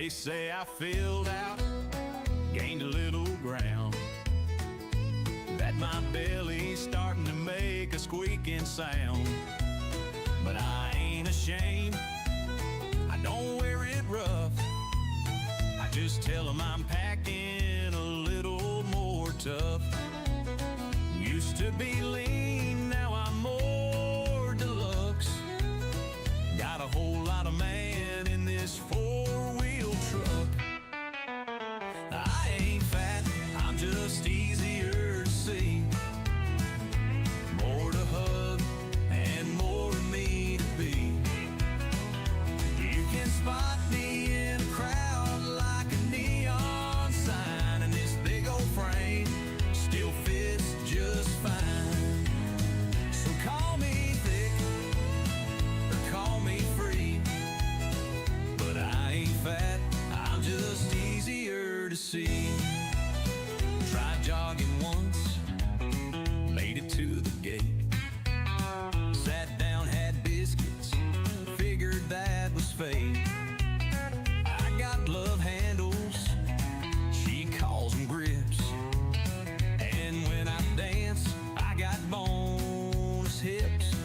They say I filled out, gained a little ground, that my belly's starting to make a squeaking sound. But I ain't ashamed, I don't wear it rough. I just tell them I'm packing a little more tough. Used to be lean, now I'm more deluxe. Got a whole lot of man in this four-wheel truck. I ain't fat, I'm just easier to see. More to hug and more to me to be. You can spot me in a crowd like a neon sign, and this big old frame still fits just fine. So call me thick or call me free, but I ain't fat, I'm just easier to see. Tried jogging once, made it to the gate. Sat down, had biscuits, figured that was fate. I got love handles, she calls them grips. And when I dance, I got bonus hips.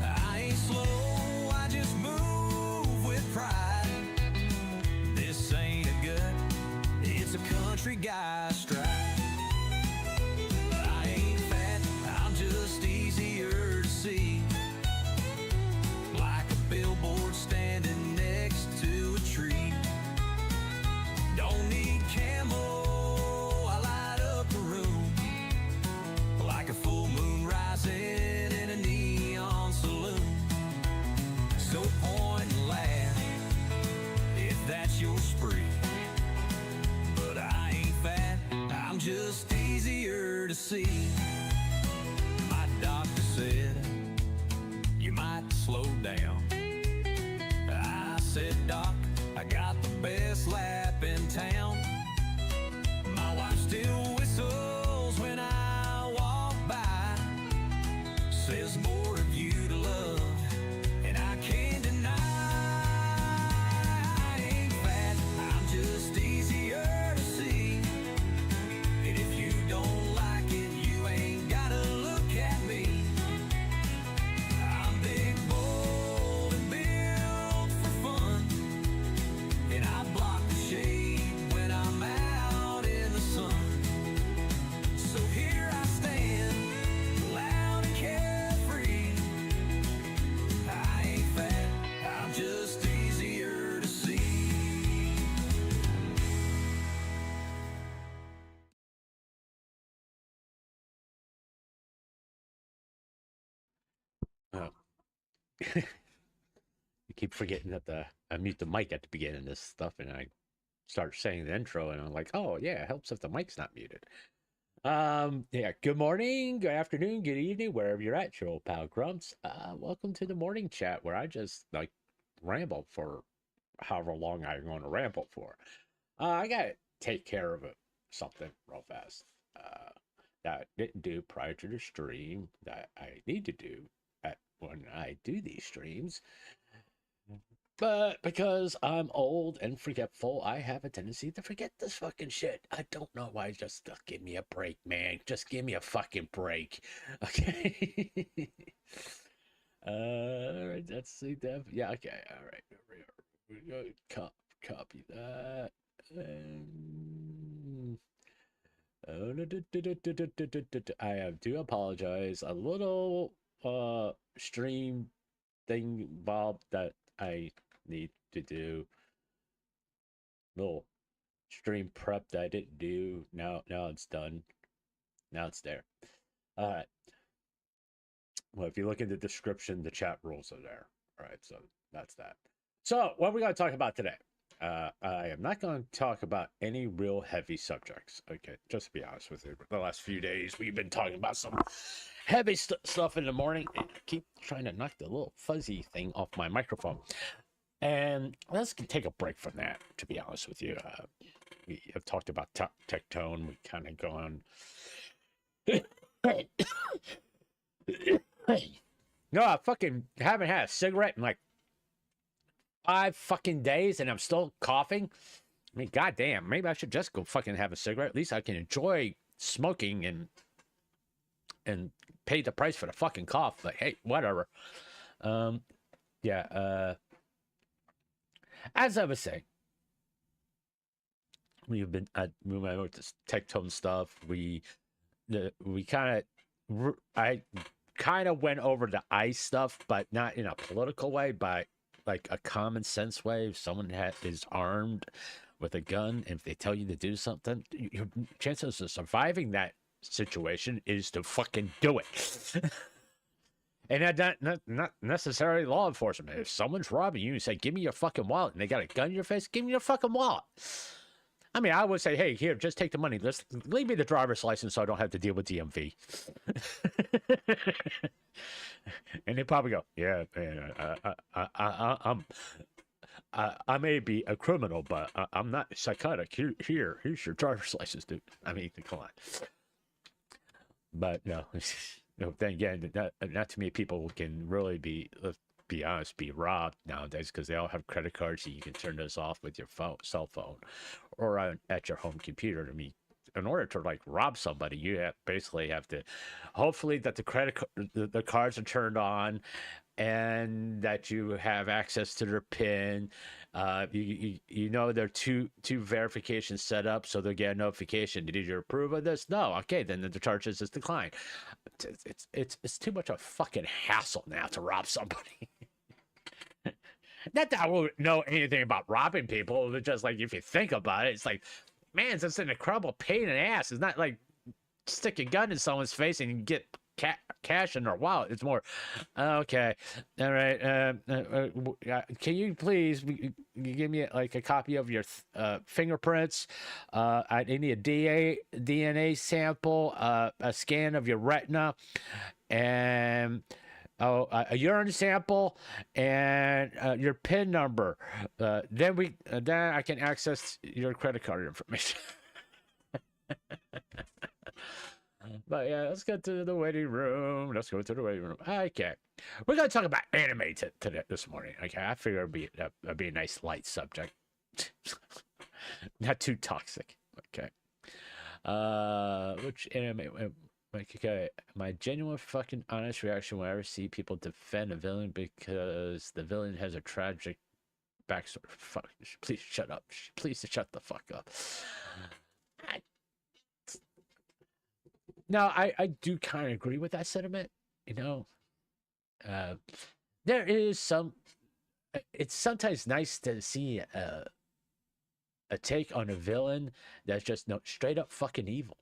I ain't slow, I just move with pride. This ain't a gut, it's a country guy stride. I ain't fat, I'm just easier to see. Like a billboard standing next to a tree. Don't need camo, I light up a room. Like a full moon rising in a neon saloon. So point and laugh if that's your spree. But I ain't fat, I'm just easier to see. My doctor said, you might slow down. I said, Doc, I got the best lap in town. My wife still whistles when I walk by. Says more of you to love, and I can't deny. I ain't fat, I'm just easier to see. And if you don't like it, you ain't gotta look at me. I'm big, bold, and built for fun, and I block the shade when I'm out in the sun. So here I stand, loud and carefree. I ain't fat, I'm just easier to see. Oh. You keep forgetting that I mute the mic at the beginning of this stuff, and I start saying the intro, and I'm like, oh yeah, it helps if the mic's not muted. Yeah, good morning, good afternoon, good evening, wherever you're at, your old pal Grumps. Welcome to the morning chat where I just like ramble for however long I'm going to ramble for. I gotta take care of something real fast. That I didn't do prior to the stream that I need to do when I do these streams. But because I'm old and forgetful, I have a tendency to forget this fucking shit. I don't know why. Just give me a break, man. Just give me a fucking break. Okay. All right. Let's see that. Yeah. Okay. All right. Here we go. Copy that. I do apologize. A little stream thing, Bob, that I need to do. Little stream prep that I didn't do. Now it's done. Now it's there. All right. Well, if you look in the description, the chat rules are there. All right, so that's that. So what are we going to talk about today? I am not going to talk about any real heavy subjects. Okay, just to be honest with you, the last few days we've been talking about some heavy stuff in the morning. And I keep trying to knock the little fuzzy thing off my microphone. And let's take a break from that, to be honest with you. We have talked about tectone. We kind of gone. No, I fucking haven't had a cigarette in like 5 fucking days and I'm still coughing. I mean, goddamn, maybe I should just go fucking have a cigarette. At least I can enjoy smoking and pay the price for the fucking cough. But hey, whatever. Yeah. As I was saying, we've been we went with this tech tone stuff. We kind of I kind of went over the ICE stuff, but not in a political way, but like a common sense way. If someone is armed with a gun, and if they tell you to do something, your chances of surviving that situation is to fucking do it. And not necessarily law enforcement. If someone's robbing you and say, "Give me your fucking wallet," and they got a gun in your face, give me your fucking wallet. I mean, I would say, "Hey, here, just take the money. Leave me the driver's license so I don't have to deal with DMV." And they probably go, "Yeah, man, I may be a criminal, but I'm not psychotic. Here's your driver's license, dude." I mean, come on. But no, no. Then again, not too many people can really be, let's be honest, be robbed nowadays because they all have credit cards. So you can turn those off with your cell phone, or at your home computer. I mean, in order to like rob somebody, you basically have to, hopefully that the cards are turned on, and that you have access to their PIN. You know there are two verifications set up, so they'll get a notification. Did you approve of this? No. Okay, then the charges is declined. It's too much of a fucking hassle now to rob somebody. Not that I won't know anything about robbing people, but just like if you think about it, it's like, man, it's just an incredible pain in the ass. It's not like stick a gun in someone's face and you get cash in their wallet. It's more, okay, all right. Can you please give me like a copy of your fingerprints? I need a DNA sample, a scan of your retina, and a urine sample, and your PIN number. Then I can access your credit card information. But yeah, let's get to the waiting room. Let's go to the waiting room. Okay, we're gonna talk about anime today this morning. Okay, I figure it'd be a nice light subject, not too toxic. Okay, which anime? Okay, my genuine fucking honest reaction whenever I see people defend a villain because the villain has a tragic backstory. Fuck, please shut up. Please shut the fuck up. No, I do kind of agree with that sentiment. You know, there is some. It's sometimes nice to see a take on a villain that's just straight up fucking evil.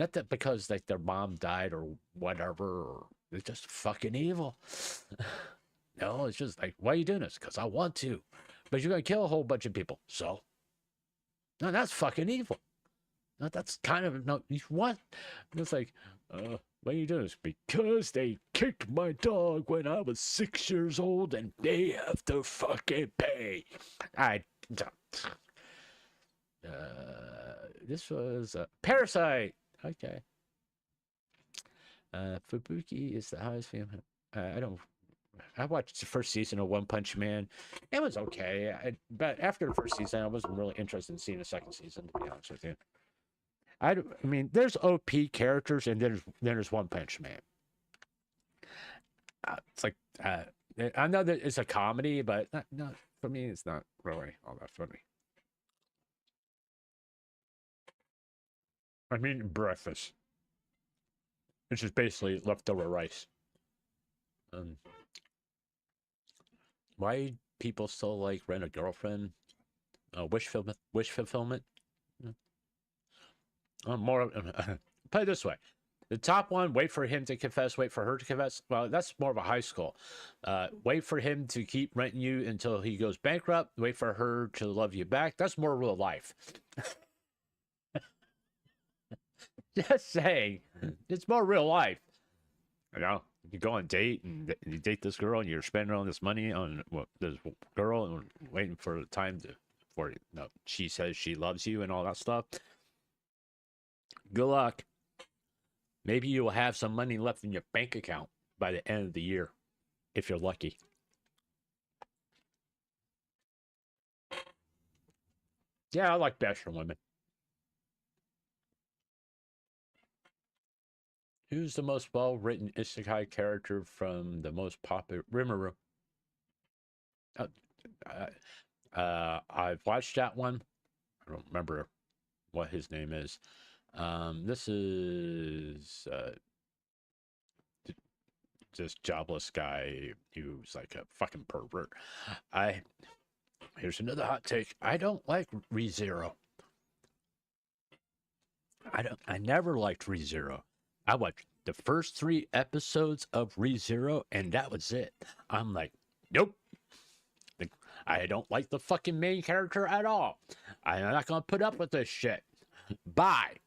Not that because like their mom died or whatever, or they're just fucking evil. No, it's just like, why are you doing this? Because I want to, but you're gonna kill a whole bunch of people. So, no, that's fucking evil. No, that's kind of no. What? It's like, why are you doing this? Because they kicked my dog when I was 6 years old, and they have to fucking pay. This was Parasite. Okay. Fubuki is the highest fan. I watched the first season of One Punch Man. It was okay, but after the first season, I wasn't really interested in seeing the second season. To be honest with you. I mean, there's OP characters, and then there's One Punch Man. It's like I know that it's a comedy, but not for me. It's not really all that funny. I mean, breakfast. It's just basically leftover rice. Why people still like Rent a Girlfriend? Wish fulfillment. More. Put it this way: the top one, wait for him to confess, wait for her to confess. Well, that's more of a high school. Wait for him to keep renting you until he goes bankrupt. Wait for her to love you back. That's more real life. Just saying, it's more real life. You know, you go on a date and you date this girl, and you're spending all this money on this girl and waiting for the time for she says she loves you and all that stuff. Good luck. Maybe you will have some money left in your bank account by the end of the year, if you're lucky. Yeah, I like bashing women. Who's the most well-written isekai character from the most popular Rimuru? Uh, I've watched that one. I don't remember what his name is. This is this jobless guy who's like a fucking pervert. Here's another hot take. I don't like ReZero. I never liked ReZero. I watched the first 3 episodes of ReZero and that was it. I'm like, nope. I don't like the fucking main character at all. I'm not gonna put up with this shit. Bye.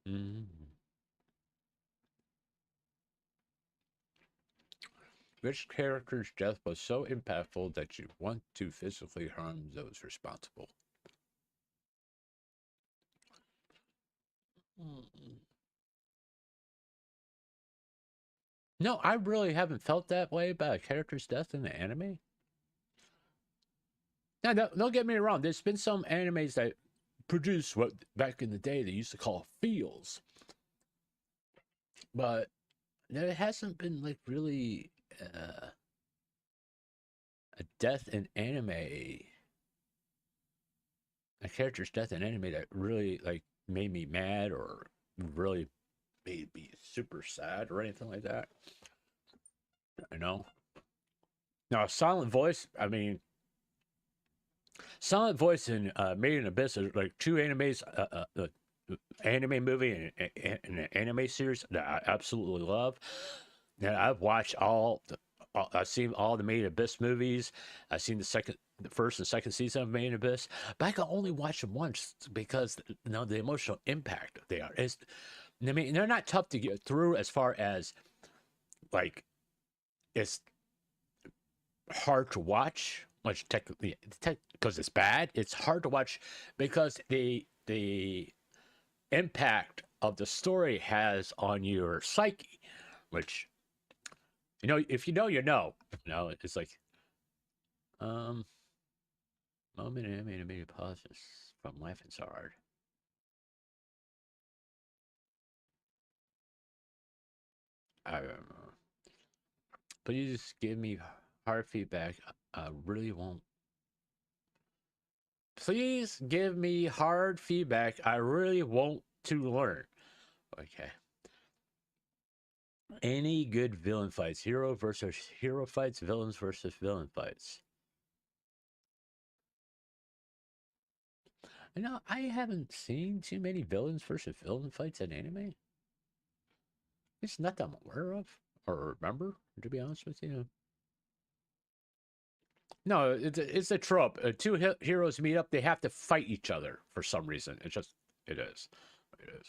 Mm. Which character's death was so impactful that you want to physically harm those responsible? Mm. No, I really haven't felt that way about a character's death in the anime. Now, don't get me wrong. There's been some animes that produce what back in the day they used to call feels, but there hasn't been like really a death in anime, a character's death in anime that really like made me mad or really made me super sad or anything like that. You know. Now, Silent Voice. I mean, Silent Voice and Made in Abyss are like 2 animes, anime movie and an anime series that I absolutely love. And I've watched I've seen all the Made in Abyss movies. I've seen the first and second season of Made in Abyss, but I can only watch them once because the emotional impact they are. I mean, they're not tough to get through as far as like it's hard to watch, which technically because it's bad, it's hard to watch because the impact of the story has on your psyche, which if you know, it's like moment and animated pauses from life is hard. I don't know. Please give me hard feedback. I really won't. Please give me hard feedback. I really want to learn. Okay. Any good villain fights? Hero versus hero fights, villains versus villain fights. I haven't seen too many villains versus villain fights in anime. It's not that I'm aware of or remember, to be honest with you. No, it's a trope. Two heroes meet up, they have to fight each other for some reason. It is. It is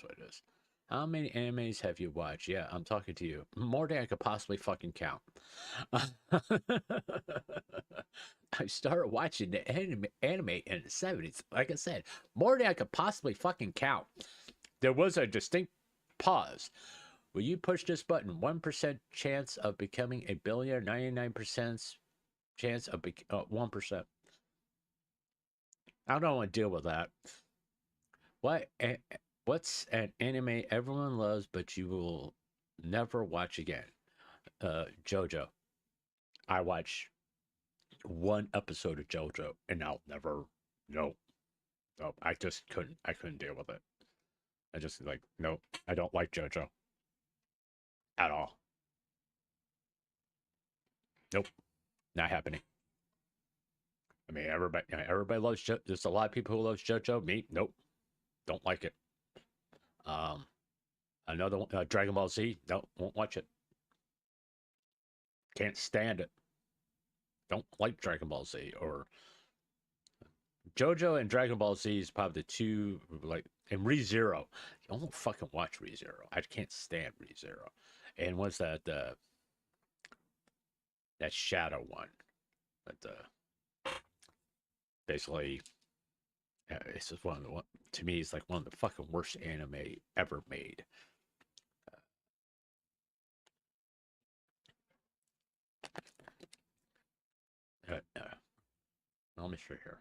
what it is. How many animes have you watched? Yeah, I'm talking to you. More than I could possibly fucking count. I started watching the anime in the 70s. Like I said, more than I could possibly fucking count. There was a distinct pause. Will you push this button? 1% chance of becoming a billionaire, 99% chance of 1%. I don't want to deal with that. What's an anime everyone loves but you will never watch again? JoJo. I watched 1 episode of JoJo and I'll never no. No, I just couldn't deal with it. I just like no, I don't like JoJo at all. Nope, not happening. I mean, everybody loves JoJo. There's a lot of people who love JoJo. Me, nope, don't like it. Um, another one, Dragon Ball Z. Nope, won't watch it. Can't stand it. Don't like Dragon Ball Z or JoJo and Dragon Ball Z is probably the 2 like and ReZero. I don't fucking watch ReZero. I can't stand ReZero. And what's that? That Shadow one. But basically, it's just one of the to me. It's like one of the fucking worst anime ever made. Let me see here.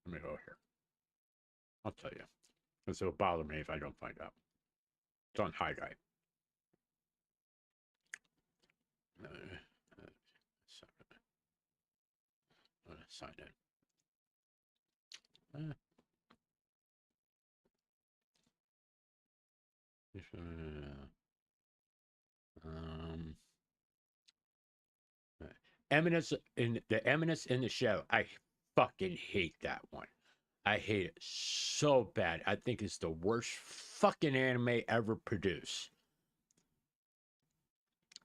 Let me go here. I'll tell you. This will bother me if I don't find out. It's on High Guy. Sign in. Um, Eminence in the show. I fucking hate that one. I hate it so bad. I think it's the worst fucking anime ever produced.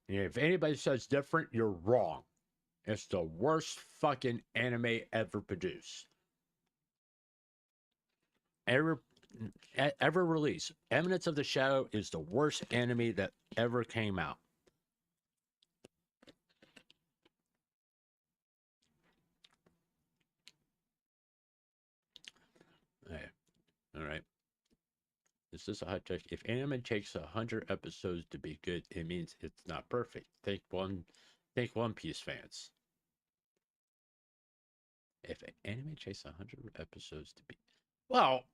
And if anybody says different, you're wrong. It's the worst fucking anime ever produced. Ever released. Eminence of the Shadow is the worst anime that ever came out. All right. This is a hot take. If anime takes 100 episodes to be good, it means it's not perfect. Think One Piece fans. If anime takes 100 episodes to be, well,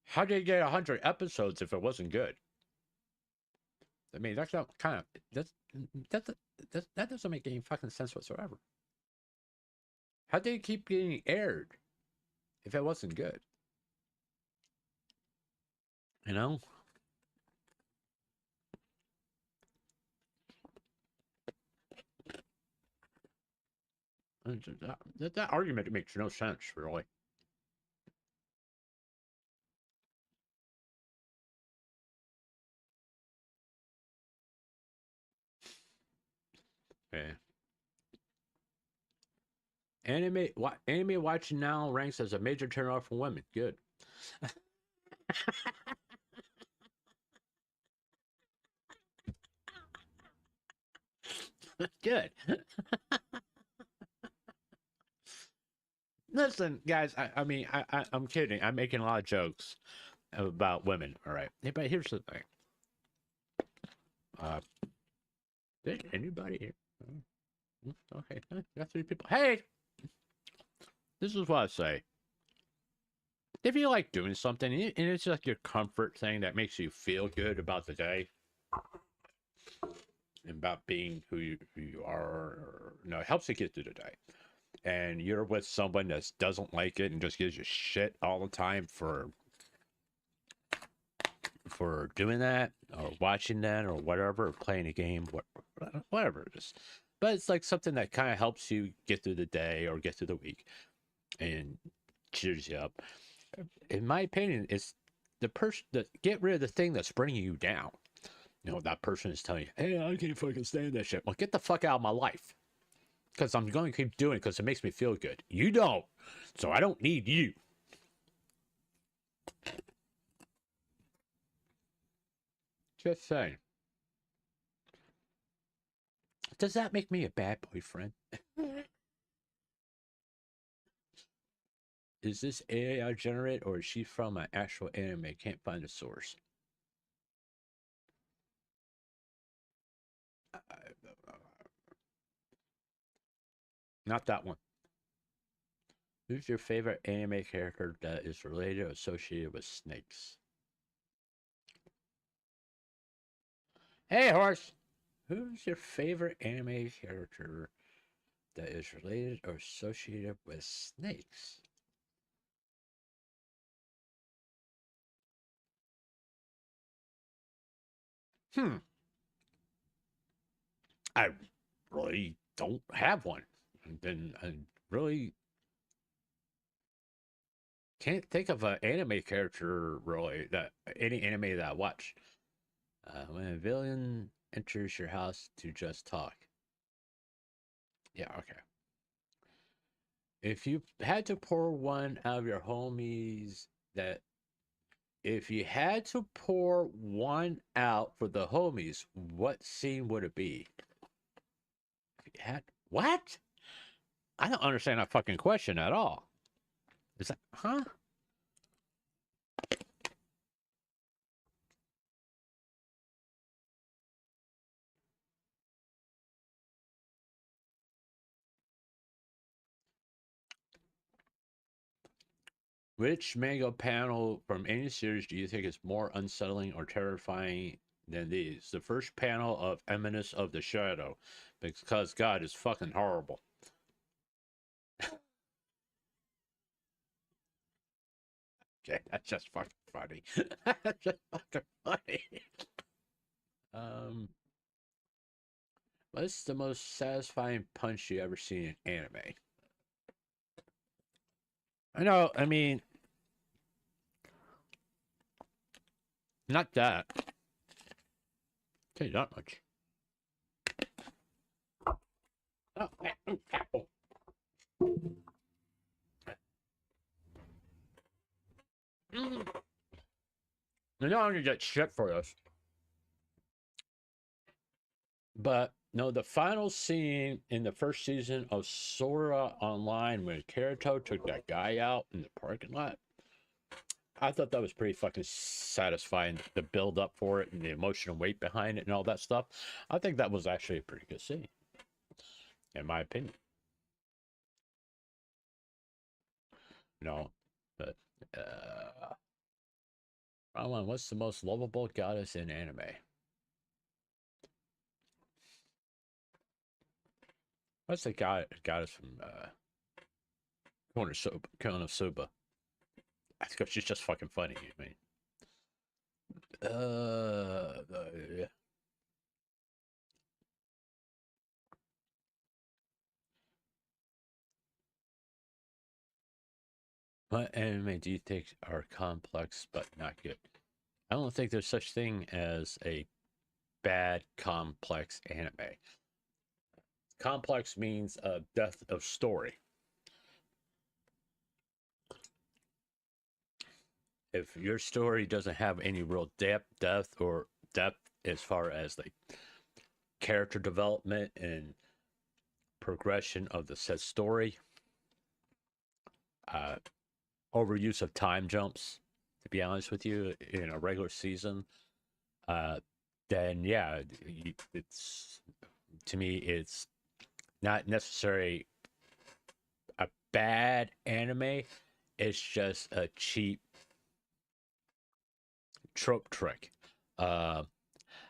how did it get 100 episodes if it wasn't good? I mean, that's not kind of that doesn't make any fucking sense whatsoever. How did it keep getting aired if it wasn't good? You know? That argument makes no sense, really. Okay. Anime watching now ranks as a major turnoff for women. Good. Good. Listen, guys. I mean, I'm kidding. I'm making a lot of jokes about women. All right, but here's the thing. Did anybody here? Okay, got 3 people. Hey, this is what I say. If you like doing something and it's like your comfort thing that makes you feel good about the day, and about being who you are, or, it helps you get through the day. And you're with someone that doesn't like it and just gives you shit all the time for doing that or watching that or whatever, or playing a game, whatever it is. But it's like something that kind of helps you get through the day or get through the week and cheers you up. In my opinion, it's the person that get rid of the thing that's bringing you down. That person is telling you, hey, I can't fucking stand that shit. Well, get the fuck out of my life. Because I'm going to keep doing it because it makes me feel good. You don't. So I don't need you. Just saying. Does that make me a bad boyfriend? Is this AI generated or is she from an actual anime? Can't find the source. Not that one. Who's your favorite anime character that is related or associated with snakes? Hey, horse! Who's your favorite anime character that is related or associated with snakes? I really don't have one. And I really can't think of an anime character, really, that any anime that I watch. When a villain enters your house to just talk. Yeah, okay. If you had to pour one out of your homies that if you had to pour one out for the homies, what scene would it be? If you had what? I don't understand that fucking question at all. Is that huh? Which manga panel from any series do you think is more unsettling or terrifying than these? The first panel of Eminence of the Shadow, because God is fucking horrible. Okay, that's just fucking funny. That's just fucking funny. Um, what's the most satisfying punch you ever seen in anime? I know, I mean, not that. Okay, not much. Oh, apple. Mm. I know I'm gonna get shit for this, but no, the final scene in the first season of Sora Online when Kirito took that guy out in the parking lot, I thought that was pretty fucking satisfying. The build up for it and the emotional weight behind it and all that stuff. I think that was actually a pretty good scene, in my opinion. No, but Rowan, what's the most lovable goddess in anime? What's the goddess from Konosuba? I think she's just fucking funny. I mean, yeah. What anime do you think are complex but not good? I don't think there's such thing as a bad complex anime. Complex means a depth of story. If your story doesn't have any real depth or depth as far as like character development and progression of the said story, uh, overuse of time jumps, to be honest with you, in a regular season, uh, then yeah, it's to me, it's not necessarily a bad anime. It's just a cheap trope trick. Uh,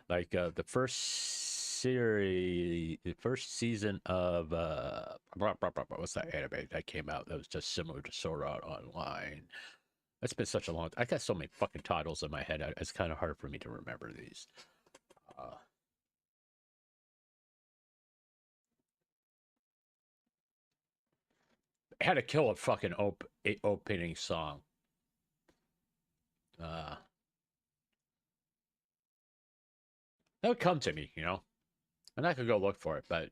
the first series, the first season of what's that anime that came out that was just similar to Sword Art Online? It's been such a long. I got so many fucking titles in my head. It's kind of hard for me to remember these. Uh, Had to kill a fucking opening song. Uh, that would come to me, and I could go look for it. But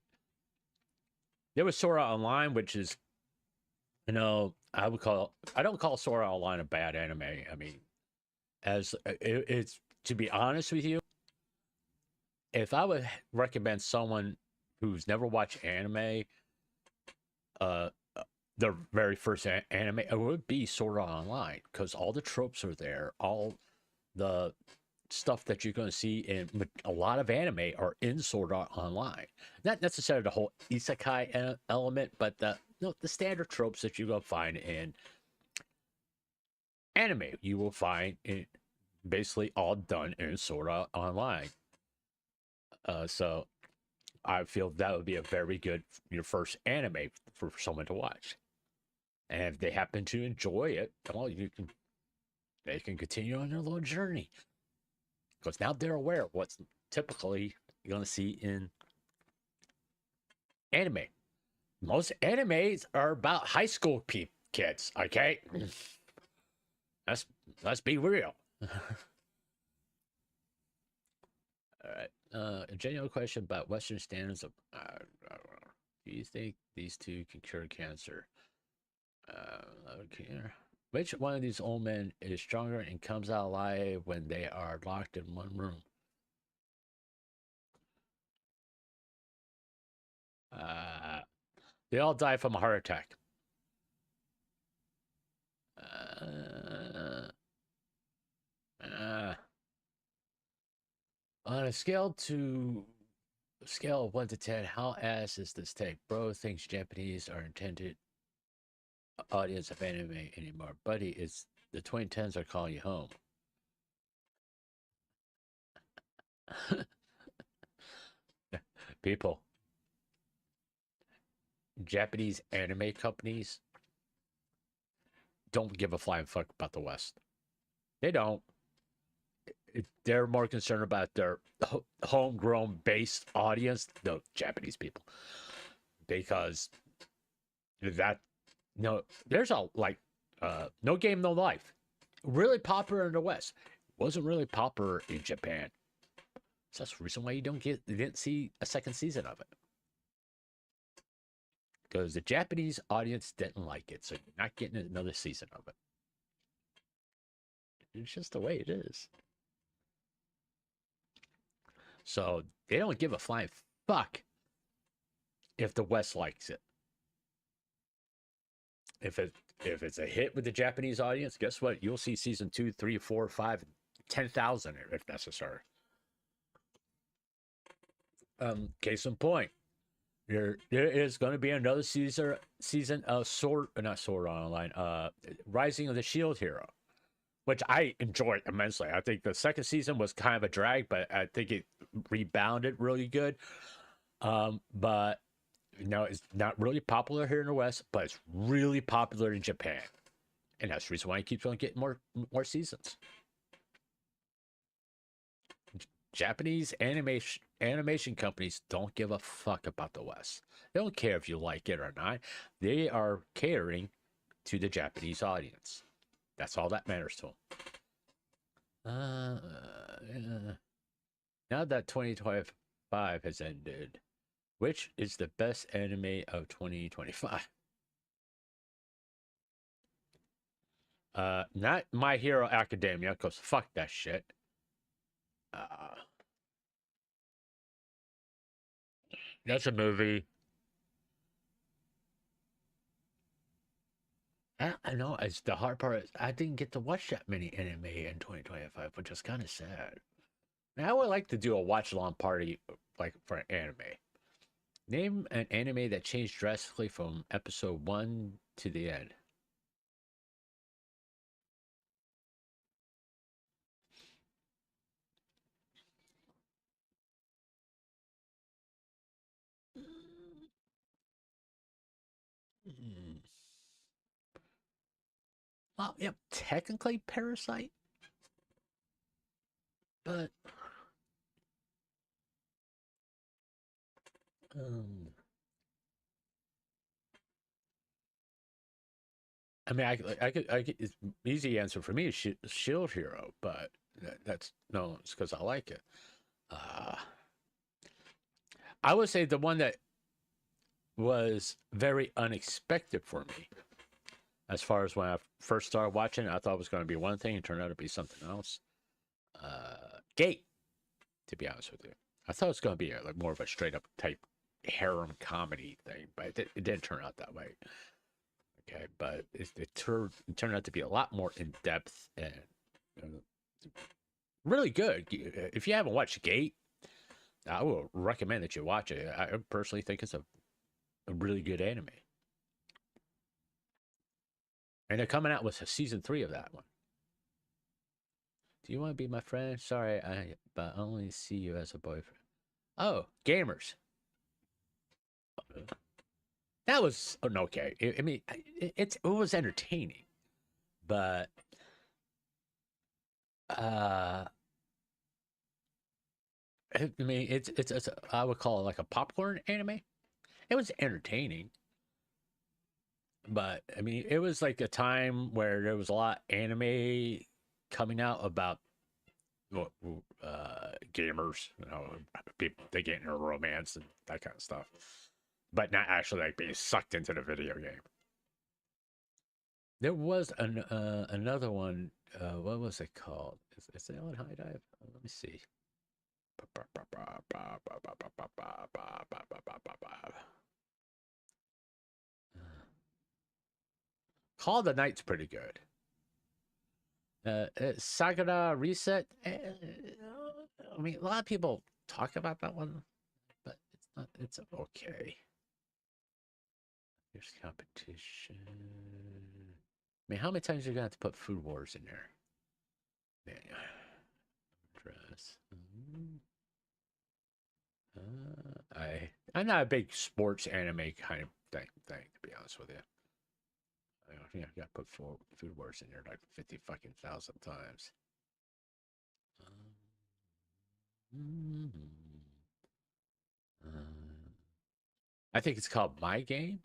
there was Sora Online, which is, I don't call Sora Online a bad anime. I mean, it's to be honest with you, if I would recommend someone who's never watched anime, uh, the very first anime, it would be Sora Online because all the tropes are there, all the stuff that you're going to see in a lot of anime are in Sword Art Online. Not necessarily the whole isekai element, but the standard tropes that you're going to find in anime, you will find it basically all done in Sword Art Online. So I feel that would be a very good your first anime for someone to watch. And if they happen to enjoy it, well, they can continue on their little journey because now they're aware of what's typically you're going to see in anime. Most animes are about high school kids. Okay, let's let's be real. All right. A genuine question about Western standards of. Do you think these two can cure cancer? Okay. Which one of these old men is stronger and comes out alive when they are locked in one room? Uh, they all die from a heart attack. Uh, uh, on a scale of 1 to 10, how ass is this tape? Bro thinks Japanese are intended audience of anime anymore, buddy. It's the 2010s are calling you home. People, Japanese anime companies don't give a flying fuck about the West. They don't. They're more concerned about their homegrown based audience, the Japanese people, because that no, there's a like No Game No Life, really popular in the West, wasn't really popular in Japan. So that's the reason why you didn't see a second season of it, because the Japanese audience didn't like it, so you're not getting another season of it. It's just the way it is. So they don't give a flying fuck if the West likes it. If it's a hit with the Japanese audience, guess what? You'll see season 2, 3, 4, 5, 10,000 if necessary. Case in point, there is going to be another season of not Sword Online, Rising of the Shield Hero, which I enjoyed immensely. I think the second season was kind of a drag, but I think it rebounded really good. But it's not really popular here in the West, but it's really popular in Japan, and that's the reason why it keeps on getting more seasons. Japanese animation companies don't give a fuck about the West. They don't care if you like it or not. They are catering to the Japanese audience. That's all that matters to them. Now that 2025 has ended, which is the best anime of 2025? Not My Hero Academia, because fuck that shit. That's a movie. I know. It's the hard part. I didn't get to watch that many anime in 2025, which is kind of sad. Now, I would like to do a watch along party like for an anime. Name an anime that changed drastically from episode 1 to the end. Well, yeah, technically Parasite, but um, I mean, I could. It's easy answer for me is Shield Hero, but that's no, it's because I like it. Uh, I would say the one that was very unexpected for me, as far as when I first started watching, I thought it was going to be one thing, and turned out to be something else. Gate, to be honest with you, I thought it was going to be like more of a straight up type harem comedy thing, but it didn't turn out that way. Okay, but it turned out to be a lot more in depth and really good. If you haven't watched Gate, I will recommend that you watch it. I personally think it's a really good anime. And they're coming out with a season 3 of that one. Do you want to be my friend? Sorry, but I only see you as a boyfriend. Oh, gamers. That was okay. I mean, it was entertaining, but I mean, it's I would call it like a popcorn anime. It was entertaining, but I mean, it was like a time where there was a lot of anime coming out about gamers, people they get into romance and that kind of stuff, but not actually like being sucked into the video game. There was another one. What was it called? Is it on High Dive? Let me see. Call of the Night's pretty good. Sagara Reset. I mean, a lot of people talk about that one, but it's not. It's okay. Here's competition. mean, how many times are you gonna have to put Food Wars in there? Yeah. Dress. I'm not a big sports anime kind of thing to be honest with you. I think I got to put Food Wars in there like 50 fucking thousand times. I think it's called My Game.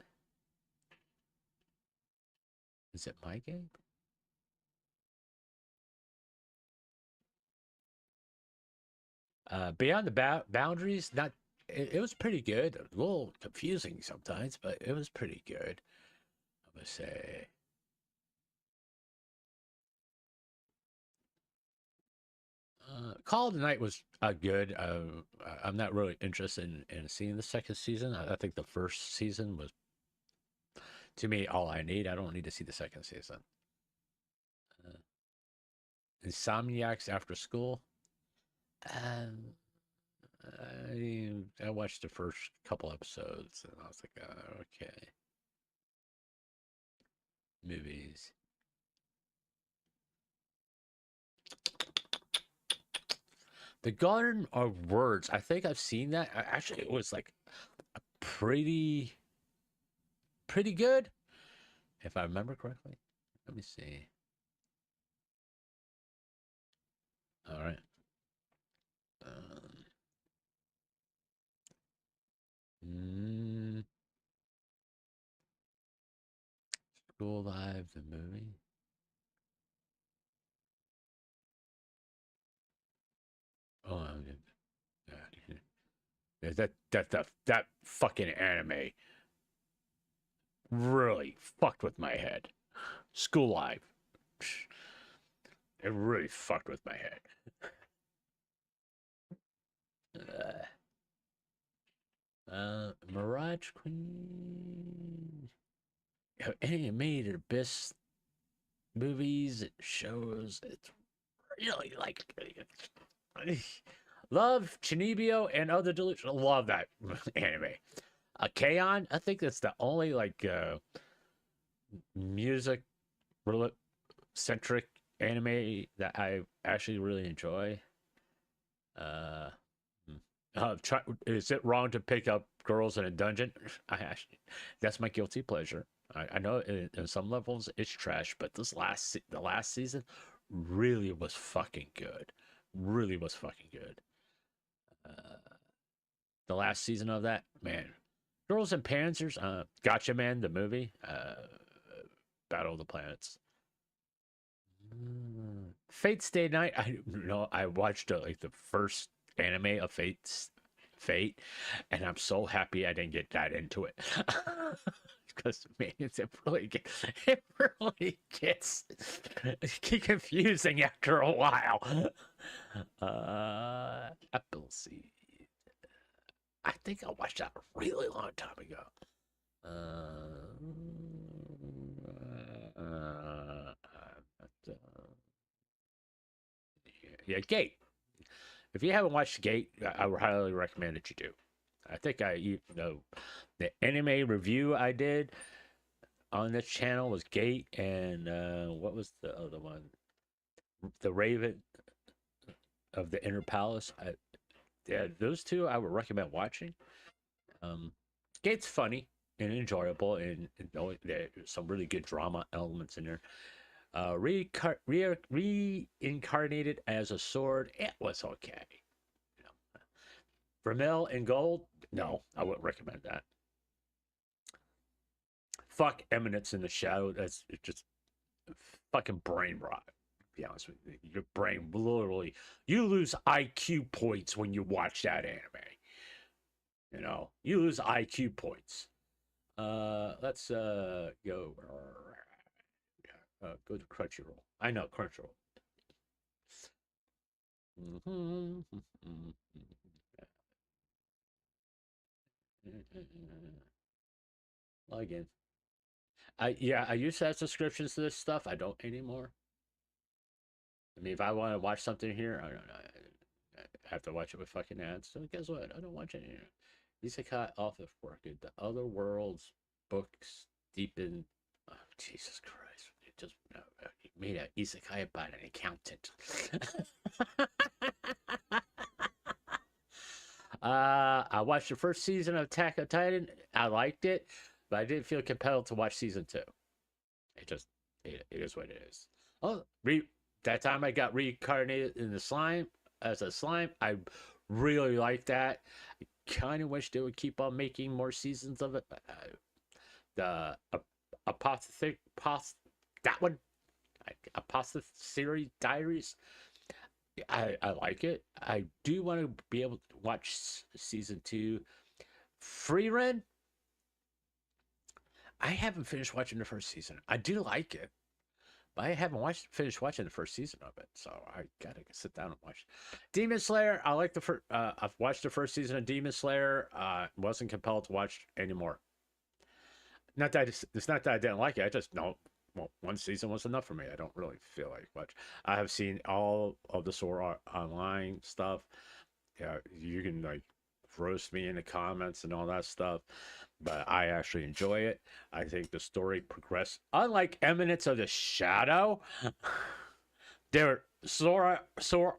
Is it My Game? Beyond the Boundaries, not. It was pretty good. A little confusing sometimes, but it was pretty good. I'm gonna say. Call of the Night was good. I'm not really interested in seeing the second season. I think the first season was, to me, all I need. I don't need to see the second season. Uh, Insomniacs After School. Um, I watched the first couple episodes and I was like, okay. Movies. The Garden of Words. I think I've seen that. Actually, it was like pretty good, if I remember correctly. Let me see. All right. Um, mm, School Live, the movie. Oh, yeah, that fucking anime really fucked with my head. School Live. It really fucked with my head. Mirage Queen. Animated best movies, shows. It's really like love Chinibio and other delusion. Love that anime. K-On! I think that's the only like music centric anime that I actually really enjoy. Uh, is it wrong to pick up girls in a dungeon? I actually, that's my guilty pleasure. I know in some levels it's trash, but the last season really was fucking good. Really was fucking good. Uh, the last season of that, man. Girls and Panzers, Gotcha Man, the movie, Battle of the Planets. Fate Stay Night. I know I watched like the first anime of Fate, and I'm so happy I didn't get that into it. Because man, it really gets confusing after a while. Appleseed. I think I watched that a really long time ago. Yeah, Gate. If you haven't watched Gate, I would highly recommend that you do. I think the anime review I did on this channel was Gate, and what was the other one? The Raven of the Inner Palace. Yeah, those two I would recommend watching. Gate's funny and enjoyable, and there's some really good drama elements in there. Reincarnated as a sword, it was okay. You know, Vermel and Gold, no, I wouldn't recommend that. Fuck Eminence in the Shadow. That's just fucking brain rot. To be honest with you, your brain literally, you lose IQ points when you watch that anime. You know, you lose IQ points. Let's go. Go to Crunchyroll. I know Crunchyroll. Log in. I used to have subscriptions to this stuff. I don't anymore. I mean, if I want to watch something here, I don't know. I have to watch it with fucking ads. So guess what? I don't watch it here. Isekai Office Work. The Other Worlds books deep in. Oh, Jesus Christ. just made an isekai about an accountant. I watched the first season of Attack on Titan. I liked it, but I didn't feel compelled to watch season 2. It just it is what it is. Oh, that time I got reincarnated in the slime as a slime. I really like that. I kind of wish they would keep on making more seasons of it. But, the apothecary, that one, apothecary diaries. I like it. I do want to be able to watch season 2. Free Run. I haven't finished watching the first season. I do like it, but I haven't finished watching the first season of it, so I gotta sit down and watch. Demon Slayer. I like the first. I've watched the first season of Demon Slayer. Wasn't compelled to watch anymore. Not that it's not that I didn't like it. I just no. Well, one season was enough for me. I don't really feel like much. I have seen all of the Sword Art Online stuff. Yeah, you can like roast me in the comments and all that stuff, but I actually enjoy it. I think the story progressed. Unlike Eminence of the Shadow, their Sword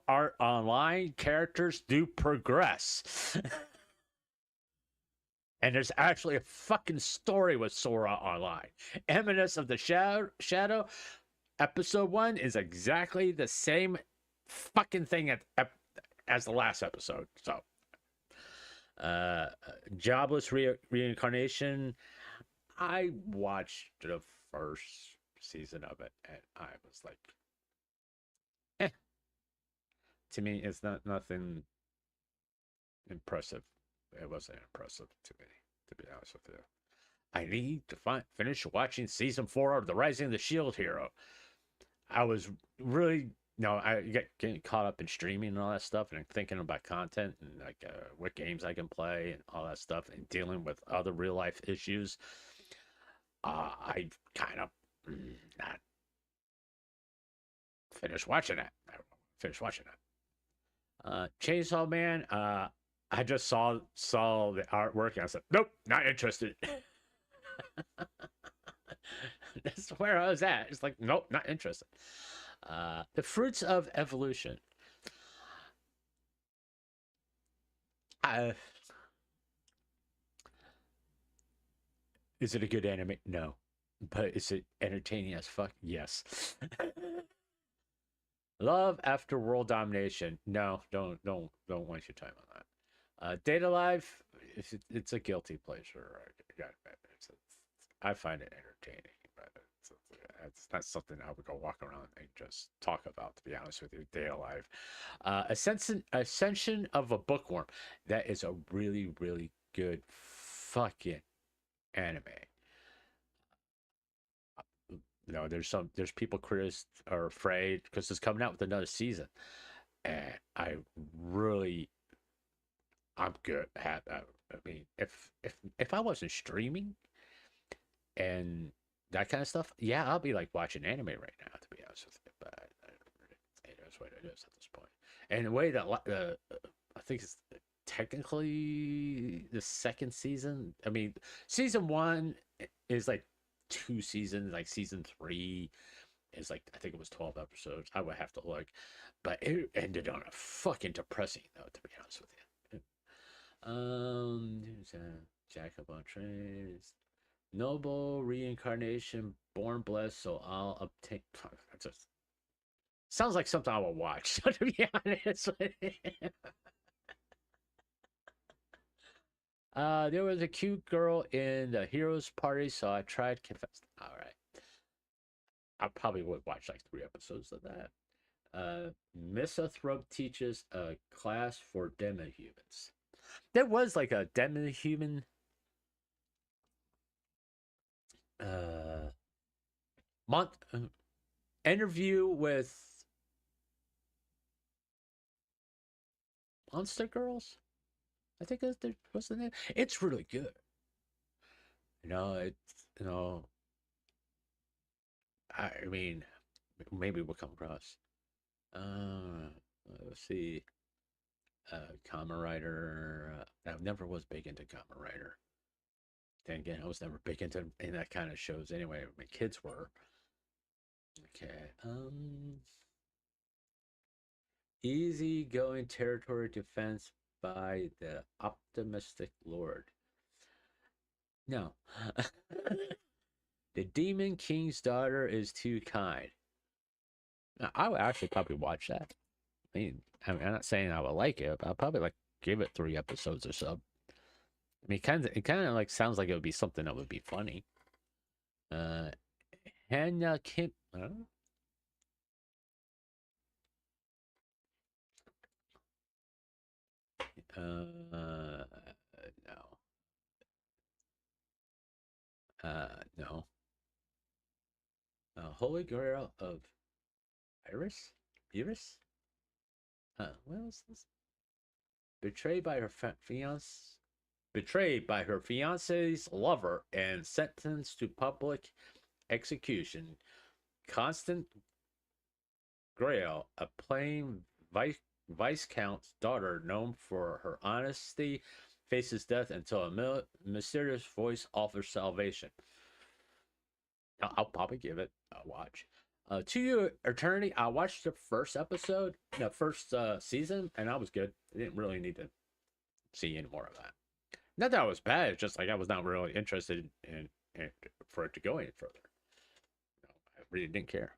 Art Online characters do progress. And there's actually a fucking story with Sora Online. Eminence of the Shadow, episode 1 is exactly the same fucking thing as the last episode. So, Jobless Reincarnation. I watched the first season of it, and I was like, eh. To me, it's nothing impressive. It wasn't impressive to me, to be honest with you. I need to finish watching season 4 of The Rising of the Shield Hero. I was really, I get getting caught up in streaming and all that stuff, and thinking about content and like what games I can play and all that stuff, and dealing with other real life issues. I kind of not finished watching it. I finished watching it. Chainsaw Man. I just saw the artwork and I said, nope, not interested. That's where I was at. It's like, nope, not interested. The Fruits of Evolution. Is it a good anime? No. But is it entertaining as fuck? Yes. Love After World Domination. No, don't waste your time on that. Data Life, it's a guilty pleasure. I find it entertaining, but it's not something I would go walk around and just talk about, to be honest with you. Data Life. Ascension of a Bookworm. That is a really, really good fucking anime. There's people are afraid because it's coming out with another season. And I'm good at that. I mean, if I wasn't streaming and that kind of stuff, yeah, I'll be like watching anime right now, to be honest with you. But it is what it is at this point. And the way that I think it's technically the second season. I mean, season 1 is like 2 seasons. Like season 3 is like, I think it was 12 episodes. I would have to look, but it ended on a fucking depressing note, to be honest with you. Jack of all trades, noble reincarnation, born blessed, so I'll obtain. That just sounds like something I will watch. To be honest with you. There was a cute girl in the heroes party, so I tried confess. All right, I probably would watch like 3 episodes of that. Misathrop teaches a class for demi-humans. There was like a demi-human month interview with Monster Girls. I think what's the name. It's really good. I mean, maybe we'll come across. Let's see. Kamen Rider. I never was big into Kamen Rider. Then again, I was never big into that kind of shows anyway. My kids were. Okay. Easy-going territory defense by the optimistic lord. No. The Demon King's daughter is too kind. Now, I would actually probably watch that. I'm not saying I would like it, but I'll probably like give it 3 episodes or so. I mean, it kind of like sounds like it would be something that would be funny. Uh, Hannah Kim. No. No. Holy Grail of Iris? Iris? What was this? Betrayed by her fiance. Betrayed by her fiance's lover and sentenced to public execution. Constant Grail, a plain viscount's daughter known for her honesty, faces death until a mysterious voice offers salvation. I'll probably give it a watch. To You Eternity, I watched the first episode, the first season, and I was good. I didn't really need to see any more of that. Not that it was bad, it's just like I was not really interested in for it to go any further. No, I really didn't care.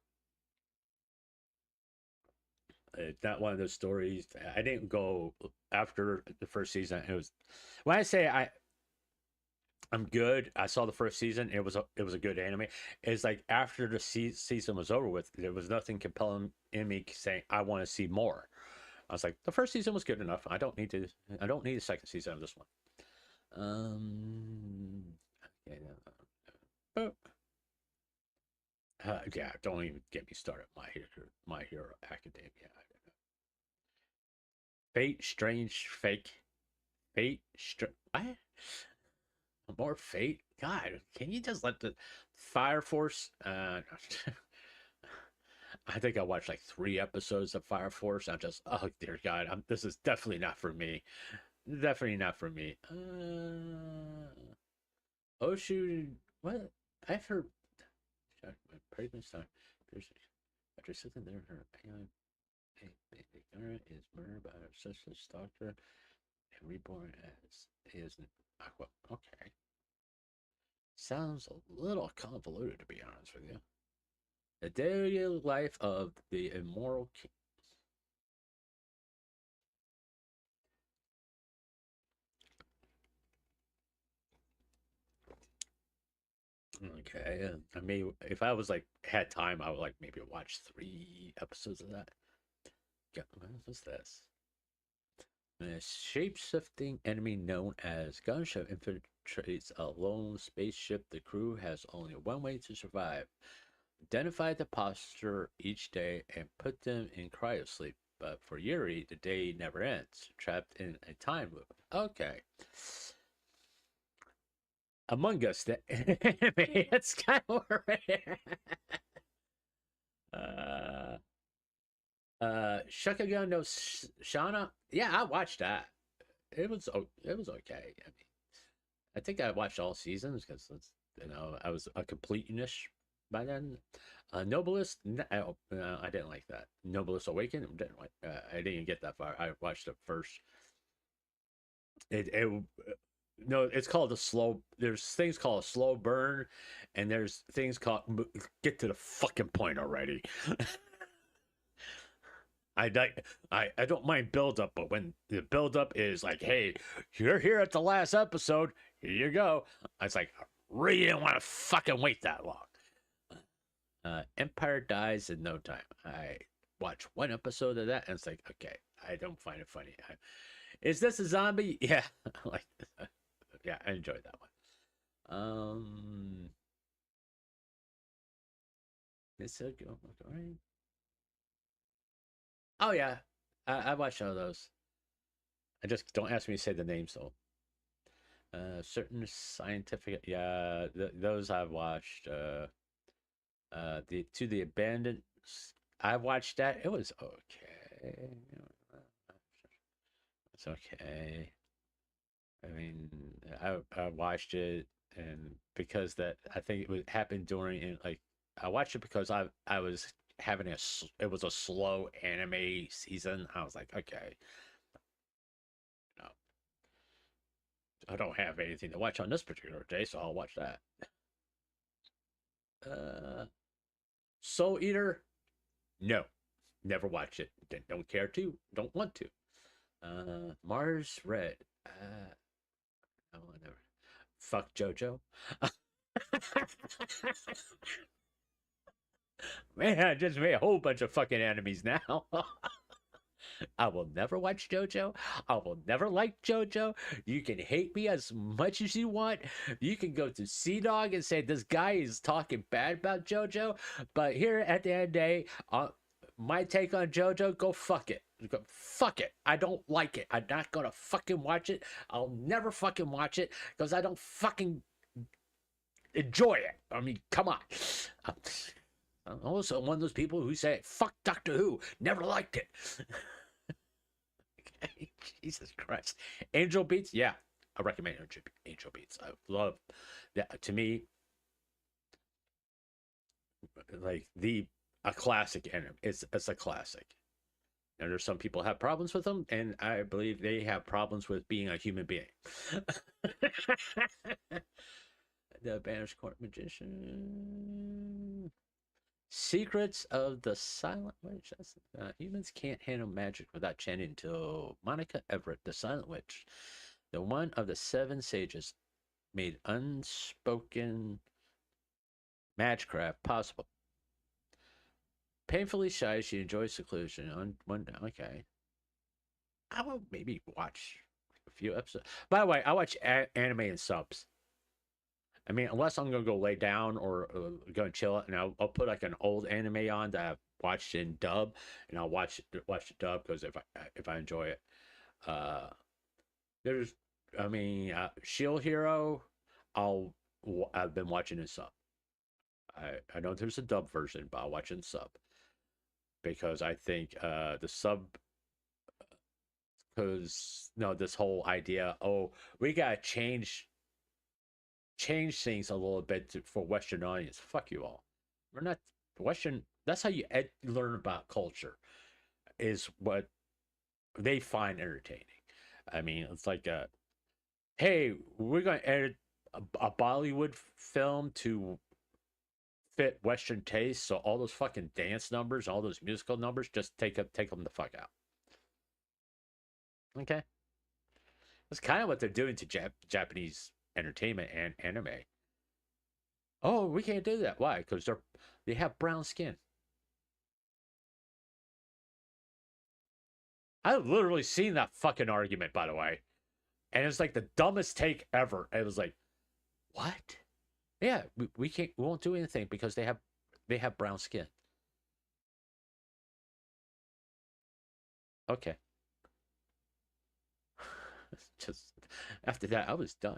It's not one of those stories. I didn't go after the first season. It was when I say I'm good. I saw the first season. It was a good anime. It's like after the season was over with, there was nothing compelling in me saying I want to see more. I was like, the first season was good enough. I don't need a second season of this one. Okay, yeah, don't even get me started. My Hero Academia. Fate, strange, fake. Fate, what? More Fate? God, can you just let the Fire Force? I think I watched like 3 episodes of Fire Force. I'm just, oh dear God, this is definitely not for me. Definitely not for me. Oshu, what? I've heard. Pregnant son. After sitting there, her alien ignorant is murdered by her sister's doctor and reborn as is. Okay. Sounds a little convoluted, to be honest with you. The daily life of the immoral king. Okay, I mean, if I was like had time, I would like maybe watch 3 episodes of that. What's this? A shape-shifting enemy known as Gunship infiltrates a lone spaceship. The crew has only one way to survive: identify the posture each day and put them in cryosleep. But for Yuri, the day never ends, trapped in a time loop. Okay. Among Us, the anime, it's kind of rare. uh, Shakugan no Shana. Yeah, I watched that. It was okay. I mean, I think I watched all seasons because I was a completionist by then. Noblest, I didn't like that. Noblest Awaken, didn't like. I didn't get that far. I watched it first. It no, it's called a slow. There's things called a slow burn, and there's things called get to the fucking point already. I don't mind build up, but when the build up is like, hey, you're here at the last episode, here you go. It's like I really didn't want to fucking wait that long. Empire dies in no time. I watch 1 episode of that, and it's like, okay, I don't find it funny. Is this a zombie? Yeah, like, yeah, I enjoyed that one. It's a go. Oh yeah, I watched all those. I just don't ask me to say the names though. Certain scientific, yeah, those I've watched. The To the Abandoned, I watched that. It was okay. It's okay. I mean, I watched it, and because that I think it happened during in like I watched it because I was having it was a slow anime season. I was like, okay, no, I don't have anything to watch on this particular day, so I'll watch that. Uh, Soul Eater, no, never watch it. Don't care to, don't want to. Mars Red, I will never. Fuck JoJo. Man, I just made a whole bunch of fucking enemies now. I will never watch JoJo. I will never like JoJo. You can hate me as much as you want. You can go to CDog and say this guy is talking bad about JoJo. But here at the end of the day, my take on JoJo, go fuck it. Go, fuck it. I don't like it. I'm not gonna fucking watch it. I'll never fucking watch it because I don't fucking enjoy it. I mean, come on. I'm also one of those people who say, fuck Doctor Who. Never liked it. Jesus Christ. Angel Beats? Yeah. I recommend Angel Beats. I love that. To me, like a classic anime. It's a classic. And there's some people have problems with them, and I believe they have problems with being a human being. The Banished Court Magician. Secrets of the Silent Witch. Humans can't handle magic without chanting to Monica Everett, the Silent Witch, the one of the 7 sages, made unspoken magicraft possible. Painfully shy, she enjoys seclusion. Okay, I will maybe watch a few episodes. By the way, I watch anime in subs. I mean, unless I'm gonna go lay down or go and chill, and I'll put like an old anime on that I've watched in dub, and I'll watch the dub because if I enjoy it, there's, I mean, Shield Hero, I've been watching in sub. I know there's a dub version, but I'll watch in sub because I think the sub, because no, this whole idea, oh, we gotta change things a little bit for Western audience. Fuck you all. We're not Western. That's how you learn about culture. Is what they find entertaining. I mean, it's like, hey, we're gonna edit a Bollywood film to fit Western taste. So all those fucking dance numbers, all those musical numbers, just take them the fuck out. Okay, that's kind of what they're doing to Japanese entertainment and anime. Oh, we can't do that. Why? Because they have brown skin. I've literally seen that fucking argument, by the way, and it's like the dumbest take ever. It was like, what? Yeah, we can't. We won't do anything because they have brown skin. Okay. Just after that, I was done.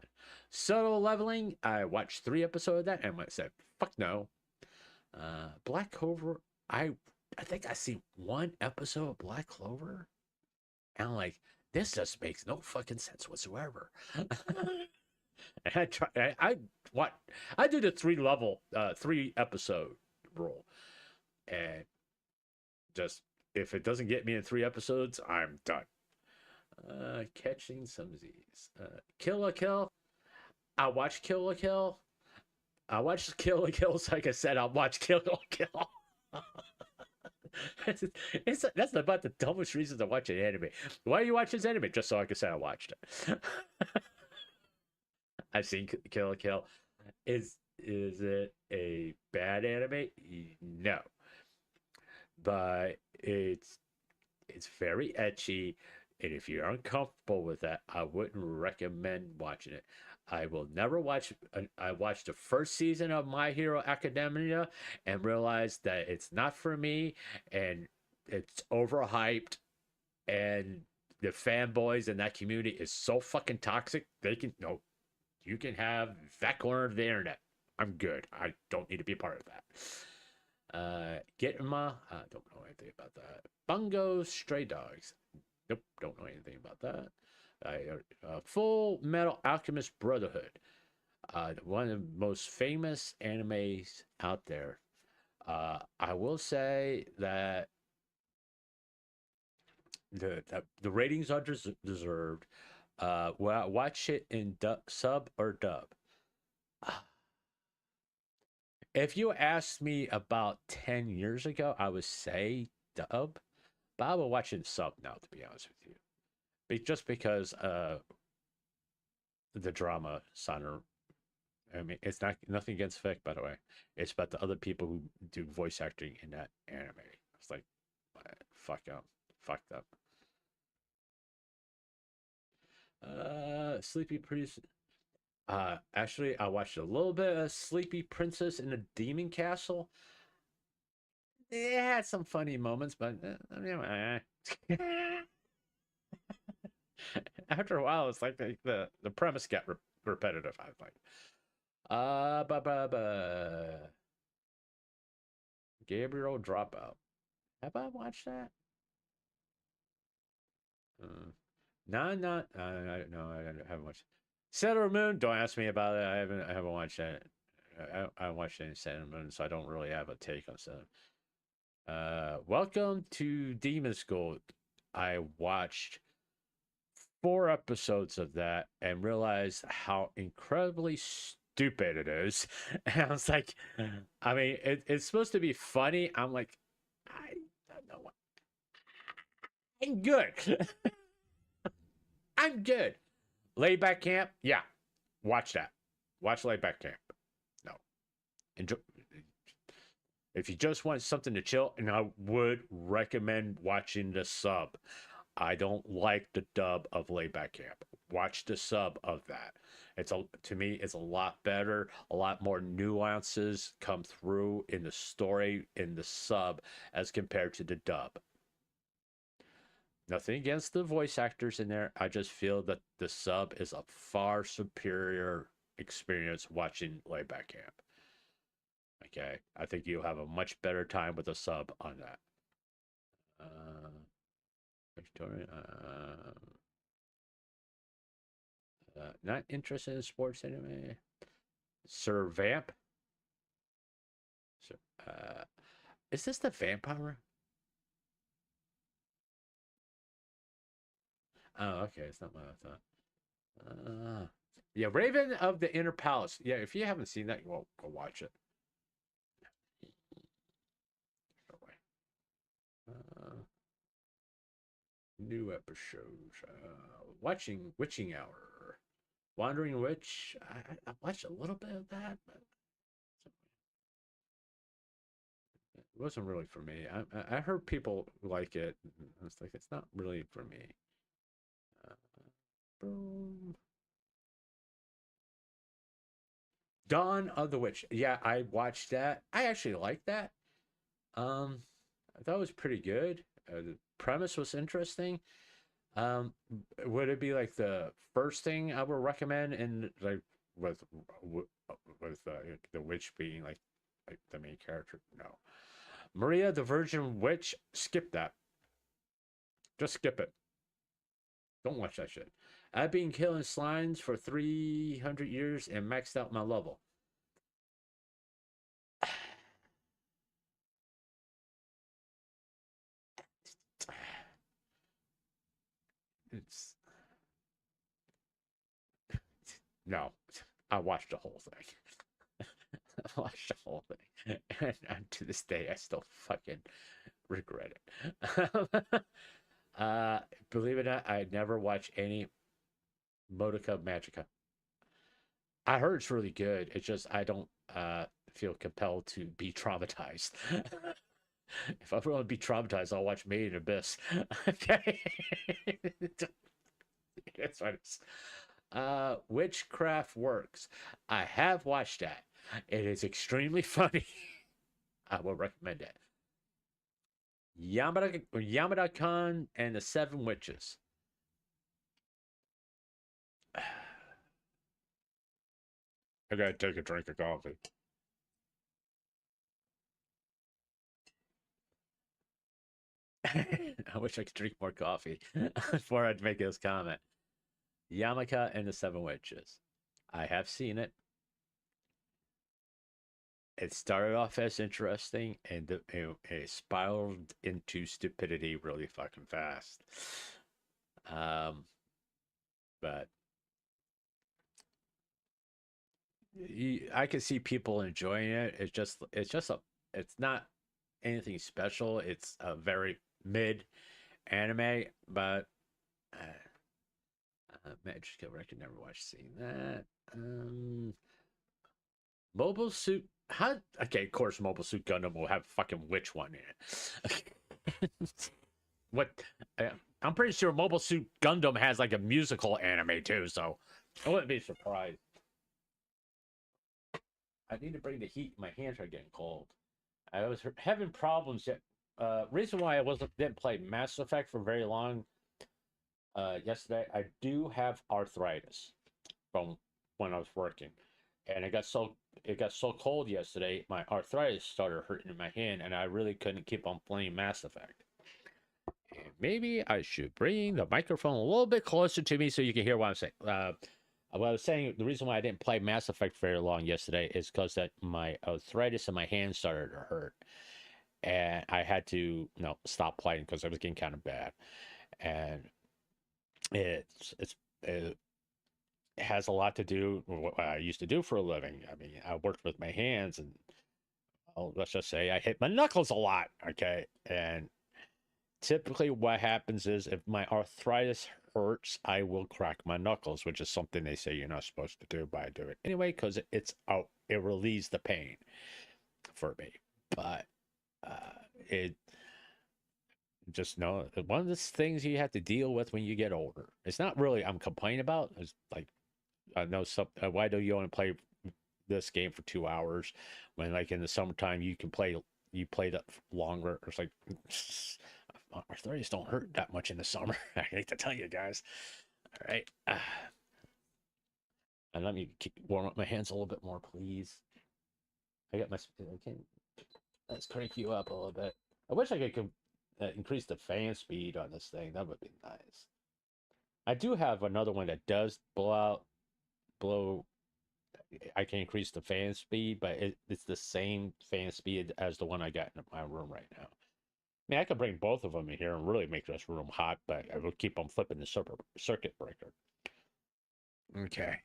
Solo Leveling, I watched 3 episodes of that and I said, fuck no. Black Clover, I think I see 1 episode of Black Clover, and I'm like, this just makes no fucking sense whatsoever. And I try, I do the 3 episode rule, and just if it doesn't get me in 3 episodes, I'm done. Catching some Z's. Kill la Kill. I watch Kill la Kill. I watch Kill la Kill. So like I said, I'll watch Kill la Kill. That's about the dumbest reason to watch an anime. Why do you watch this anime? Just so like I said, I watched it. I've seen Kill la Kill. Is it a bad anime? No, but it's very ecchi. And if you're uncomfortable with that, I wouldn't recommend watching it. I will never watch. I watched the first season of My Hero Academia and realized that it's not for me, and it's overhyped, and the fanboys in that community is so fucking toxic. They can no, you can have that corner of the internet. I'm good. I don't need to be a part of that. Gitma, I don't know anything about that. Bungo Stray Dogs. Nope, don't know anything about that. Full Metal Alchemist Brotherhood. One of the most famous animes out there. I will say that the ratings are deserved. Watch it in sub or dub. If you asked me about 10 years ago, I would say dub, but I will watch it in sub now, to be honest with you. Just because the drama center. I mean, it's not nothing against Vic, by the way. It's about the other people who do voice acting in that anime. It's like, fuck up, fucked up. Sleepy Princess. Actually, I watched a little bit of Sleepy Princess in the Demon Castle. It had some funny moments, but after a while, it's like the premise got repetitive. I think. Gabriel Dropout. Have I watched that? No, not. No, I haven't watched. Sailor Moon. Don't ask me about it. I haven't watched that. I haven't watched any Sailor Moon, so I don't really have a take on Sailor. Welcome to Demon School. I watched 4 episodes of that and realized how incredibly stupid it is. And I was like, I mean, it's supposed to be funny. I'm like, I don't know what. I'm good. I'm good. Layback Camp, yeah. Watch that. Watch Layback Camp. No. Enjoy. If you just want something to chill, and I would recommend watching the sub. I don't like the dub of Layback Camp. Watch the sub of that. To me, it's a lot better. A lot more nuances come through in the story in the sub as compared to the dub. Nothing against the voice actors in there. I just feel that the sub is a far superior experience watching Layback Camp. Okay, I think you'll have a much better time with a sub on that. Victoria, not interested in sports anime. Sir Vamp. Sir, is this the vampire? Oh, okay. It's not what I thought. Yeah, Raven of the Inner Palace. Yeah, if you haven't seen that, well, go watch it. New episodes. Watching Witching Hour. Wandering Witch. I watched a little bit of that, but it wasn't really for me. I heard people like it. I was like, it's not really for me. Boom. Dawn of the Witch. Yeah, I watched that. I actually liked that. I thought it was pretty good. The premise was interesting. Um, would it be like the first thing I would recommend in like with the witch being like the main character? No. Maria the Virgin Witch. Skip that. Just skip it. Don't watch that shit. I've been killing slimes for 300 years and maxed out my level. It's no. I watched the whole thing. I watched the whole thing, and to this day, I still fucking regret it. Believe it or not, I never watched any Modica Magica. I heard it's really good. It's just I don't feel compelled to be traumatized. If I want to be traumatized, I'll watch Made in Abyss. Okay. That's what it's. Witchcraft Works. I have watched that. It is extremely funny. I will recommend it. Yamada Khan and the Seven Witches. I gotta take a drink of coffee. I wish I could drink more coffee before I'd make this comment. Yamaka and the Seven Witches. I have seen it. it started off as interesting and it spiraled into stupidity really fucking fast. Um, but I can see people enjoying it. It's not anything special. It's a very mid anime, but Magic Kill Record never watched seeing that. Mobile Suit. How? Okay, of course, Mobile Suit Gundam will have fucking which one in it? What? Uh, I'm pretty sure Mobile Suit Gundam has like a musical anime too, so I wouldn't be surprised. I need to bring the heat. My hands are getting cold. I was having problems yet. Reason why I didn't play Mass Effect for very long yesterday. I do have arthritis from when I was working, and it got so cold yesterday. My arthritis started hurting in my hand, and I really couldn't keep on playing Mass Effect. And maybe I should bring the microphone a little bit closer to me so you can hear what I'm saying. What I was saying, the reason why I didn't play Mass Effect very long yesterday is because that my arthritis in my hand started to hurt, and I had to stop playing because it was getting kind of bad. And it has a lot to do with what I used to do for a living. I mean, I worked with my hands, and well, let's just say I hit my knuckles a lot. Okay, and typically what happens is if my arthritis hurts, I will crack my knuckles, which is something they say you're not supposed to do, but I do it anyway because it's out. It relieves the pain for me, but it just know one of the things you have to deal with when you get older. It's not really I'm complaining about. It's like I know some. Why do you want to play this game for 2 hours when like in the summertime you played it longer? It's like arthritis don't hurt that much in the summer. I hate to tell you guys. All right. And let me warm up my hands a little bit more, please. I got my. Okay, let's crank you up a little bit. I wish I could increase the fan speed on this thing. That would be nice. I do have another one that does blow. I can increase the fan speed, but it's the same fan speed as the one I got in my room right now. I mean, I could bring both of them in here and really make this room hot, but I will keep on flipping the circuit breaker. Okay.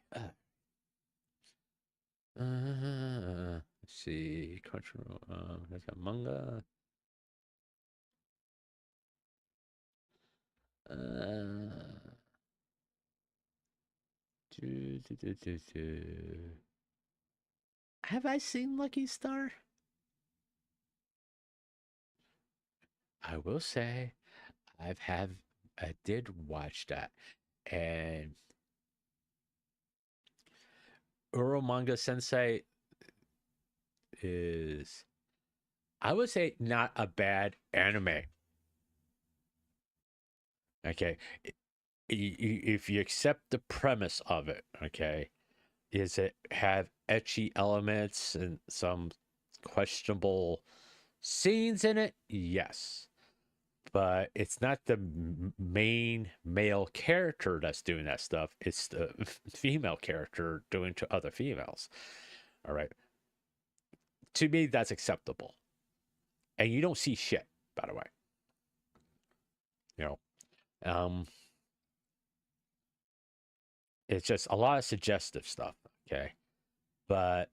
Let's see. Crunchyroll. There's got manga. Do, do, do, do, do. Have I seen Lucky Star? I will say I did watch that, and Uromanga Sensei is, I would say, not a bad anime. Okay, if you accept the premise of it, okay, is it have etchy elements and some questionable scenes in it? Yes, but it's not the main male character that's doing that stuff. It's the female character doing to other females. All right. To me, that's acceptable. And you don't see shit, by the way. You know, um, it's just a lot of suggestive stuff. Okay. But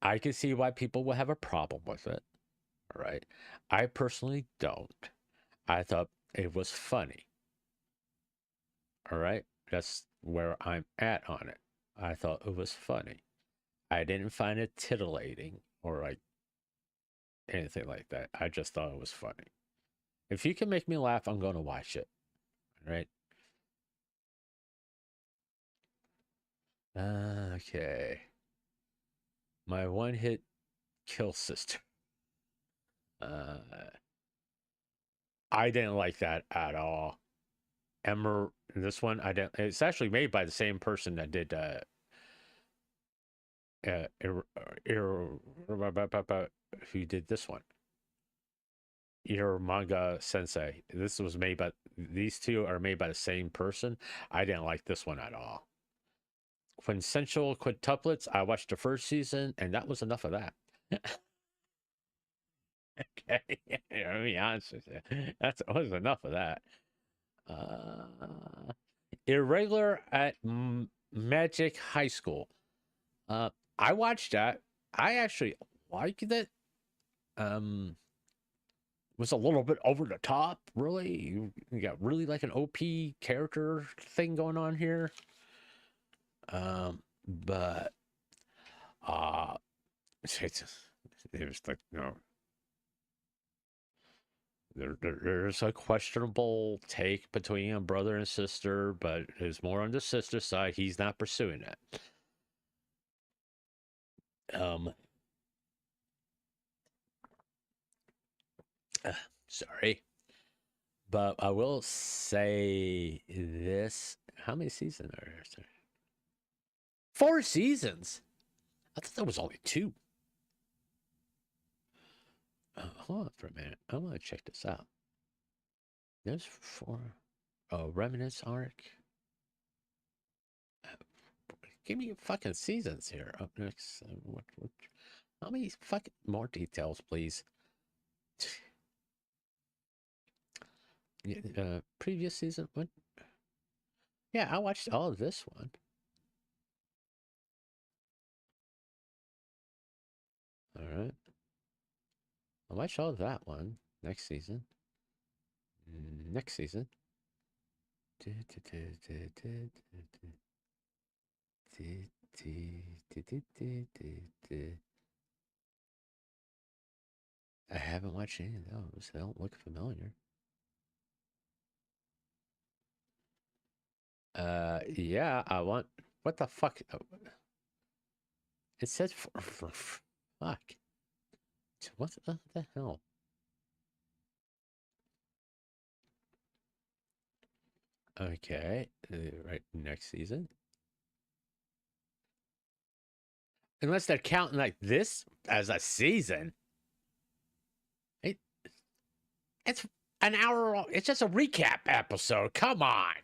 I can see why people will have a problem with it. All right. I personally don't. I thought it was funny. All right. That's where I'm at on it. I thought it was funny. I didn't find it titillating or like anything like that. I just thought it was funny. If you can make me laugh, I'm going to watch it. All right. Okay. My one hit kill sister. Uh, I didn't like that at all. Emmer, this one, I didn't. It's actually made by the same person that did uh, who did this one. Your manga sensei. This was made by these two are made by the same person. I didn't like this one at all. quintessential quintuplets. I watched the first season, and that was enough of that. Okay, I'll be honest with you. That was enough of that. Irregular at Magic High School. I watched that. I actually liked it. Was a little bit over the top, really. You got really like an OP character thing going on here. But it's there's like there's a questionable take between a brother and sister, but it's more on the sister side. He's not pursuing it. Sorry. But I will say this. How many seasons are there? 4 seasons? I thought there was only 2. Hold on for a minute. I want to check this out. There's 4. Oh, Remnants arc. Give me fucking seasons here. Up next. How many fucking more details, please? Previous season? What? Yeah, I watched all of this one. All right. I watched all of that one. Next season. Next season. I haven't watched any of those. They don't look familiar. Yeah, I want. What the fuck? It says fuck. What the hell? Okay, right. Next season. Unless they're counting like this as a season. It's an hour long. It's just a recap episode. Come on.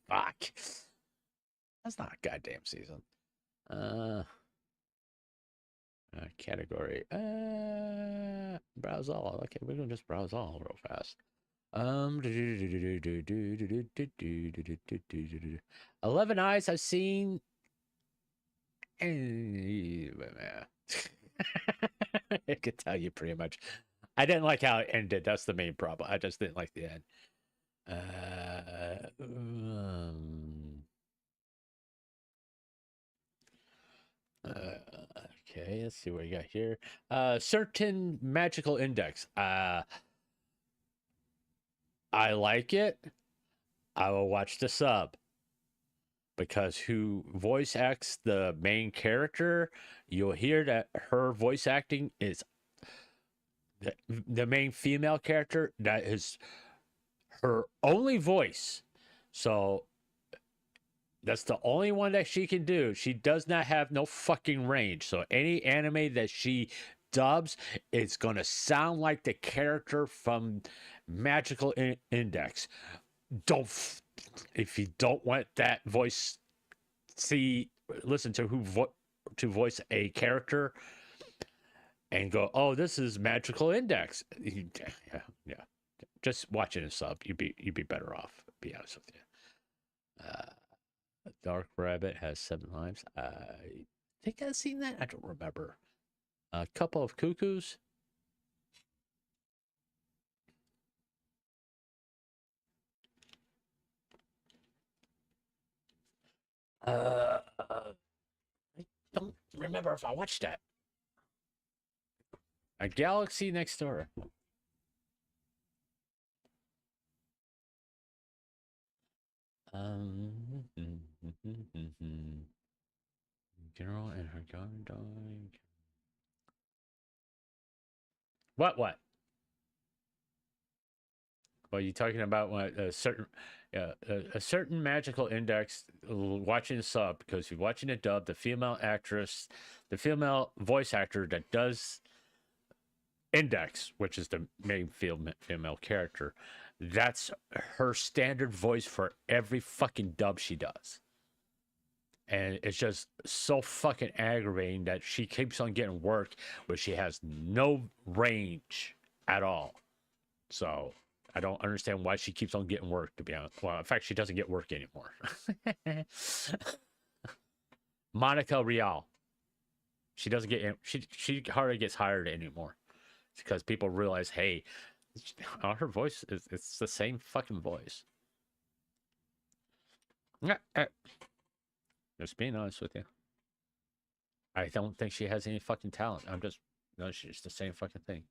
Fuck. That's not a goddamn season. Category. Browse all. Okay, we're gonna just browse all real fast. 11 Eyes I've seen. I could tell you pretty much. I didn't like how it ended. That's the main problem. I just didn't like the end. Okay, let's see what we got here. Certain magical index. I like it. I will watch the sub. Because who voice acts the main character, you'll hear that her voice acting is the main female character. That is her only voice. So that's the only one that she can do. She does not have no fucking range. So any anime that she dubs, it's gonna sound like the character from Magical Index. If you don't want that voice, listen to to voice a character and go, oh, this is Magical Index. Yeah. Just watch it in sub. You'd be better off. Be honest with you. Dark Rabbit has 7 lives. I think I've seen that. I don't remember. A Couple of Cuckoos. I don't remember if I watched that. A Galaxy Next Door. General and her guard. What? Well, you talking about what a certain magical index watching sub, because you're watching a dub, the female female voice actor that does index, which is the main female character, that's her standard voice for every fucking dub she does. And it's just so fucking aggravating that she keeps on getting work where she has no range at all. So I don't understand why she keeps on getting work, to be honest. Well, in fact, she doesn't get work anymore. Monica Real. She doesn't get, she hardly gets hired anymore. It's because people realize, hey, her voice is, it's the same fucking voice. Just being honest with you. I don't think she has any fucking talent. I'm just, no, she's the same fucking thing.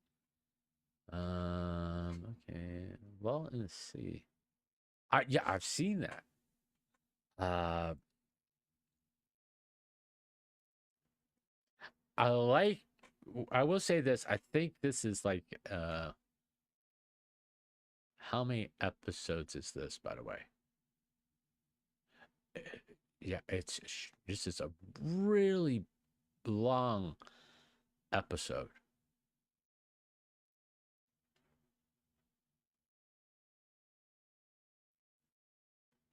Okay. Well, let's see. Yeah, I've seen that. I like, I will say this. I think this is like, how many episodes is this, by the way? Yeah, this is a really long episode.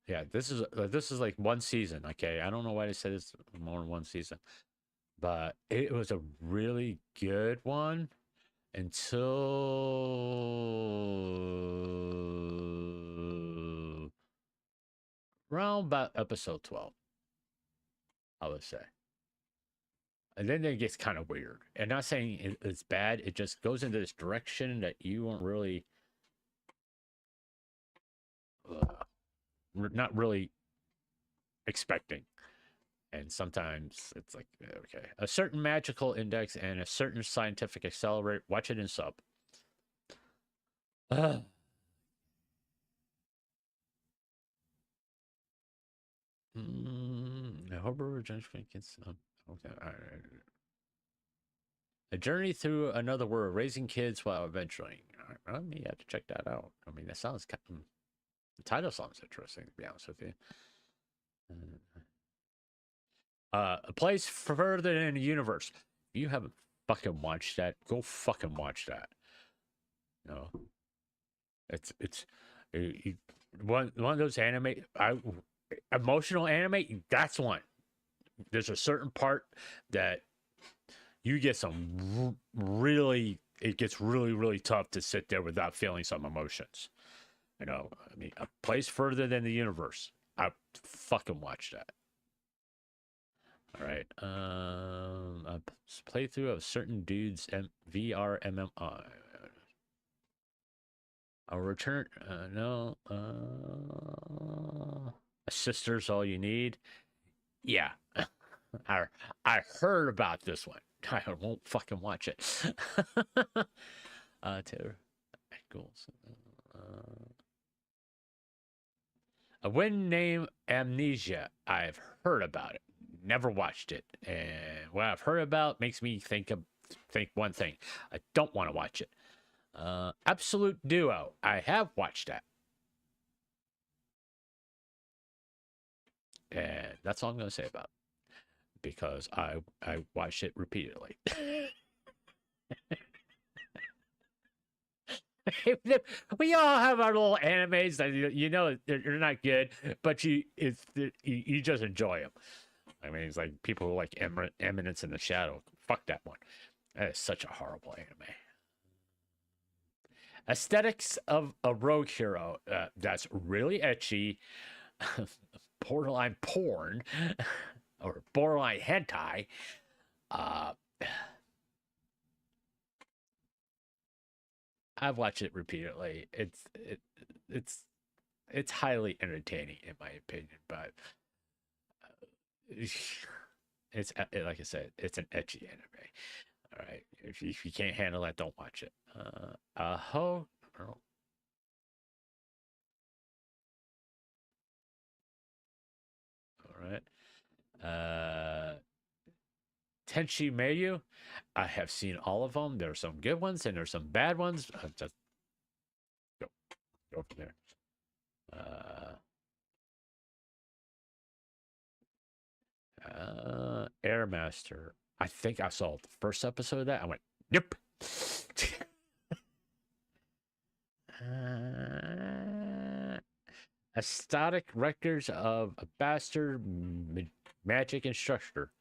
Yeah, this is like one season. Okay, I don't know why they said it's more than one season, but it was a really good one until around about episode 12, I would say. And then it gets kind of weird. And not saying it's bad, it just goes into this direction that you weren't really, not really expecting. And sometimes it's like, okay, a certain magical index and a certain scientific accelerate. Watch it in sub. I hope rejection gets okay. All right. A journey through another world, raising kids while adventuring. I mean, you have to check that out. I mean, that sounds kind of, the title sounds interesting, to be honest with you. A place further in the universe. If you haven't fucking watched that, go fucking watch that. You know, it's one of those anime. Emotional anime. That's one. There's a certain part that you get some really. It gets really, really tough to sit there without feeling some emotions. You know, I mean, a place further than the universe. I fucking watch that. All right. A playthrough of certain dudes VR MMI. I'll return. No. A sister's all you need. Yeah. I heard about this one. I won't fucking watch it. Taylor. Goals. A wind named Amnesia. I've heard about it. Never watched it. And what I've heard about makes me think one thing. I don't want to watch it. Absolute Duo. I have watched that. And that's all I'm going to say about it. Because I watched it repeatedly. We all have our little animes that you know they're not good, but you just enjoy them. I mean, it's like people who like Eminence in the Shadow. Fuck that one. That is such a horrible anime. Aesthetics of a rogue hero that's really ecchi, borderline porn, or borderline hentai. I've watched it repeatedly. It's highly entertaining in my opinion, but it's like I said, it's an ecchi anime. All right, if you can't handle that, don't watch it. All right. Tenchi Mayu, I have seen all of them. There are some good ones and there's some bad ones. Just go from there. Airmaster. I think I saw the first episode of that. I went, yep. Aesthetic records of a bastard Magic Instructor.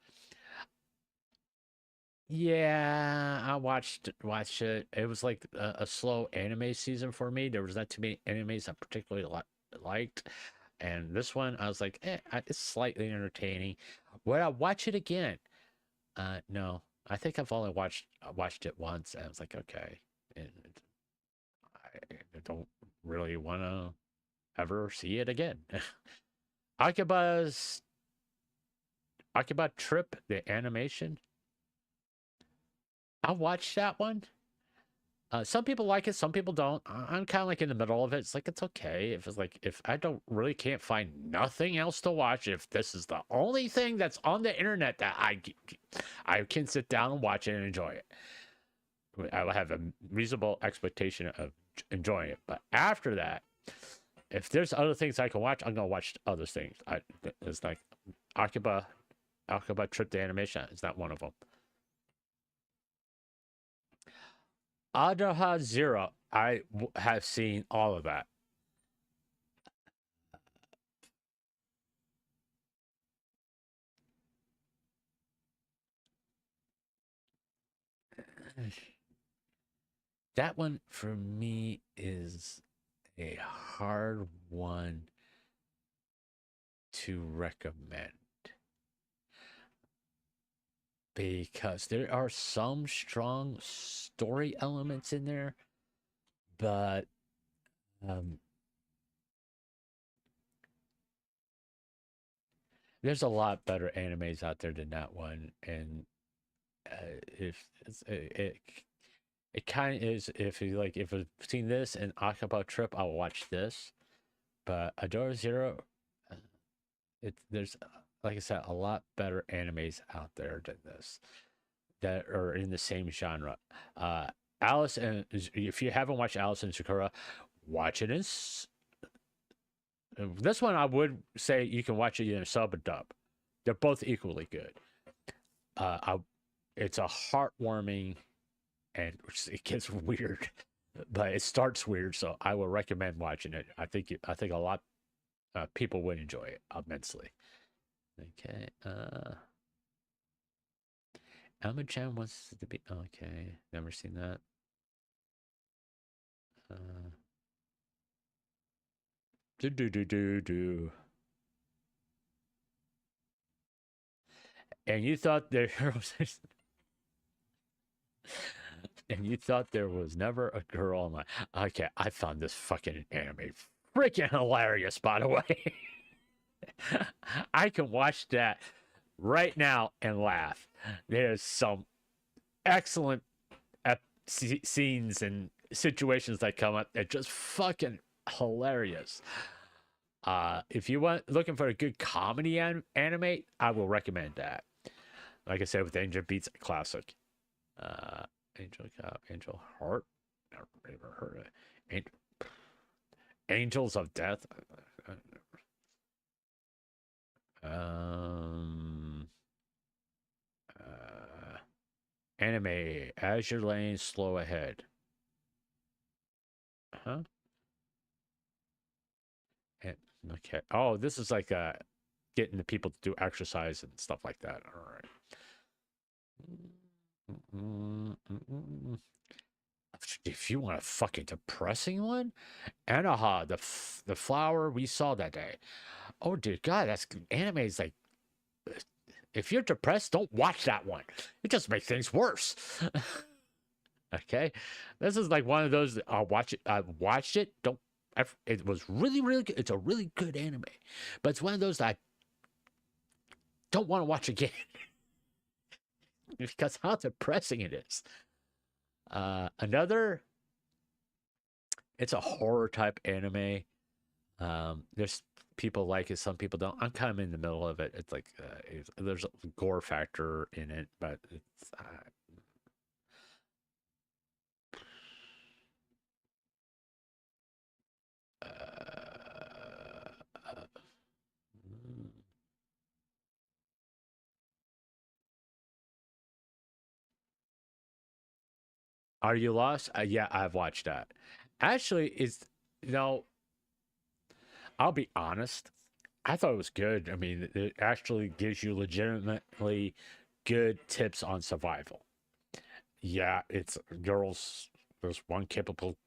Yeah, I watched it. It was like a slow anime season for me. There was not too many animes I particularly liked, and this one I was like, it's slightly entertaining. Would I watch it again? No. I think I've only watched it once, and I was like, okay, and I don't really want to ever see it again. Akiba's Akiba Trip, the animation. I watched that one. Some people like it, some people don't. I'm kind of like in the middle of it. It's like it's okay if it's like if I don't really can't find nothing else to watch. If this is the only thing that's on the internet that I can sit down and watch it and enjoy it. I will have a reasonable expectation of enjoying it. But after that, if there's other things I can watch, I'm gonna watch other things. It's like Akiba Trip to Animation is not one of them. Adaha Zero, have seen all of that. That one for me is a hard one to recommend because there are some strong story elements in there, but there's a lot better animes out there than that one, and if it kind of is. If you like, if I've seen this and Akaba Trip, I'll watch this. But Adora Zero, there's like I said, a lot better animes out there than this that are in the same genre. Alice and if you haven't watched Alice and Sakura, watch it in. This one I would say you can watch it in a sub or dub. They're both equally good. It's a heartwarming, and it gets weird, but it starts weird. So I will recommend watching it. I think a lot people would enjoy it immensely. Okay. Alma-chan wants to be okay. Never seen that. Do. And you thought there was, and you thought there was never a girl on my. Okay, I found this fucking anime freaking hilarious. By the way, I can watch that right now and laugh. There's some excellent scenes and situations that come up that just fucking hilarious. If you want looking for a good comedy anime, I will recommend that. Like I said, with Angel Beats Classic. Angel Heart. Never heard of it. Angels of Death. Anime Azure Lane Slow Ahead. Huh? Okay. Oh, this is like getting the people to do exercise and stuff like that. All right. If you want a fucking depressing one, Anaha, the flower we saw that day. Oh dear God, that's anime is like. If you're depressed, don't watch that one. It just makes things worse. Okay, this is like one of those. I'll watch it. I watched it. Don't. It was really, really good. It's a really good anime, but it's one of those that I don't want to watch again because how depressing it is. Another. It's a horror type anime. There's people like it, some people don't. I'm kind of in the middle of it. It's like there's a gore factor in it, but it's. Are You Lost? Yeah, I've watched that. Actually, it's I'll be honest. I thought it was good. I mean, it actually gives you legitimately good tips on survival. Yeah, it's girls. There's one capable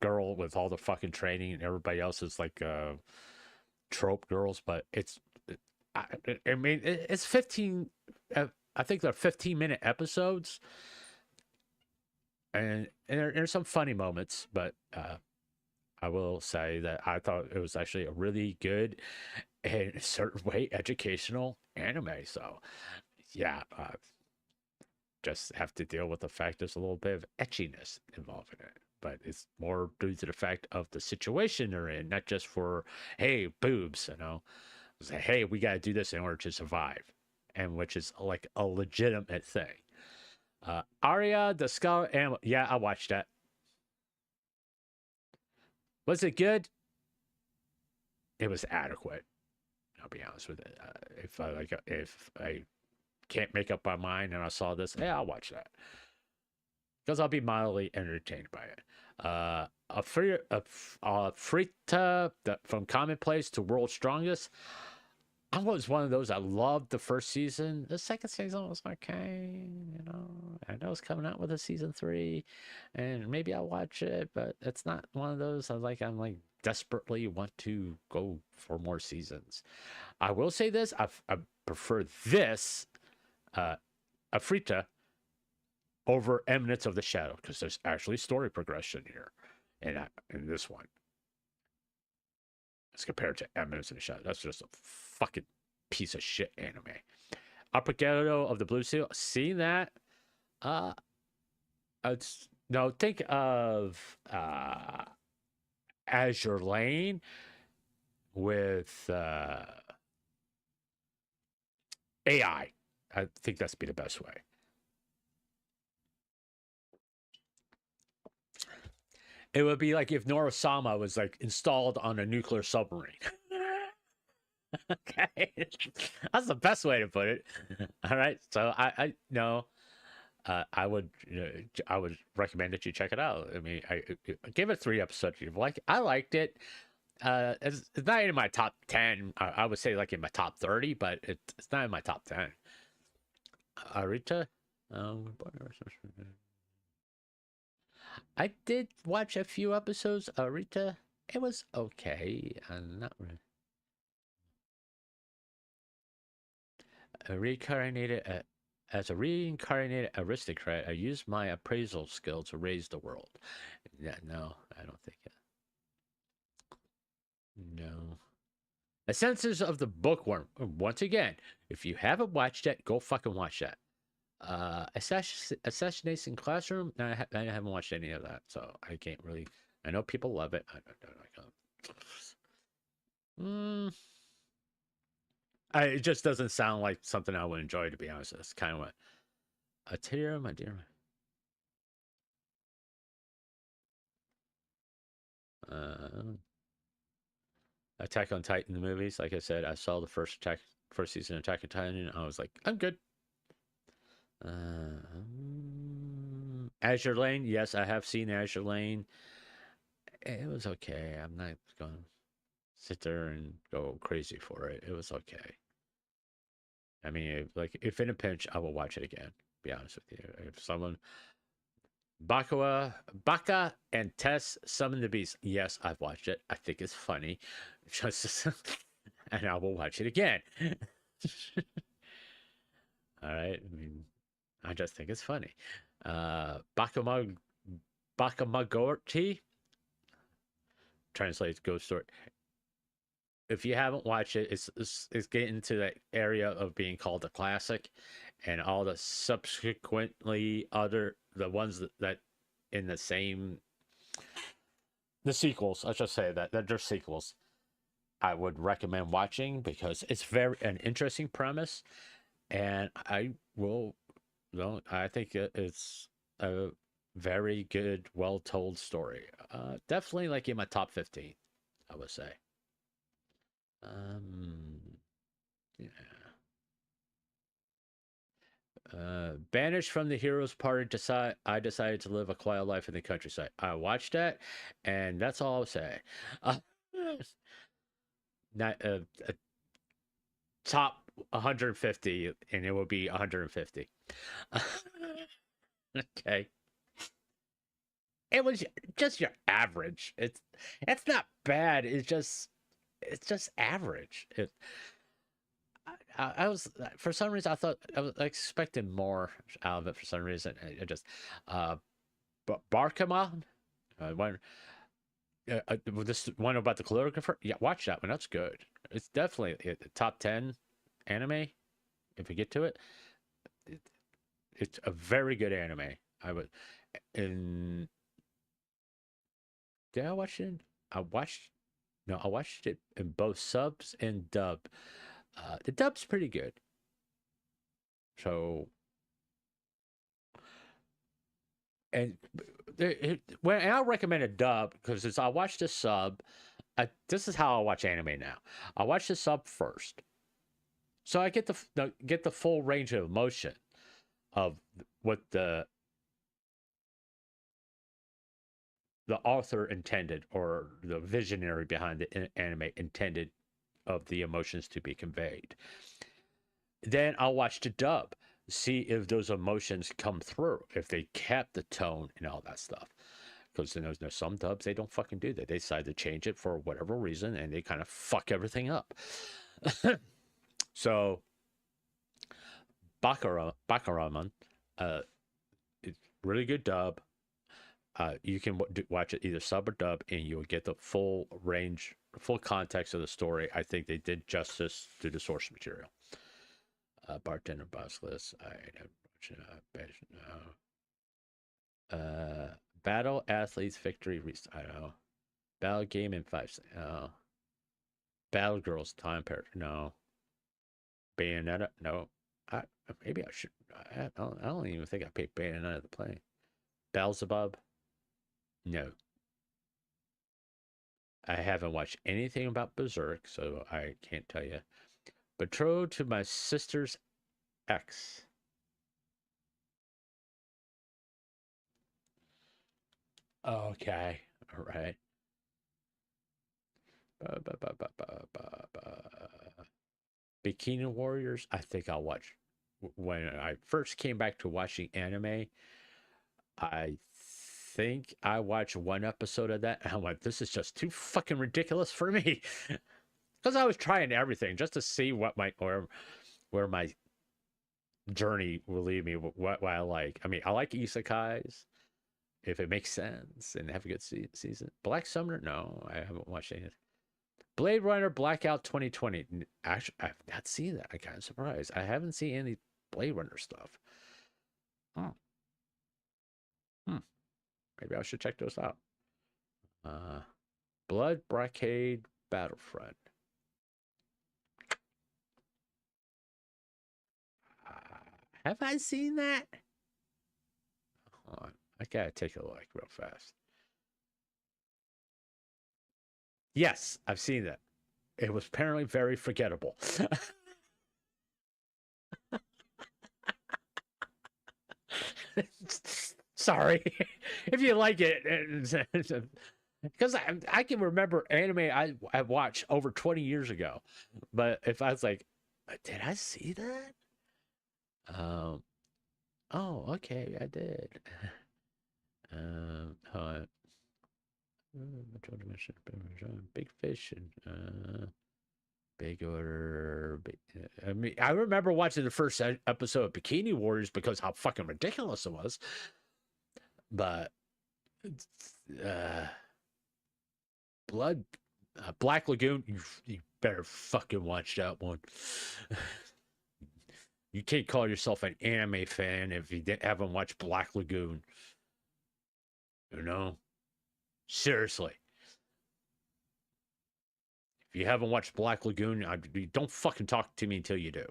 girl with all the fucking training, and everybody else is like trope girls. But it's, I, I mean, it's 15. I think they're 15-minute episodes, and there's some funny moments. But I will say that I thought it was actually a really good and in a certain way educational anime. So yeah, just have to deal with the fact there's a little bit of etchiness involved in it. But it's more due to the fact of the situation they're in, not just for, hey, boobs, you know. Say, hey, we got to do this in order to survive, and which is like a legitimate thing. Aria, the Scarlet Animal. Yeah, I watched that. Was it good? It was adequate. I'll be honest with it. If I can't make up my mind and I saw this, yeah, I'll watch that because I'll be mildly entertained by it. Frita from Commonplace to World's Strongest. I was one of those. I loved the first season. The second season was okay. You know, I know it's coming out with a season 3, and maybe I'll watch it, but it's not one of those. I'm like desperately want to go for more seasons. I will say this: I prefer this Afrita over Eminence of the Shadow because there's actually story progression here, in this one as compared to Eminence of the Shadow. That's just a fucking piece of shit anime. Upper Ghetto of the Blue Seal. Seeing that, it's no. Think of Azure Lane with AI. I think that's be the best way. It would be like if Norosama was like installed on a nuclear submarine. Okay, that's the best way to put it. All right, so I know I would recommend that you check it out. I mean, I give it 3 episodes. You like, I liked it. It's not in my top 10. I would say like in my top 30, but it's not in my top 10. Arita, I did watch a few episodes. Arita, it was okay. Not really. As a reincarnated aristocrat, I used my appraisal skill to raise the world. Yeah, no, I don't think it. No. Essences of the Bookworm. Once again, if you haven't watched it, go fucking watch that. Assassination Classroom. No, I haven't watched any of that, so I can't really. I know people love it. I don't. It just doesn't sound like something I would enjoy, to be honest. It's kind of what a tear, my dear. Attack on Titan, the movies. Like I said, I saw the first season of Attack on Titan, and I was like, I'm good. Azure Lane. Yes, I have seen Azure Lane. It was okay. I'm not going to sit there and go crazy for it. It was okay. I mean, if in a pinch, I will watch it again. Be honest with you. If someone Baka and Tess Summon the Beast. Yes, I've watched it. I think it's funny. Just and I will watch it again. All right. I mean, I just think it's funny. Bakamagorti translates Ghost Story. If you haven't watched it, it's getting into that area of being called a classic, and all the subsequently the ones that in the same the sequels. Let's just say that they're sequels. I would recommend watching because it's very an interesting premise, and I think it's a very good, well told story. Definitely like in my top 15, I would say. Yeah. Banished from the hero's party, I decided to live a quiet life in the countryside. I watched that, and that's all I'll say. not a top 150, and it will be 150. Okay. It was just your average. It's not bad. It's just average. I was for some reason I thought I was expecting more out of it for some reason. I just but Barkama, one this one about the choreographer. Yeah, watch that one. That's good. It's definitely a top 10 anime if we get to it. it it's a very good anime. I would and did I watch it? I watched no, I watched it in both subs and dub. The dub's pretty good. So and when I recommend a dub because it's I watch the sub. This is how I watch anime now. I watch the sub first, so I get the full range of emotion of what the author intended or the visionary behind the anime intended of the emotions to be conveyed. Then I'll watch the dub, see if those emotions come through, if they kept the tone and all that stuff. Because there's some dubs they don't fucking do that. They decide to change it for whatever reason, and they kind of fuck everything up. So Bakaraman, it's really good dub. You can watch it either sub or dub, and you'll get the full range, full context of the story. I think they did justice to the source material. Bartender boss list. Battle athletes victory. I don't know. Battle game in 5 seconds. Battle girls time period. No. Bayonetta. No. Maybe I should. I don't even think I paid Bayonetta to play. Beelzebub. No. I haven't watched anything about Berserk, so I can't tell you. Betrothed to my sister's ex. Okay. All right. Bikini Warriors. I think I'll watch. When I first came back to watching anime, I think I watched one episode of that, and I'm like, this is just too fucking ridiculous for me. Because I was trying everything just to see where my journey will lead me, what I like. I mean, I like isekais if it makes sense and have a good season. Black Summer, no, I haven't watched anything. Blade Runner Blackout 2020. Actually, I've not seen that. I'm kind of surprised. I haven't seen any Blade Runner stuff. Oh. Maybe I should check those out. Blood Brocade Battlefront. Have I seen that? Hold on. I gotta take a look real fast. Yes, I've seen that. It was apparently very forgettable. Sorry. If you like it, because I can remember anime I watched over 20 years ago. But if I was like, did I see that? Oh, okay, I did. Hold on. Big fish and big order. I mean, I remember watching the first episode of Bikini Warriors because how fucking ridiculous it was. But Blood Black Lagoon, you better fucking watch that one. You can't call yourself an anime fan if you haven't watched Black Lagoon. You know? Seriously. If you haven't watched Black Lagoon, don't fucking talk to me until you do.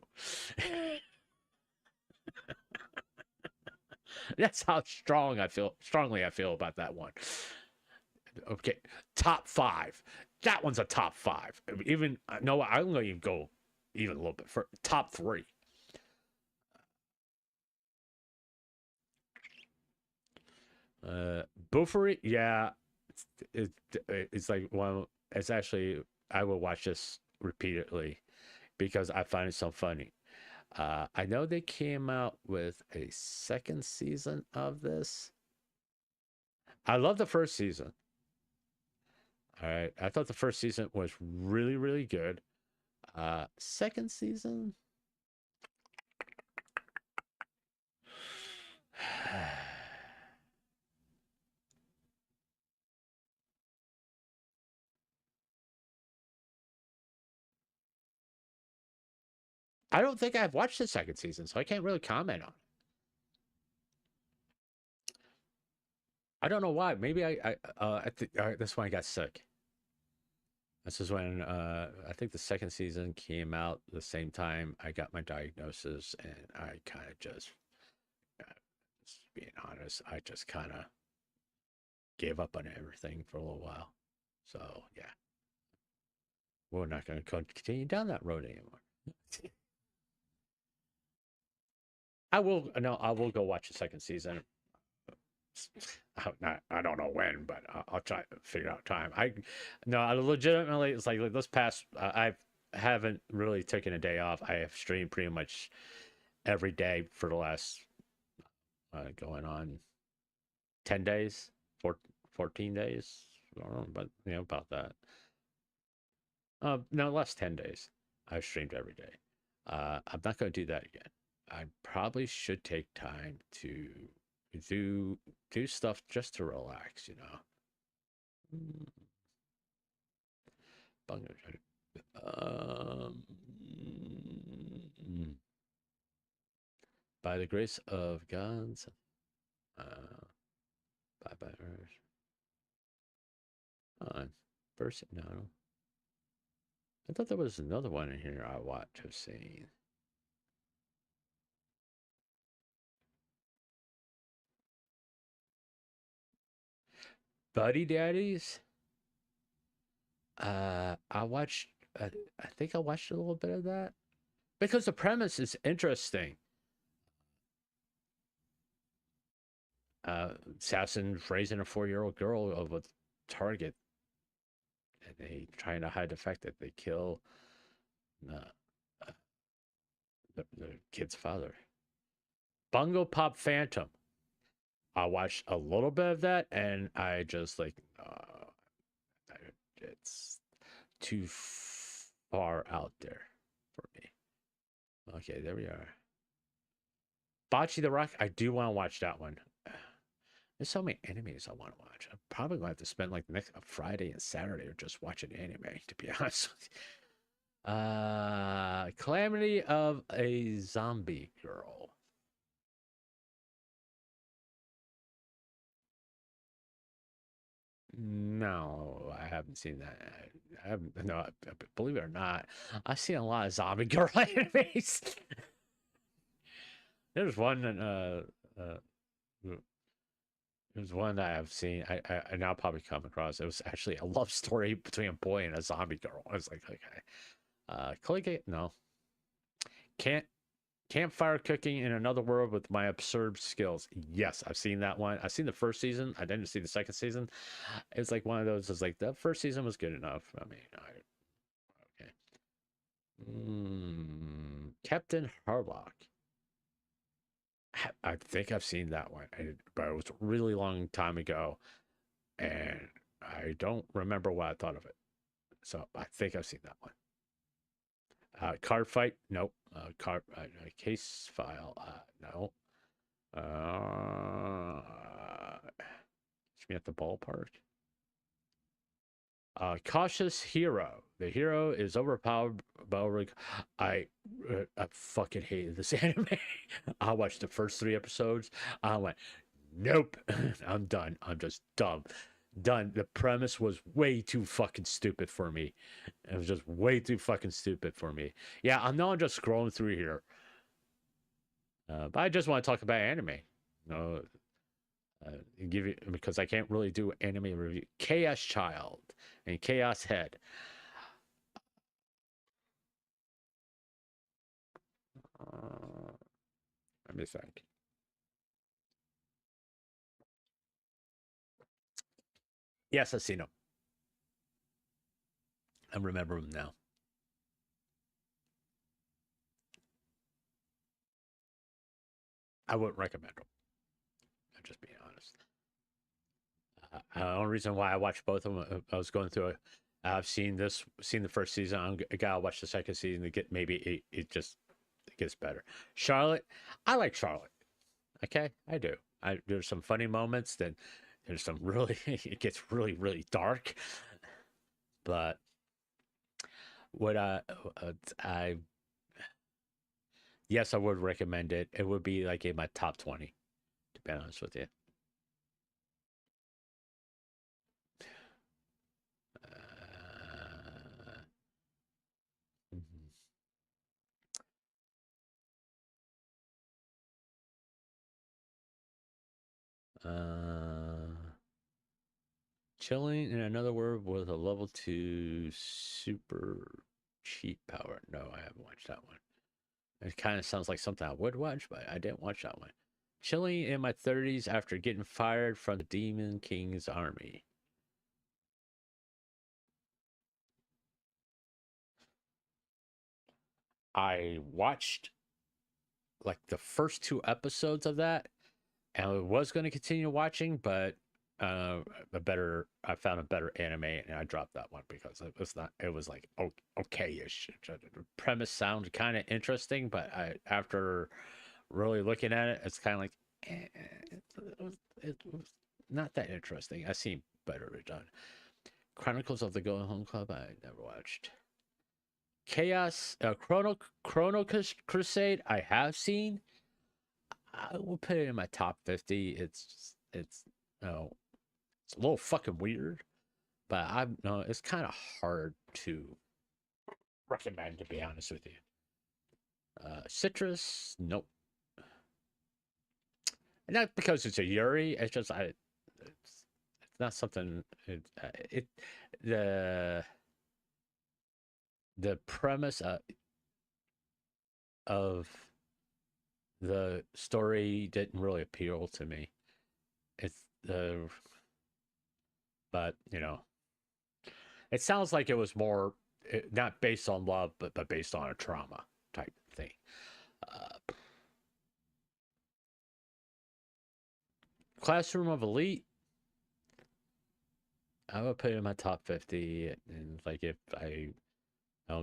That's how strongly I feel about that one. Okay, top 5. That one's a top 5. Even no, I'm going to even go even a little bit for top 3. Buffery, yeah, it's like, well, it's actually I will watch this repeatedly because I find it so funny. I know they came out with a second season of this. I love the first season. All right, I thought the first season was really, really good. Second season, I don't think I've watched the second season, so I can't really comment on it. I don't know why. Maybe that's when I got sick. This is when I think the second season came out the same time I got my diagnosis, and I kind of just being honest, I just kind of gave up on everything for a little while. So yeah, we're not going to continue down that road anymore. I will go watch the second season. I don't know when, but I'll try to figure out time. I legitimately, it's like this past, I haven't really taken a day off. I have streamed pretty much every day for the last going on 10 days, 14 days. I don't know, but about that. No, last 10 days. I've streamed every day. I'm not going to do that again. I probably should take time to do stuff just to relax, Mm, Um, by the grace of God's, by Earth. First, no. I thought there was another one in here I want to have seen. Buddy Daddies. I watched. I think I watched a little bit of that because the premise is interesting. Assassin raising a 4-year-old girl of a target, and they trying to hide the fact that they kill uh, the kid's father. Bungo Pop Phantom. I watched a little bit of that, and I just like, it's too far out there for me. Okay, there we are. Bocce the Rock. I do want to watch that one. There's so many animes I want to watch. I'm probably going to have to spend like the next Friday and Saturday just watching anime, to be honest with you. Calamity of a Zombie Girl. No, I haven't seen that. I haven't. No, believe it or not, I've seen a lot of zombie girl animes. There's one uh, there's one that I've seen. I now probably come across. It was actually a love story between a boy and a zombie girl. I was like, okay, Colgate, no, can't. Campfire cooking in another world with my absurd skills. Yes, I've seen that one. I've seen the first season. I didn't see the second season. It's like one of those. It's like the first season was good enough. I mean, okay. Captain Harlock. I think I've seen that one, but it was a really long time ago, and I don't remember what I thought of it. So I think I've seen that one. Card fight, nope. Case file, no. Catch me at the ballpark. Cautious hero. The hero is overpowered. I fucking hated this anime. I watched the first 3 episodes. I went, nope. I'm done. I'm just dumb. Done. The premise was way too fucking stupid for me. It was just way too fucking stupid for me. Yeah, I know I'm just scrolling through here. But I just want to talk about anime. No, give you because I can't really do anime review. Chaos Child and Chaos Head. Let me think. Yes, I've seen them. I remember them now. I wouldn't recommend them. I'm just being honest. The only reason why I watched both of them, I was going through. I've seen the first season. I gotta watch the second season to get maybe it gets better. Charlotte, I like Charlotte. Okay, I do. There's some funny moments. Then there's some really it gets really dark. But what I yes, I would recommend it. It would be like in my top 20, to be honest with you. Mhm. Chilling, in another word, with a level 2 super cheap power. No, I haven't watched that one. It kind of sounds like something I would watch, but I didn't watch that one. Chilling in my 30s after getting fired from the Demon King's army. I watched like the first 2 episodes of that, and I was going to continue watching, but I found a better anime, and I dropped that one because it was not. It was like okay-ish. The premise sounded kind of interesting, but after really looking at it, it's kind of like it was not that interesting. I seen better done. Chronicles of the Going Home Club. I never watched. Chaos Chrono Crusade. I have seen. I will put it in my top 50. It's no, it's a little fucking weird, but I'm no, it's kind of hard to recommend, to be honest with you. Citrus, nope. Not because it's a Yuri. It's just it's not something. It the the premise of the story didn't really appeal to me. It's but it sounds like it was more not based on love, but based on a trauma type thing. Classroom of Elite, I would put it in my top 50. And like if I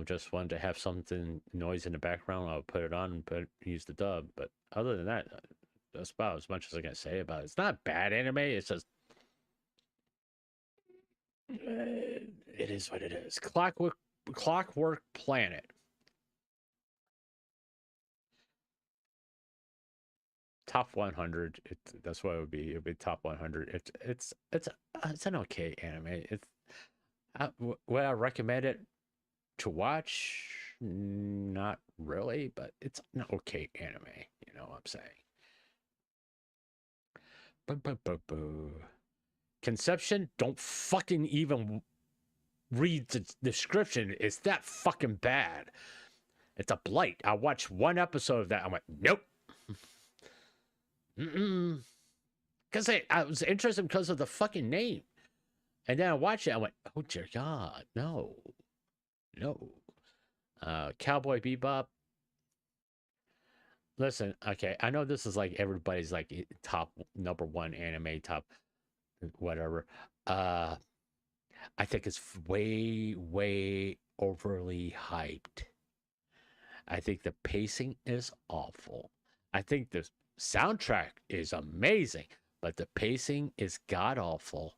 just wanted to have something noise in the background, I would put it on and use the dub. But other than that, that's about as much as I can say about it. It's not bad anime. It's just it is what it is. Clockwork Planet. Top 100. That's what it would be. It would be top 100. It's an okay anime. Would I recommend it to watch? Not really, but it's an okay anime. You know what I'm saying? Conception. Don't fucking even read the description. It's that fucking bad. It's a blight. I watched 1 episode of that. I went, nope. Because I was interested because of the fucking name. And then I watched it. I went, oh dear God, no. Cowboy Bebop. Listen, okay, I know this is like everybody's like top #1 anime, top whatever. I think it's way overly hyped. I think the pacing is awful. I think the soundtrack is amazing, but the pacing is god awful.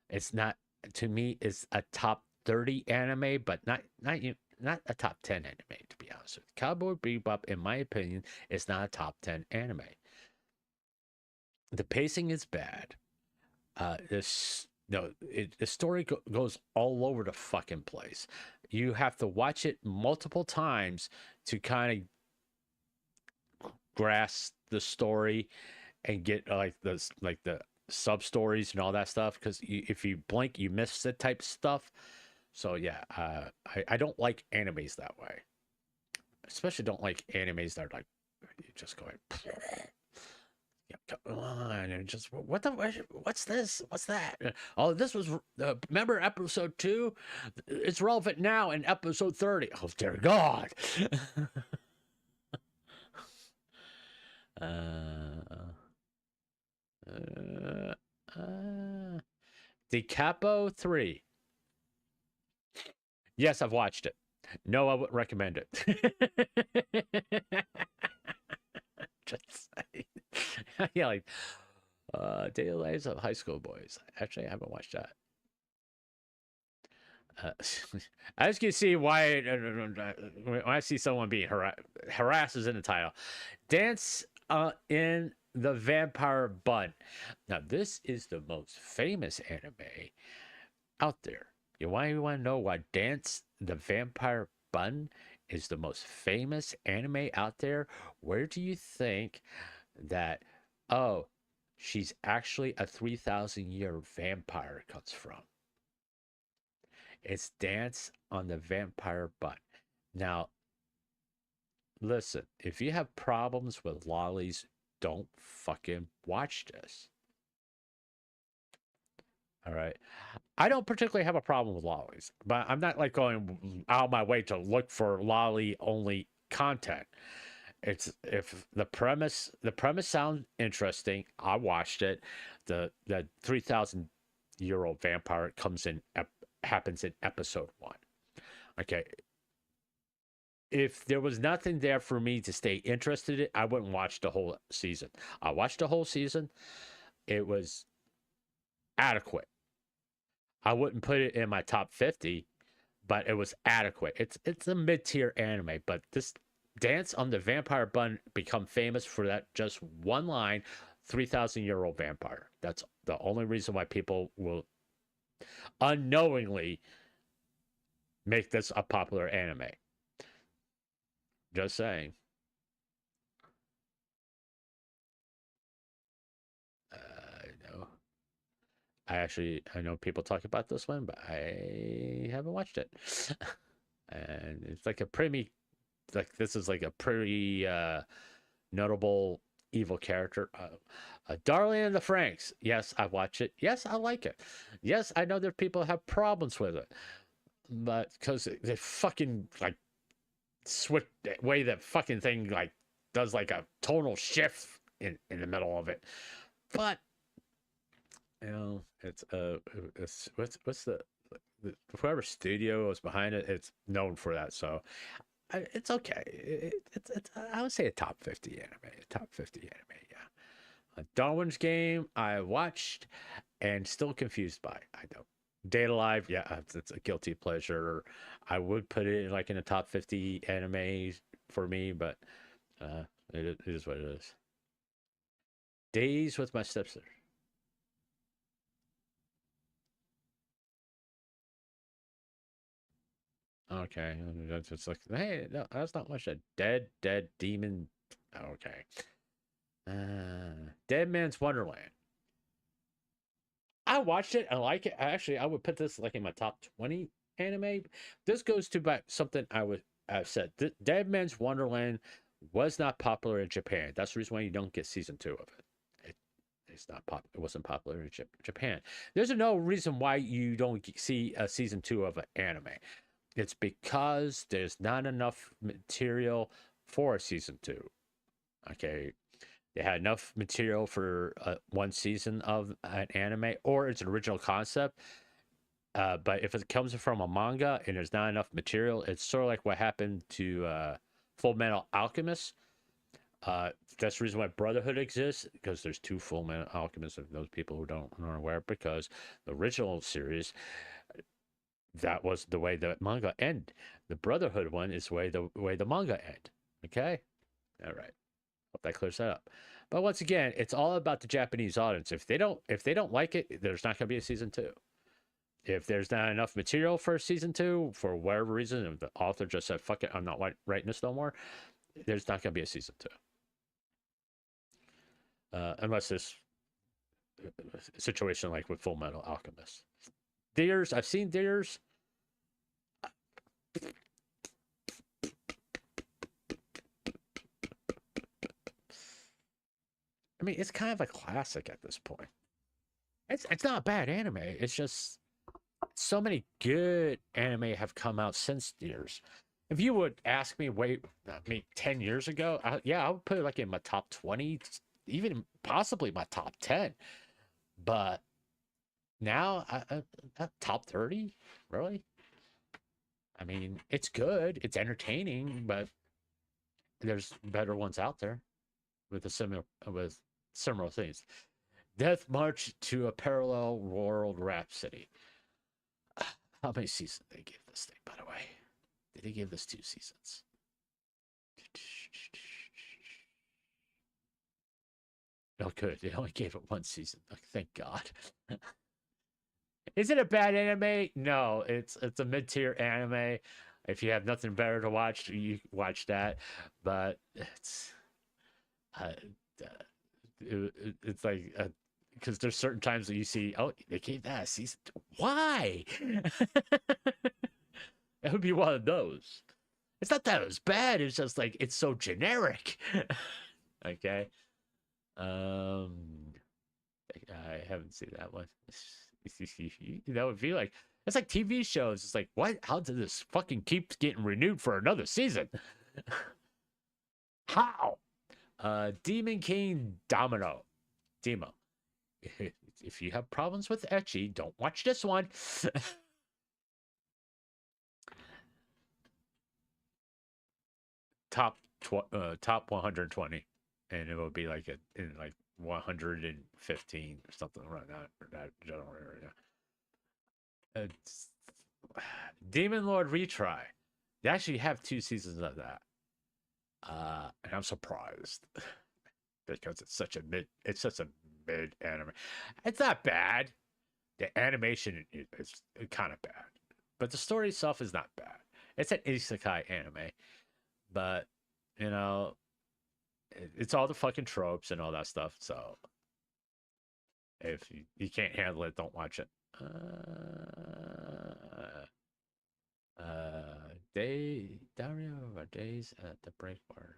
It's not, to me, it's a top 30 anime, but not a top 10 anime, to be honest with you. Cowboy Bebop, in my opinion, is not a top 10 anime. The pacing is bad. The story goes all over the fucking place. You have to watch it multiple times to kind of grasp the story and get like the sub stories and all that stuff. Because if you blink, you miss it type stuff. So yeah, I don't like animes that way. Especially don't like animes that are like you just going. Come on, and just what's this? What's that? Oh, this was remember episode 2? It's relevant now in episode 30. Oh dear God. Uh, uh, the Capo 3. Yes, I've watched it. No, I would recommend it. Just saying. Yeah, like Daily Lives of High School Boys. Actually, I haven't watched that. As you can see, why when I see someone being harassed is in the title. Dance in the Vampire Bun. Now, this is the most famous anime out there. You want to know why Dance the Vampire Bun is the most famous anime out there? Where do you think that, oh, she's actually a 3,000-year vampire comes from? It's Dance on the Vampire Bun. Now, listen, if you have problems with lollies, don't fucking watch this. All right. I don't particularly have a problem with lollies, but I'm not like going out of my way to look for lolly only content. It's if the premise sounds interesting, I watched it. The 3,000-year-old vampire happens in episode 1. Okay. If there was nothing there for me to stay interested in, I wouldn't watch the whole season. I watched the whole season. It was adequate. I wouldn't put it in my top 50, but it was adequate. It's a mid-tier anime, but this Dance on the Vampire Bun become famous for that just one line, 3,000-year-old vampire. That's the only reason why people will unknowingly make this a popular anime. Just saying. No. I know people talk about this one, but I haven't watched it. And it's like this is like a pretty notable evil character. Darling in the Franxx. Yes, I watch it. Yes, I like it. Yes, I know that people have problems with it, but because they fucking like switch way the fucking thing like does like a tonal shift in the middle of it. But it's what's the whoever studio was behind it, it's known for that. So it's okay. It's I would say a top 50 anime. A top 50 anime, yeah. Darwin's Game I watched and still confused by. I don't. Data Live, yeah, it's a guilty pleasure. I would put it in, like in the top 50 animes for me, but it is what it is. Days with My Stepsister. Okay, that's just like, hey, no, that's not much. A dead demon. Okay. Dead Man's Wonderland. I watched it. I like it. Actually, I would put this like in my top 20 anime. This goes to back something I've said. Dead Man's Wonderland was not popular in Japan. That's the reason why you don't get season 2 of it. It's not It wasn't popular in Japan. There's no reason why you don't see a season 2 of an anime. It's because there's not enough material for a season 2. Okay, they had enough material for one season of an anime or its original concept. But if it comes from a manga and there's not enough material, it's sort of like what happened to Full Metal Alchemist. That's the reason why Brotherhood exists, because there's 2 Full Metal Alchemists. Of those people who aren't aware, because the original series, that was the way the manga end. The Brotherhood one is the way the manga end. Okay, all right. Hope that clears that up. But once again, it's all about the Japanese audience. If they don't like it, there's not going to be a season 2. If there's not enough material for season 2, for whatever reason, if the author just said, fuck it, I'm not writing this no more, there's not going to be a season 2. Unless this situation like with Full Metal Alchemist. Deers, I've seen Deers. I mean, it's kind of a classic at this point. It's not a bad anime. It's just so many good anime have come out since Deers. If you would ask me, wait, I mean, 10 years ago, yeah, I would put it like in my top 20, even possibly my top 10. But now, top 30, really? I mean, it's good, it's entertaining, but there's better ones out there with similar things. Death March to a Parallel World Rhapsody. How many seasons did they give this thing, by the way? Did they give this 2 seasons? Oh, good. They only gave it 1 season. Oh, thank God. Is it a bad anime? No, it's a mid-tier anime. If you have nothing better to watch, you watch that. But uh, it's like because there's certain times that you see, oh, they gave that a season. Why? It would be one of those. It's not that it was bad. It's just like it's so generic. Okay. Um, I haven't seen that one. That would be like it's like TV shows. It's like what? How did this fucking keep getting renewed for another season? How? Demon King Domino. Demo. If you have problems with ecchi, don't watch this one. top 120, and it will be like in like 115 or something around that general area. It's, Demon Lord Retry. They actually have 2 seasons of that, and I'm surprised because it's such a mid anime. It's not bad. The animation is kind of bad, but the story itself is not bad. It's an isekai anime, but you know, it's all the fucking tropes and all that stuff. So if you can't handle it, don't watch it. Dario Days at the Breakwater.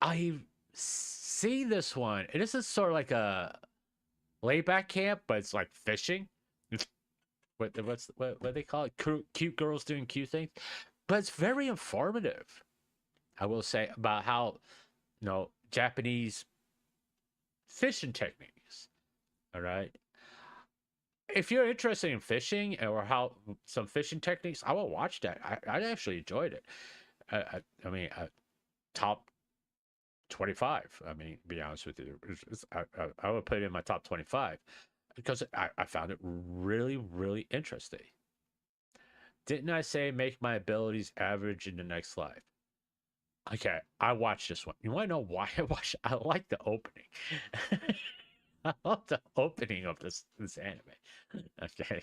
I see this one. This is sort of like a layback camp, but it's like fishing. What they call it? Cute girls doing cute things, but it's very informative. I will say about how Japanese fishing techniques. All right. If you're interested in fishing or how some fishing techniques, I will watch that. I actually enjoyed it. I mean, top 25. I mean, be honest with you, I would put it in my top 25 because I found it really, really interesting. Didn't I say make my abilities average in the next life? Okay, I watched this one. You want to know why I watched? I like the opening. I love the opening of this anime. Okay,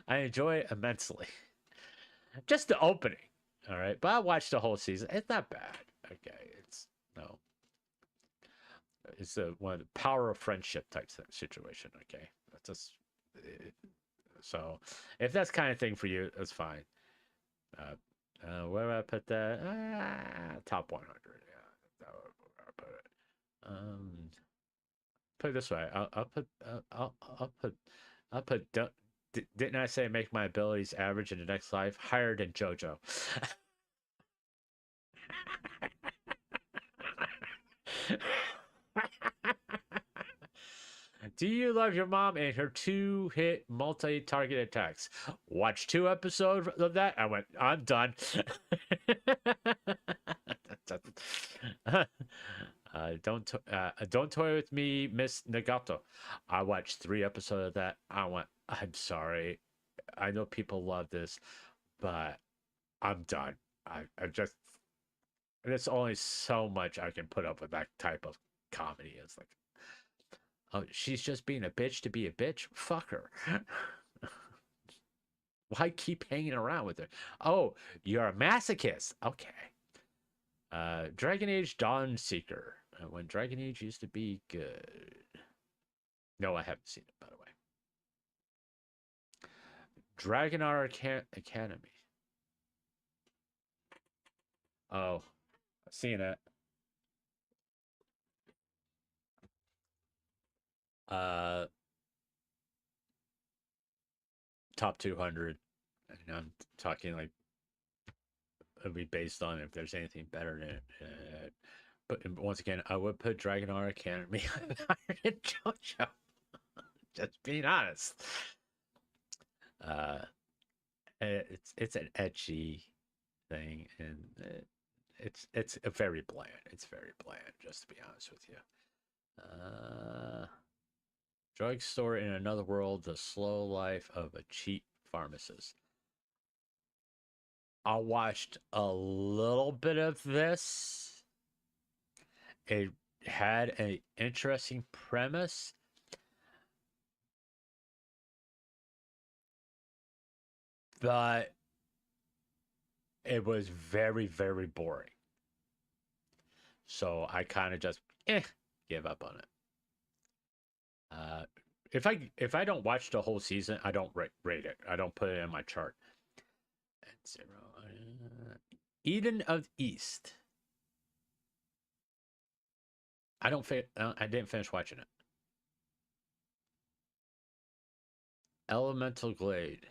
I enjoy it immensely. Just the opening, all right. But I watched the whole season. It's not bad. Okay, it's no. It's one of the power of friendship type situation. Okay, that's just so. If that's kind of thing for you, that's fine. Where do I put that? Top 100. Yeah, that's where I put it. Put it this way. I'll put. Didn't I say make my abilities average in the next life? Higher than JoJo. Do you love your mom and her 2-hit multi-target attacks? Watch 2 episodes of that. I went, I'm done. Don't toy with me, Miss Nagato. I watched 3 episodes of that. I went, I'm sorry. I know people love this, but I'm done. I just there's only so much I can put up with that type of comedy. It's like, oh, she's just being a bitch to be a bitch. Fuck her. Why keep hanging around with her? Oh, you're a masochist. Okay. Dragon Age Dawn Seeker. When Dragon Age used to be good. No, I haven't seen it, by the way. Dragon Academy. Oh, I've seen it. Top 200. And I'm talking like it'll be based on if there's anything better than it. But once again, I would put Dragon Art Academy higher than JoJo. Just being honest. It's an edgy thing, and it's a very bland. It's very bland, just to be honest with you. Drugstore in Another World: The Slow Life of a Cheap Pharmacist. I watched a little bit of this. It had an interesting premise. But it was very, very boring. So I kind of just give up on it. If I don't watch the whole season, I don't rate it. I don't put it in my chart. And 0. Eden of East. I didn't finish watching it. Elemental Glade.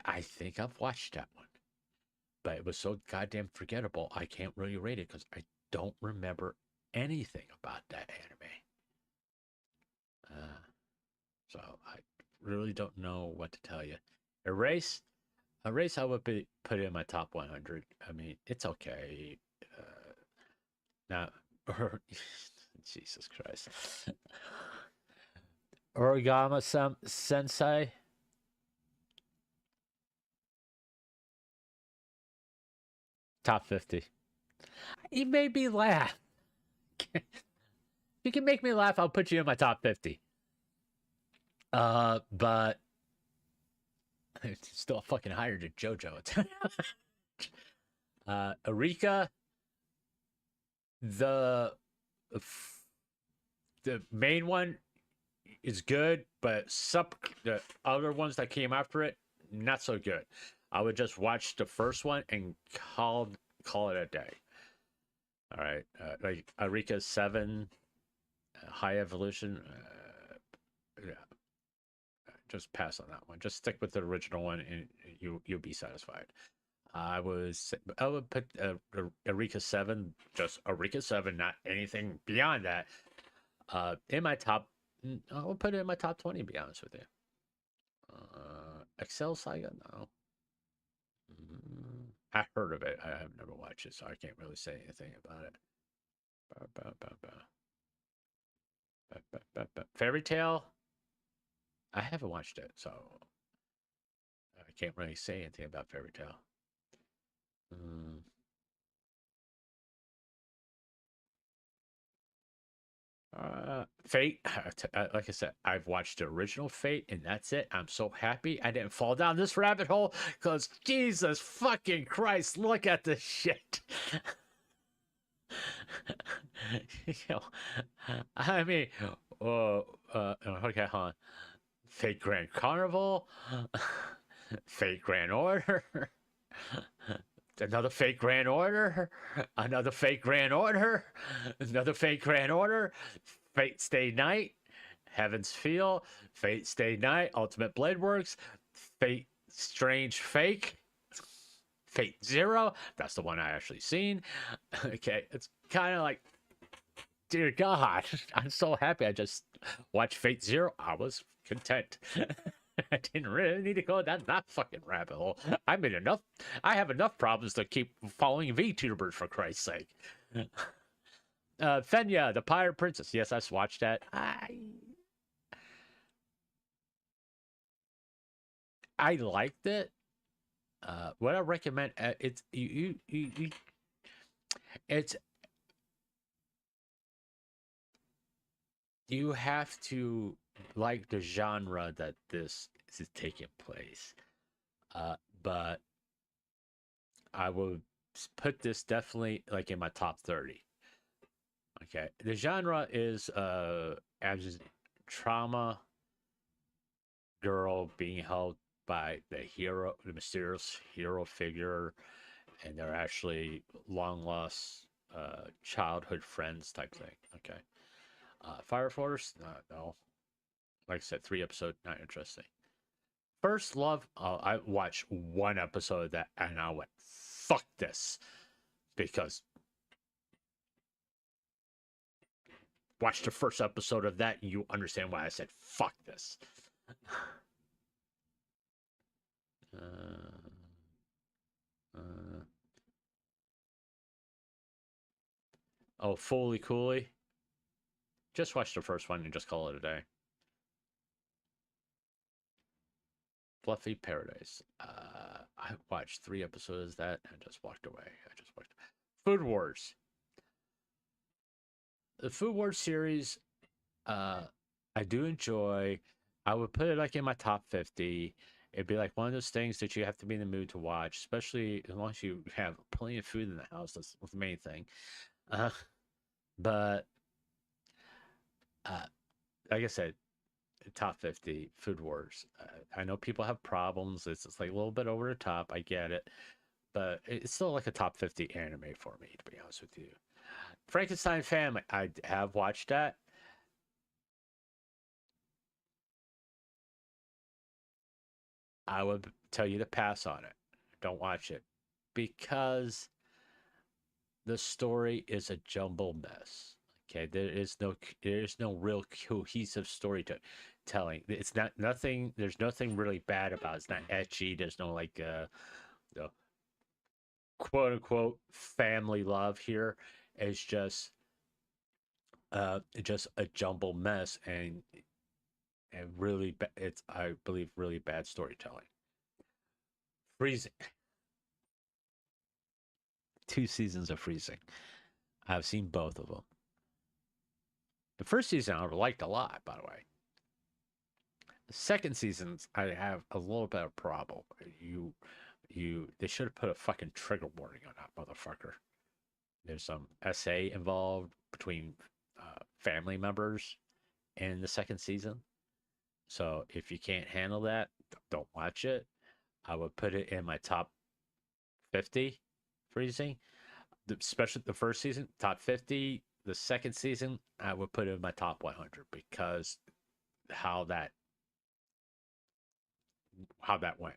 I think I've watched that one, but it was so goddamn forgettable. I can't really rate it because I don't remember anything about that anime. So I really don't know what to tell you. Erase, I would put it in my top 100. I mean, it's okay. Now, Jesus Christ, Origami Sensei. Top 50. He made me laugh. If you can make me laugh, I'll put you in my top 50. But it's still fucking higher than JoJo. Erika, the main one is good, but the other ones that came after it, not so good. I would just watch the first one and call it a day. All right, like Eureka 7, High Evolution. Yeah, just pass on that one. Just stick with the original one, and you'll be satisfied. I would put Eureka 7, just Eureka 7, not anything beyond that. In my top, I'll put it in my top 20. To be honest with you. Excel Saga, no. I heard of it. I have never watched it, so I can't really say anything about it. Fairy Tale, I haven't watched it, so I can't really say anything about Fairy Tale. Fate, like I said, I've watched the original Fate, and that's it. I'm so happy I didn't fall down this rabbit hole, because Jesus fucking Christ, look at this shit. You know, I mean, okay, hold on. Fate Grand Carnival, Fate Grand Order, another Fate Grand Order, another Fate Grand Order, another Fate Grand Order, Fate Stay Night, Heaven's Feel, Fate Stay Night, Ultimate Blade Works, Fate Strange Fake, Fate Zero. That's the one I actually seen. Okay, it's kind of like, dear God, I'm so happy I just watched Fate Zero. I was content. I didn't really need to go down that fucking rabbit hole. I have enough problems to keep following VTubers, for Christ's sake. Fenya, the Pirate Princess. Yes, I watched that. I liked it. What I recommend, it's you have to like the genre that this is taking place. But I would put this definitely like in my top 30. Okay, the genre is as trauma girl being held by the mysterious hero figure, and they're actually long lost childhood friends type thing. Okay. Fire Force, no. Like I said, 3 episodes, not interesting. First Love, I watched 1 episode of that and I went, fuck this. Because watch the first episode of that and you understand why I said, fuck this. uh, uh, oh, Fully Cooley. Just watch the first one and just call it a day. Fluffy Paradise. I watched 3 episodes of that and just walked away. I just walked. Food Wars. The Food Wars series, I do enjoy. I would put it like in my top 50. It'd be like one of those things that you have to be in the mood to watch, especially as long as you have plenty of food in the house. That's the main thing. Uh, but like I said, top 50 Food Wars. I know people have problems. It's like a little bit over the top. I get it. But it's still like a top 50 anime for me, to be honest with you. Frankenstein Family. I have watched that. I would tell you to pass on it. Don't watch it because the story is a jumble mess. Okay, there is no real cohesive storytelling. It's not nothing. There's nothing really bad about it. It's not etchy. There's no like the quote unquote family love here. It's just a jumble mess and really it's I believe really bad storytelling. Freezing. 2 seasons of Freezing. I've seen both of them. The first season I liked a lot, by the way. The second seasons I have a little bit of problem. They should have put a fucking trigger warning on that motherfucker. There's some SA involved between family members in the second season. So if you can't handle that, don't watch it. I would put it in my top 50 Freezing, especially the first season, top 50. The second season, I would put it in my top 100 because how that went.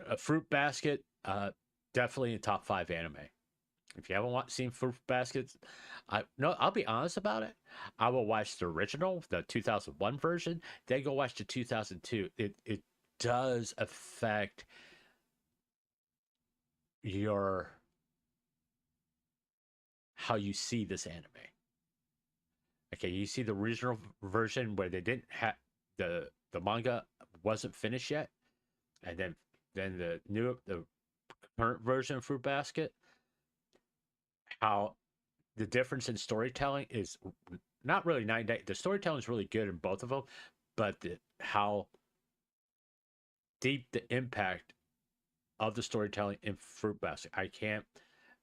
A Fruit Basket, definitely in top 5 anime. If you haven't seen Fruit Baskets, I'll be honest about it. I will watch the original, the 2001 version, then go watch the 2002. It does affect your how you see this anime. Okay, you see the original version where they didn't have the manga wasn't finished yet, and then the current version of Fruit Basket, how the difference in storytelling is not really 9 day. The storytelling is really good in both of them, but how deep the impact of the storytelling in Fruit Basket. I can't.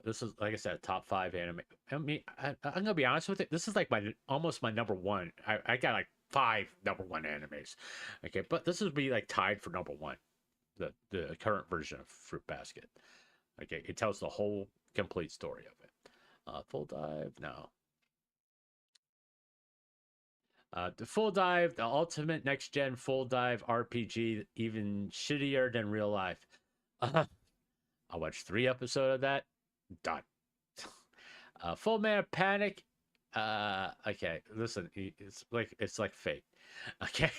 This is like I said, top 5 anime. I mean, I'm gonna be honest with it. This is like almost my number one. I got like 5 number one animes. Okay, but this would be like tied for number one. The current version of Fruit Basket. Okay, it tells the whole complete story of it. Full Dive, no. The Full Dive, the ultimate next gen full dive RPG, even shittier than real life. I watched 3 episodes of that. Done. Full Man Panic. Okay, listen, it's like Fate. Okay.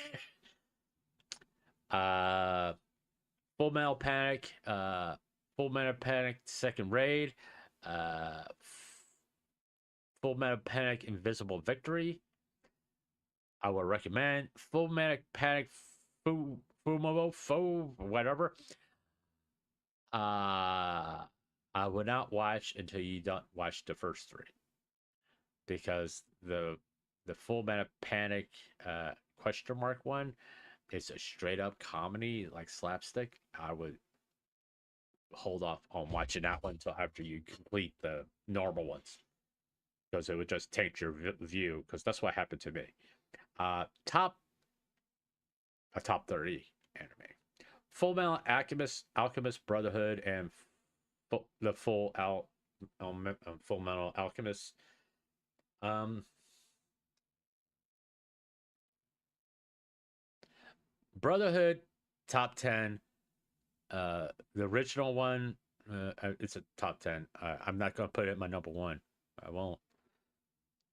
uh, Full Metal Panic. Full Metal Panic second raid. Uh, Full Metal Panic Invisible Victory. I would recommend Full Metal Panic Fumomo whatever. I would not watch until you don't watch the first 3 because the Full Metal Panic question mark one is a straight up comedy like slapstick. I would hold off on watching that one until after you complete the normal ones because it would just taint your view because that's what happened to me. Top 30 anime. Full Metal Alchemist Brotherhood, and the Full Metal Alchemist. Brotherhood, top 10. The original one, it's a top 10. I'm not gonna put it in my number one. I won't.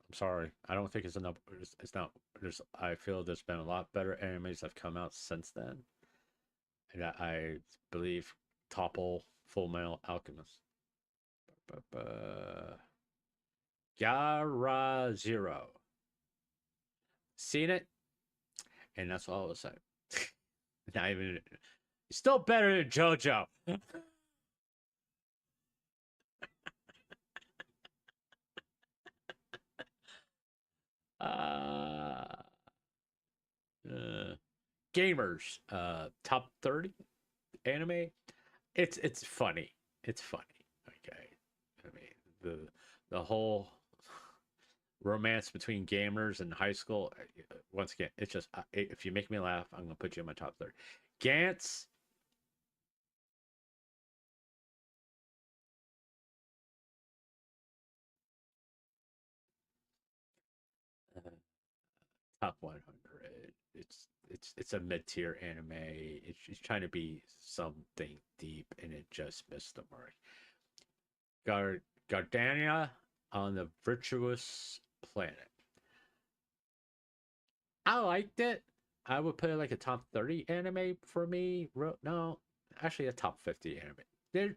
I'm sorry. I don't think it's a number. It's not. I feel there's been a lot better animes that have come out since then, and I believe topple Full Metal Alchemist. Gara Zero. Seen it, and that's all I will say. Not even. Still better than JoJo. uh, uh, Gamers. Top 30 anime. It's funny. It's funny. Okay. I mean the whole romance between gamers and high school. Once again, it's just if you make me laugh, I'm gonna put you in my top 30. Gantz. Uh, top 100. It's a mid tier anime. It's trying to be something deep, and it just missed the mark. Gardania on the Virtuous Planet. I liked it. I would put it like a top 30 anime for me. No, actually a top 50 anime. There,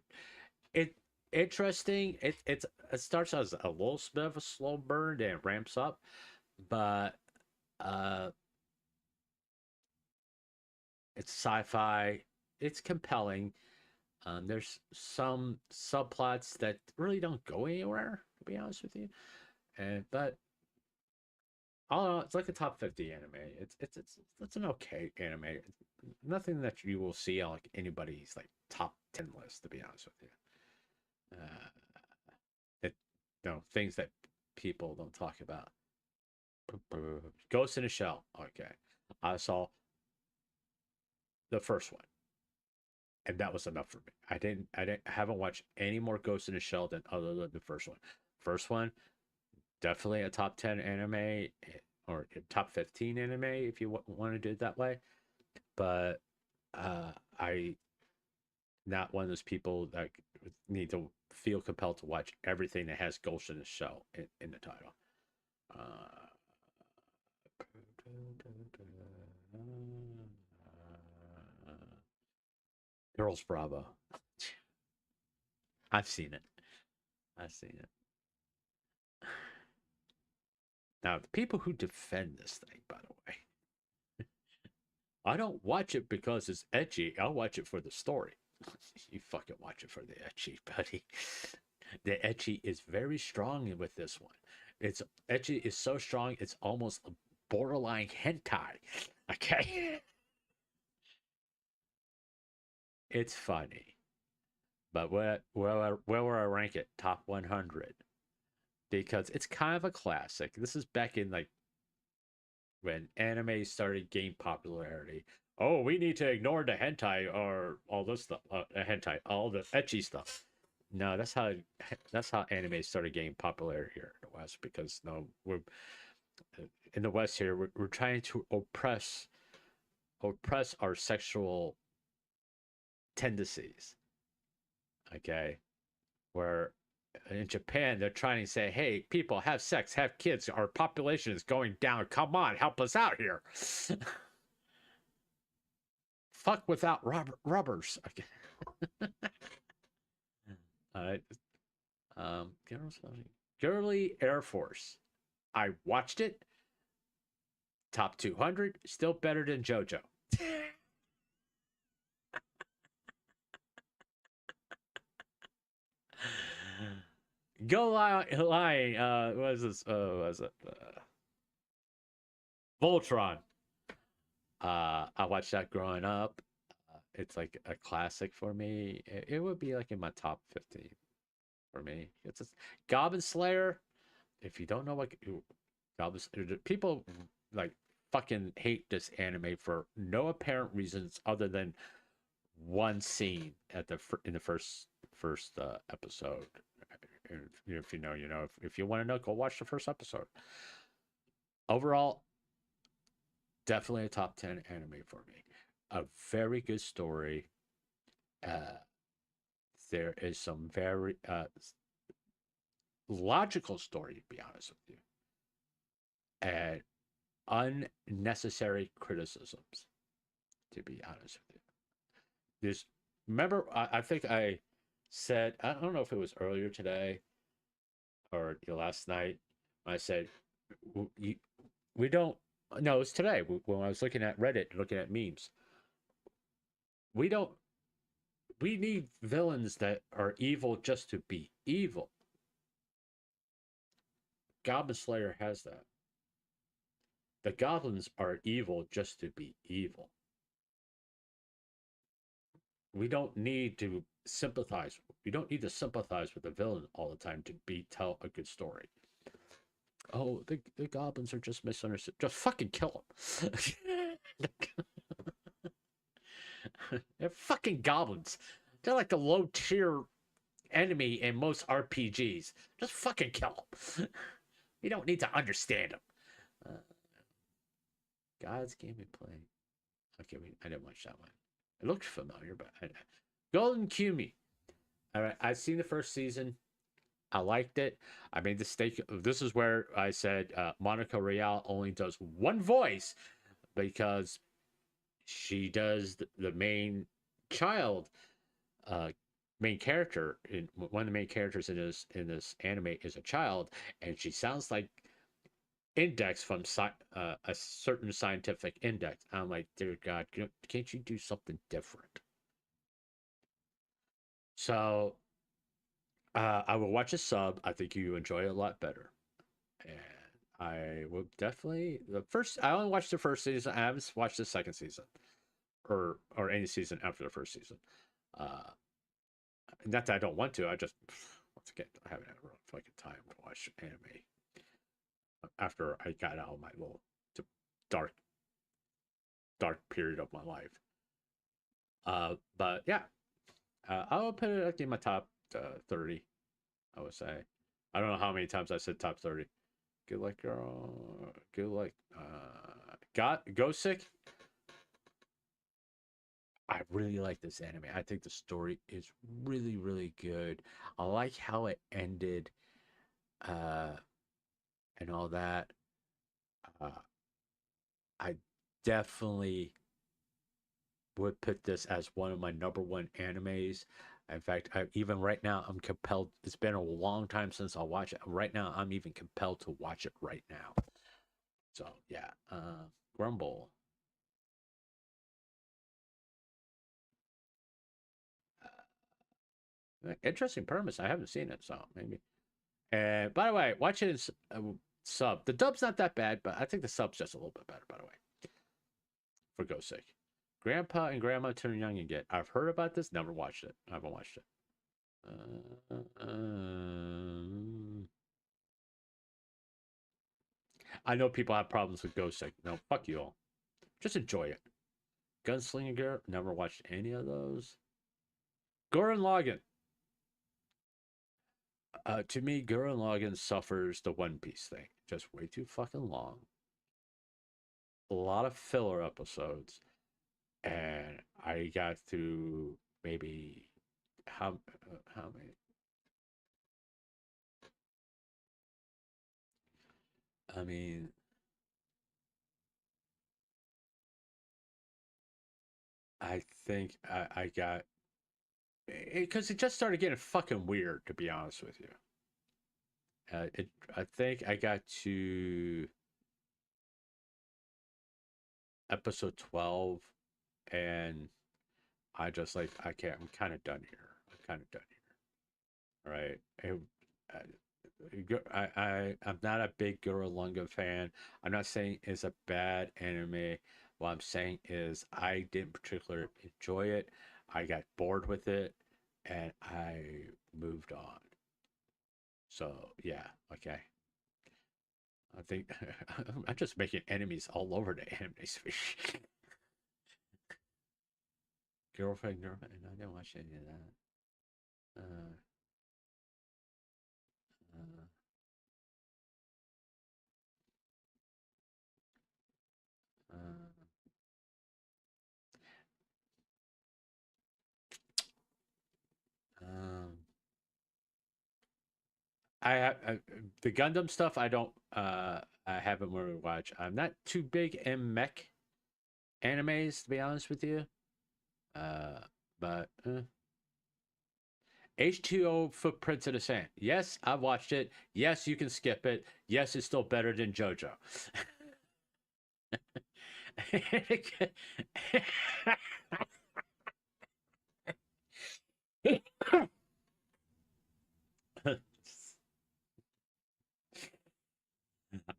it interesting. It starts as a little bit of a slow burn and it ramps up, but uh, it's sci-fi. It's compelling. There's some subplots that really don't go anywhere, to be honest with you. And but all in all, it's like a top 50 anime. It's an okay anime. Nothing that you will see on like anybody's like top 10 list, to be honest with you. It things that people don't talk about. Ghost in a Shell. Okay, I saw the first one, and that was enough for me. I haven't watched any more Ghost in a Shell than other than the first one. First one, definitely a top 10 anime or top 15 anime if you want to do it that way. But I not one of those people that need to feel compelled to watch everything that has Ghost in the Shell in the title. Girls Bravo. I've seen it. I've seen it. Now, the people who defend this thing, by the way, I don't watch it because it's edgy. I'll watch it for the story. You fucking watch it for the edgy, buddy. The edgy is very strong with this one. It's edgy is so strong it's almost borderline hentai. Okay, it's funny, but where will I rank it? Top 100 because it's kind of a classic. This is back in like when anime started gaining popularity. Oh, we need to ignore the hentai or all this stuff. Hentai, all the ecchi stuff. No, that's how anime started gaining popularity here in the West because no, we're in the West here. We're trying to oppress our sexual tendencies. Okay, where in Japan they're trying to say, "Hey, people, have sex, have kids. Our population is going down. Come on, help us out here." Fuck without rubbers. Okay. All right. Girly Air Force. I watched it. Top 200. Still better than JoJo. Go lying. What is this? What is it? Voltron. I watched that growing up. It's like a classic for me. It would be like in my top 15 for me. It's a Goblin Slayer. If you don't know what Goblin Slayer, people like fucking hate this anime for no apparent reasons other than one scene at in the first episode. If you know, you know. If you want to know, go watch the first episode. Overall, definitely a top 10 anime for me. a very good story. Uh, there is some very logical story, to be honest with you, and unnecessary criticisms, to be honest with you. There's, remember, I think I said, I don't know if it was earlier today or last night, I said, we don't, no, it's today when I was looking at Reddit, looking at memes. We don't, we need villains that are evil just to be evil. Goblin Slayer has that. The goblins are evil just to be evil. We don't need to sympathize. We don't need to sympathize with the villain all the time to tell a good story. Oh, the goblins are just misunderstood. Just fucking kill them. They're fucking goblins. They're like the low tier enemy in most RPGs. Just fucking kill them. You don't need to understand them. God's Game we play. Okay, I didn't watch that one. It looked familiar, but Golden Kumi. All right, I've seen the first season. I liked it. I made the mistake. This is where I said Monica Real only does one voice because she does the main child, main character. In one of the main characters in this anime is a child, and she sounds like Index from a certain scientific index. I'm like, dear God, can't you do something different? So I will watch a sub. I think you enjoy it a lot better. And I will definitely I only watched the first season. I haven't watched the second season or any season after the first season. Uh Not that I don't want to. I just once again I haven't had a real fucking time to watch anime after I got out of my little dark period of my life. But yeah, I will put it like in my top 30. I would say. I don't know how many times I said top 30. Good luck, girl. Good luck. Go Sick. I really like this anime. I think the story is really, really good. I like how it ended, uh, and all that. Uh, I definitely would put this as one of my number one animes. In fact, even right now, I'm compelled. It's been a long time since I watch it. Right now, I'm even compelled to watch it right now. So yeah, Grumble. Interesting premise. I haven't seen it, so maybe. And by the way, watch it in sub. The dub's not that bad, but I think the sub's just a little bit better. By the way, for God's sake, Grandpa and Grandma turn young again. I've heard about this, never watched it. I haven't watched it. I know people have problems with Ghost Sick. No, fuck you all. Just enjoy it. Gunslinger Girl, never watched any of those. Gurren Lagann. To me, Gurren Lagann suffers the One Piece thing. Just way too fucking long. A lot of filler episodes. And I got through maybe how many? I mean, I think I got because it just started getting fucking weird, to be honest with you. I think I got to episode 12, and I just like I can't. I'm kind of done here. I'm kind of done here. All right. I'm not a big Gurren Lagann fan. I'm not saying it's a bad anime. What I'm saying is I didn't particularly enjoy it. I got bored with it, and I moved on. So yeah, okay. I think I'm just making enemies all over the anime space. girlfriend. I didn't watch any of that. Uh, uh, uh, the Gundam stuff I don't I haven't really watched. I'm not too big in mech animes to be honest with you. Uh, but H2O Footprints in the Sand. Yes, I've watched it. Yes, you can skip it. Yes, it's still better than JoJo.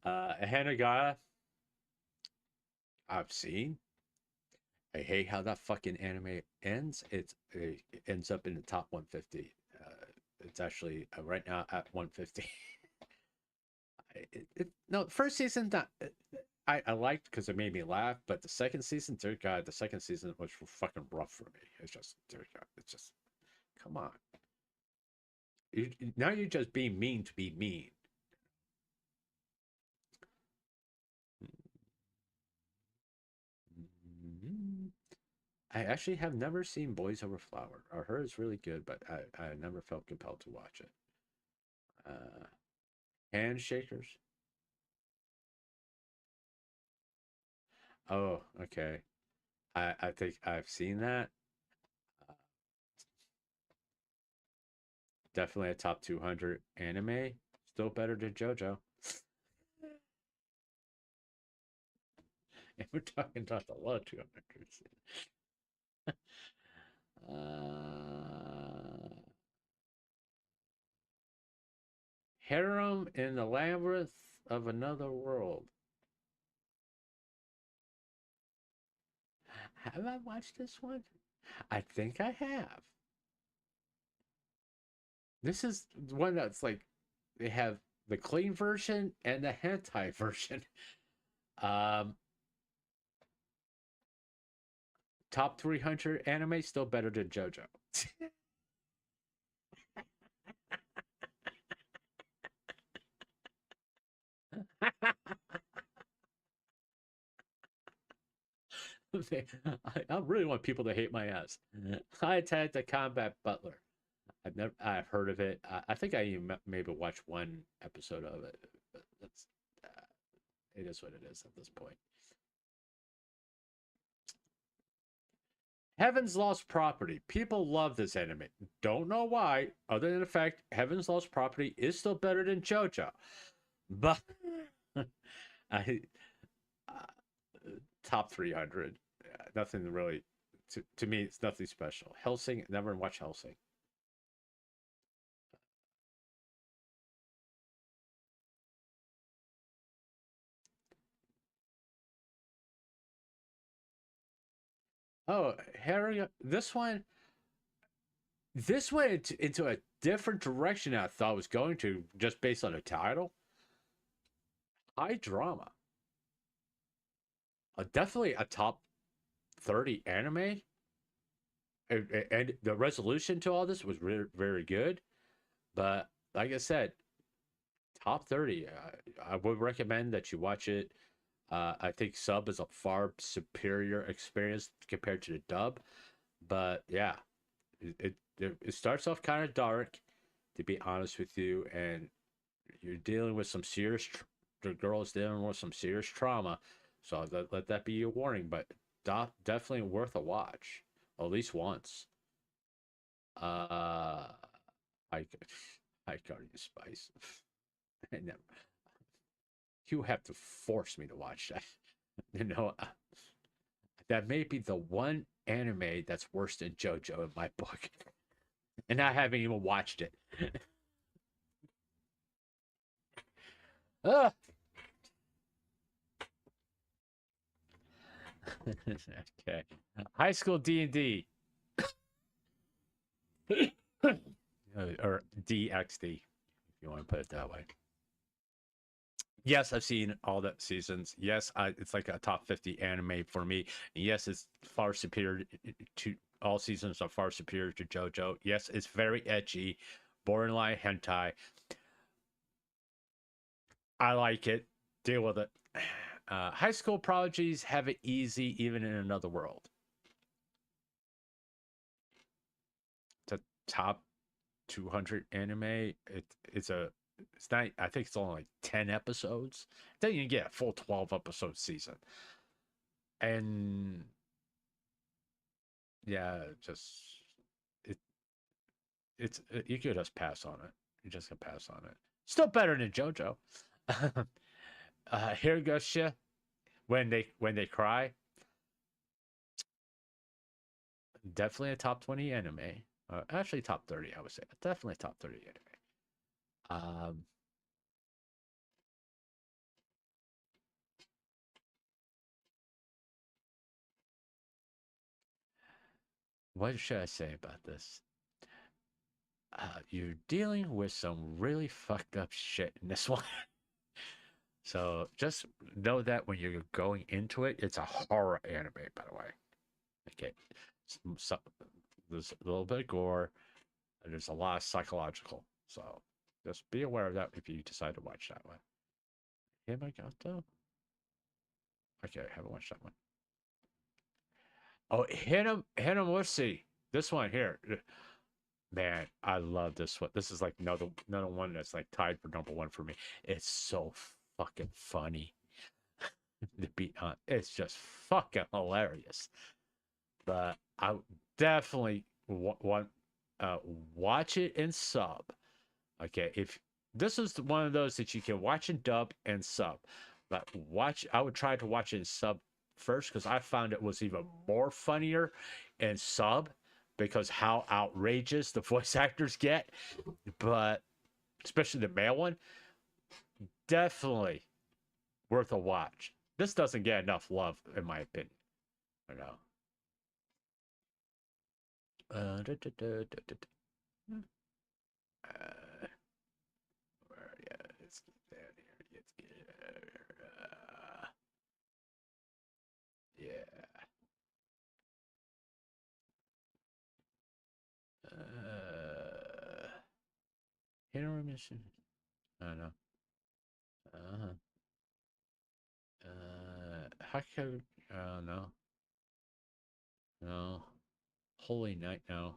Hanagaya, I've seen. I hate how that fucking anime ends. It ends up in the top 150. It's actually right now at 150. No, first season not. I liked because it made me laugh, but the second season, dear God, the second season was fucking rough for me. It's just, dear God, it's just, come on. Now you're just being mean to be mean. I actually have never seen Boys Over Flower. I heard it's really good, but I never felt compelled to watch it. Uh, Handshakers. Oh, okay. I think I've seen that. Uh, Definitely a top 200 anime. Still better than JoJo. And we're talking about the low 200s. Uh, Harem in the Labyrinth of Another World. Have I watched this one? I think I have. This is one that's like they have the clean version and the hentai version. Um, Top 300 anime still better than JoJo. I really want people to hate my ass. I attacked the combat butler. I've heard of it. I think I even maybe watched one episode of it. But that's it is what it is at this point. Heaven's Lost Property. People love this anime. Don't know why, other than the fact Heaven's Lost Property is still better than JoJo. But I top 300. Nothing really. To me, it's nothing special. Helsing. Never watched Helsing. Oh, Harry. This went into a different direction than I thought it was going to, just based on the title. High drama. Definitely a top 30 anime. And the resolution to all this was really very good. But like I said, top 30. I would recommend that you watch it. I think sub is a far superior experience compared to the dub. But yeah, it starts off kind of dark, to be honest with you, and you're dealing with some serious. The girl is dealing with some serious trauma, so let that be your warning. But definitely worth a watch, at least once. I I Guardian Spice. I never. You have to force me to watch that. You know, that may be the one anime that's worse than JoJo in my book, and I haven't even watched it. Ah! Okay, high school D&D or DXD, if you want to put it that way. Yes, I've seen all the seasons. Yes, it's like a top 50 anime for me. Yes, it's far superior to all seasons are far superior to JoJo. Yes, it's very edgy, borderline hentai. I like it. Deal with it. High school prodigies have it easy even in another world. It's a top 200 anime. It's a it's not. I think it's only like 10 episodes. Then you get a full 12 episode season, and yeah, just it you could just pass on it. You just can pass on it. Still better than JoJo. Hiroshima, when they cry, definitely a top 20 anime. Actually, top 30, I would say. Definitely top 30 anime. What should I say about this? You're dealing with some really fucked up shit in this one. So just know that when you're going into it, it's a horror anime, by the way. Okay. So, there's a little bit of gore, and there's a lot of psychological. So just be aware of that if you decide to watch that one. Himagato? Okay, I haven't watched that one. Oh, Hinamursi. This one here. Man, I love this one. This is like another one that's like tied for number one for me. It's so fucking funny. To be honest, it's just fucking hilarious. But I definitely want watch it in sub. Okay, if this is one of those that you can watch in dub and sub, but I would try to watch it in sub first because I found it was even more funnier in sub because how outrageous the voice actors get. But especially the male one, definitely worth a watch. This doesn't get enough love, in my opinion. I know. Da, da, da, da, da, da. Uh, yeah, it's down here. Yeah. Uh, Intermission. I don't know. Uh, how could? No, no. Holy night, no.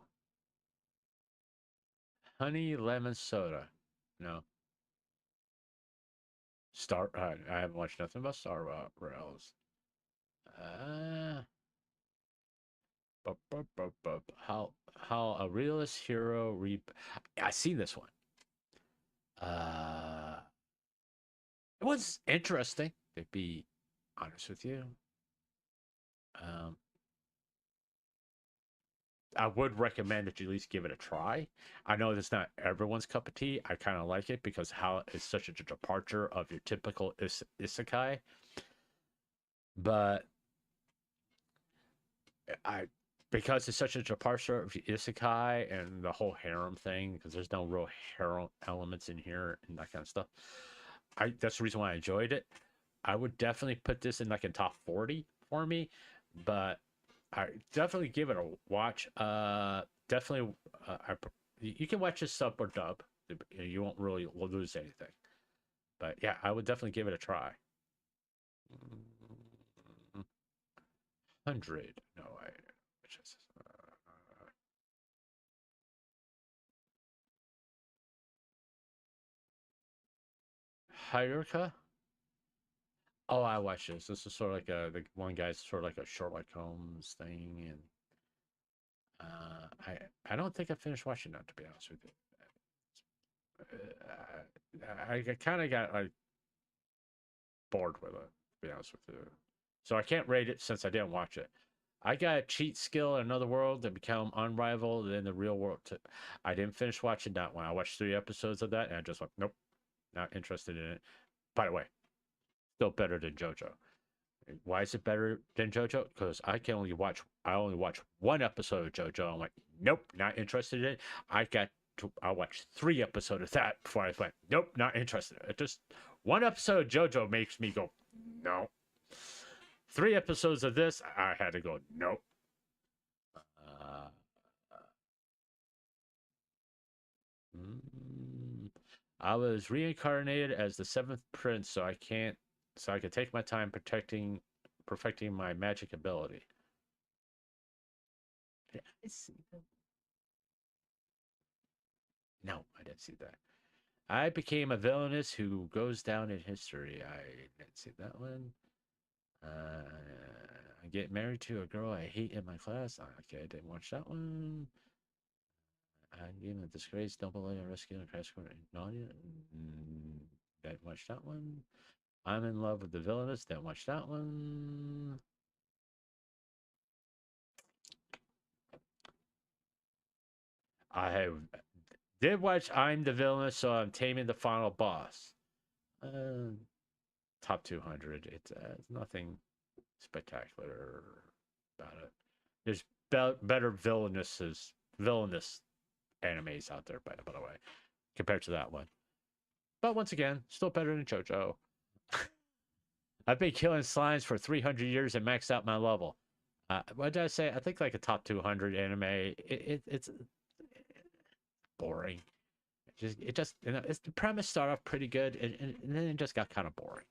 Honey lemon soda, no. Star. I haven't watched nothing about Star Rails. Uh, how a realist hero reap. I seen this one. Uh, it was interesting to be honest with you. Um, I would recommend that you at least give it a try. I know that's not everyone's cup of tea. I kind of like it because how it's such a departure of your typical isekai. But I because it's such a departure of isekai and the whole harem thing, because there's no real harem elements in here and that kind of stuff. That's the reason why I enjoyed it. I would definitely put this in like a top 40 for me, but I definitely give it a watch. Definitely, you can watch this sub or dub. You won't really lose anything. But yeah, I would definitely give it a try. 100. No, I. Which is, Hyruka? Oh, I watched this. This is sort of like the one guy's sort of like a Sherlock Holmes thing, and I don't think I finished watching that, to be honest with you. I kind of got like bored with it, to be honest with you. So I can't rate it since I didn't watch it. I got a cheat skill in another world that become unrivaled in the real world. I didn't finish watching that one. I watched 3 episodes of that and I just went, nope, not interested in it. By the way, still better than JoJo. Why is it better than JoJo? Because I only watch 1 episode of JoJo. I'm like, nope, not interested in it. I watched 3 episodes of that before I went, nope, not interested. It just 1 episode of JoJo makes me go, no. 3 episodes of this, I had to go, nope. Uh, I was reincarnated as the seventh prince, so I could take my time perfecting my magic ability. Did I see that? No, I didn't see that. I became a villainess who goes down in history. I didn't see that one. I get married to a girl I hate in my class. Okay, I didn't watch that one. I'm being a disgrace, double A rescue and crash course. Nadia. Didn't watch that one. I'm in love with the villainess. Didn't watch that one. I have did watch I'm the Villainess, so I'm taming the final boss. Uh, top 200. It's nothing spectacular about it. There's better villainous animes out there, by the way, compared to that one. But once again, still better than JoJo. I've been killing slimes for 300 years and maxed out my level. What did I say? I think like a top 200 anime. It's boring. It just it's the premise started off pretty good, and then it just got kind of boring.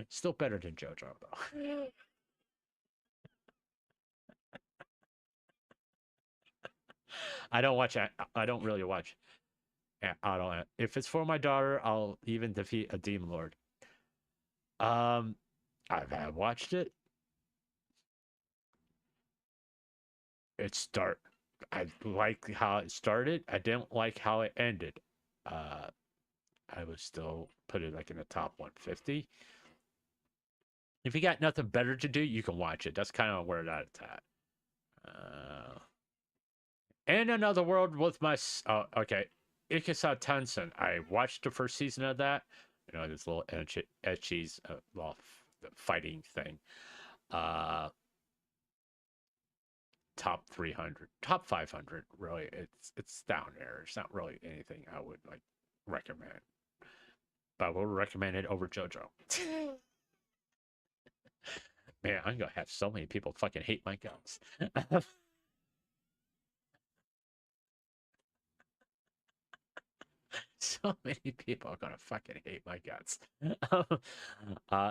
Still better than JoJo though. I don't watch. I don't really watch. I don't. If it's for my daughter, I'll even defeat a demon lord. Um, I've watched it. It start. I like how it started. I didn't like how it ended. Uh, I would still put it like in the top 150. If you got nothing better to do, you can watch it. That's kind of where that's at. In another world with my okay, Ikasa Tansen. I watched the first season of that. You know, this little etchies, well, fighting thing. Uh, top 300, top 500. Really, it's down there. It's not really anything I would like recommend, but I will recommend it over JoJo. Man, I'm gonna have so many people fucking hate my guts. So many people are gonna fucking hate my guts.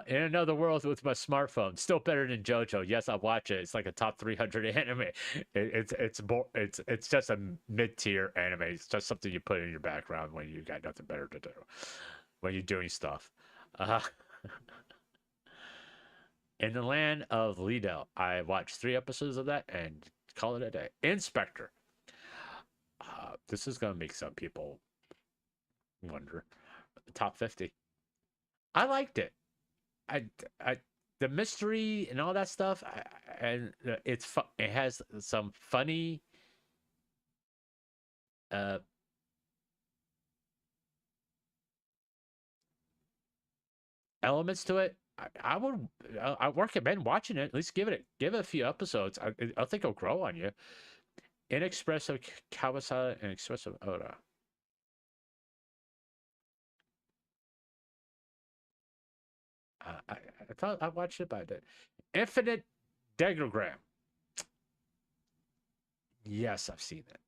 In another world with my smartphone, still better than JoJo. Yes, I watch it. It's like a top 300 anime. It's just a mid tier anime. It's just something you put in your background when you got nothing better to do, when you're doing stuff. Uh, in the land of Liddell, I watched 3 episodes of that and call it a day. Inspector. This is gonna make some people wonder. Top 50. I liked it. I, I, the mystery and all that stuff, and it has some funny uh elements to it. I recommend watching it. At least give it a few episodes. I think it'll grow on you. Inexpressive Kawasa and Expressive Oda. I thought I watched it, but I did. Infinite Degrogram. Yes, I've seen it.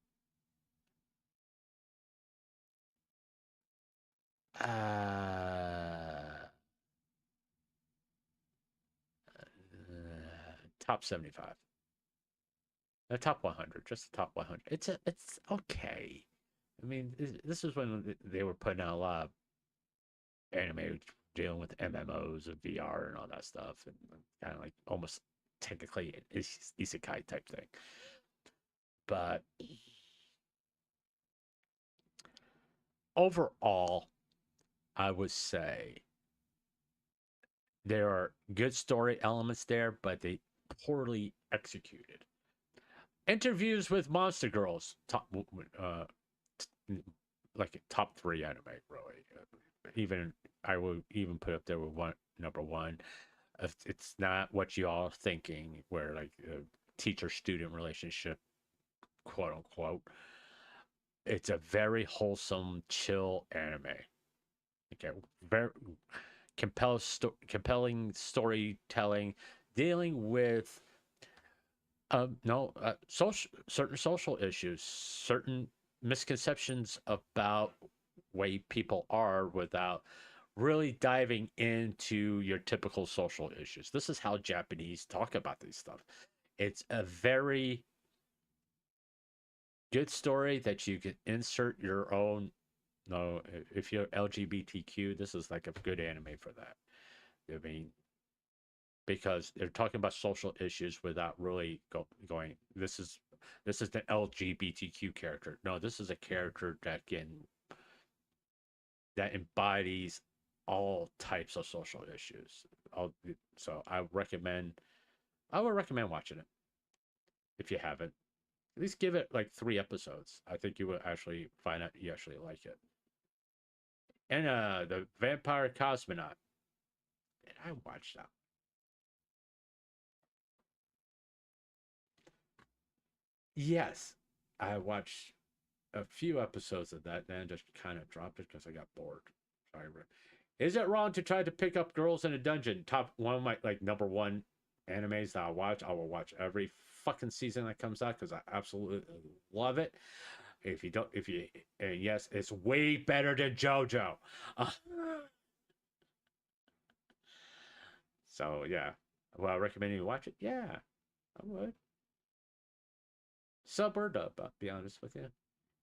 Top 75. The top 100, just the top 100. It's okay. I mean, this is when they were putting out a lot of anime dealing with MMOs and VR and all that stuff, and kind of like almost technically an isekai type thing. But overall, I would say there are good story elements there, but they poorly executed. Interviews with Monster Girls, like top 3 anime, really. Even I will even put up there with number one. It's not what you all are thinking, where like a teacher-student relationship, quote unquote. It's a very wholesome, chill anime. Okay, very compelling storytelling, dealing with no certain social issues, certain misconceptions about way people are without really diving into your typical social issues. This is how Japanese talk about these stuff. It's a very good story that you can insert your own No, if you're LGBTQ, this is like a good anime for that. I mean, because they're talking about social issues without really going. This is the LGBTQ character. No, this is a character that embodies all types of social issues. So I would recommend watching it if you haven't. At least give it like 3 episodes. I think you will actually find out you actually like it. And the Vampire Cosmonaut. And I watched that. Yes, I watched a few episodes of that, then just kind of dropped it because I got bored. Sorry, is it wrong to try to pick up girls in a dungeon? Top one of my like number one animes that I watch. I will watch every fucking season that comes out because I absolutely love it. If you don't, if you, and yes, it's way better than JoJo. Uh, so yeah, well, I recommend you watch it. Yeah, I would. Sub or dub, I'll be honest with you.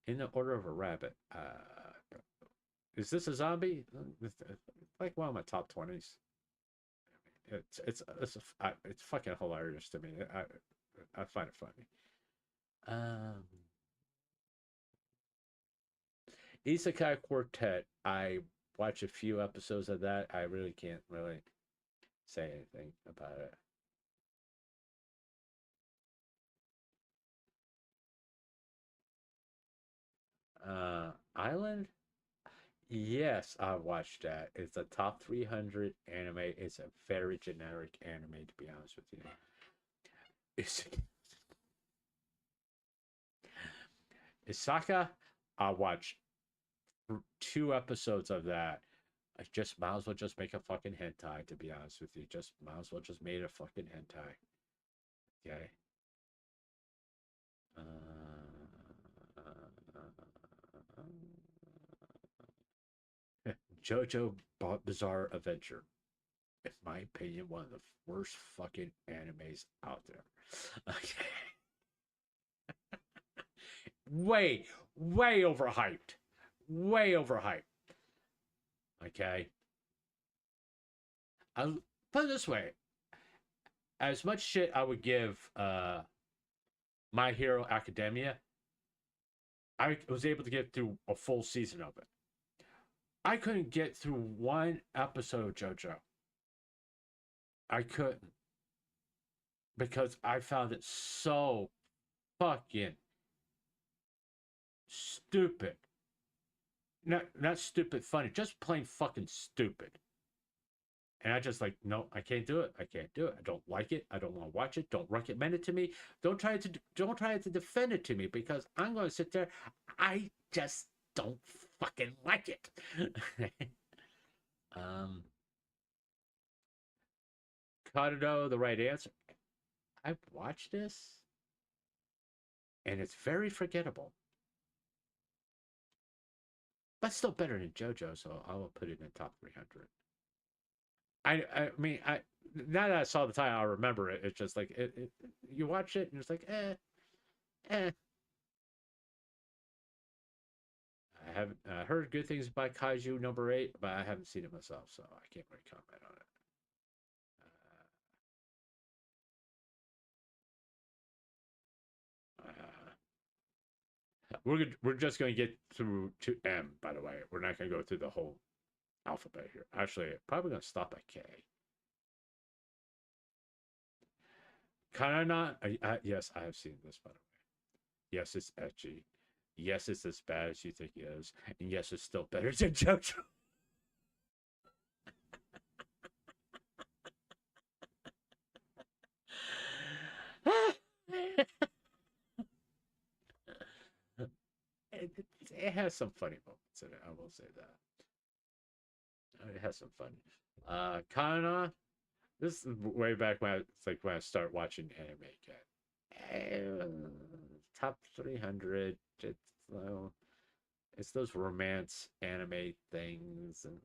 In the order of a rabbit. Is this a zombie? It's like one of my top 20s. It's fucking hilarious to me. I find it funny. Um, Isekai Quartet. I watched a few episodes of that. I really can't really say anything about it. Island. Yes, I watched that. It's a top 300 anime. It's a very generic anime, to be honest with you. It's Isaka. I watched 2 episodes of that. I just might as well just make a fucking hentai, to be honest with you. Just might as well just made a fucking hentai. Okay. Uh, JoJo Bizarre Adventure. In my opinion, one of the worst fucking animes out there. Okay. Way, way overhyped. Way overhyped. Okay. I'll put it this way. As much shit I would give My Hero Academia, I was able to get through a full season of it. I couldn't get through one episode of JoJo. I couldn't because I found it so fucking stupid. Not stupid funny, just plain fucking stupid. And I just like, no, I can't do it. I can't do it. I don't like it. I don't want to watch it. Don't recommend it to me. Don't try to defend it to me because I'm going to sit there. I just don't fucking like it. um, Karudo, the right answer. I've watched this, and it's very forgettable, but still better than JoJo. So I will put it in the top 300. I mean, now that I saw the title, I remember it. It's just like you watch it and it's like, eh. I haven't heard good things about Kaiju number 8, but I haven't seen it myself, so I can't really comment on it. We're just going to get through to M. By the way, we're not going to go through the whole alphabet here. Actually, probably going to stop at K. Kanana. Yes, I have seen this. By the way, yes, it's etchy. Yes, it's as bad as you think it is, and yes, it's still better than JoJo. It has some funny moments in it. I will say that it has some fun. Kana. This is way back when it's like when I start watching anime again. Top 300. It's those romance anime things and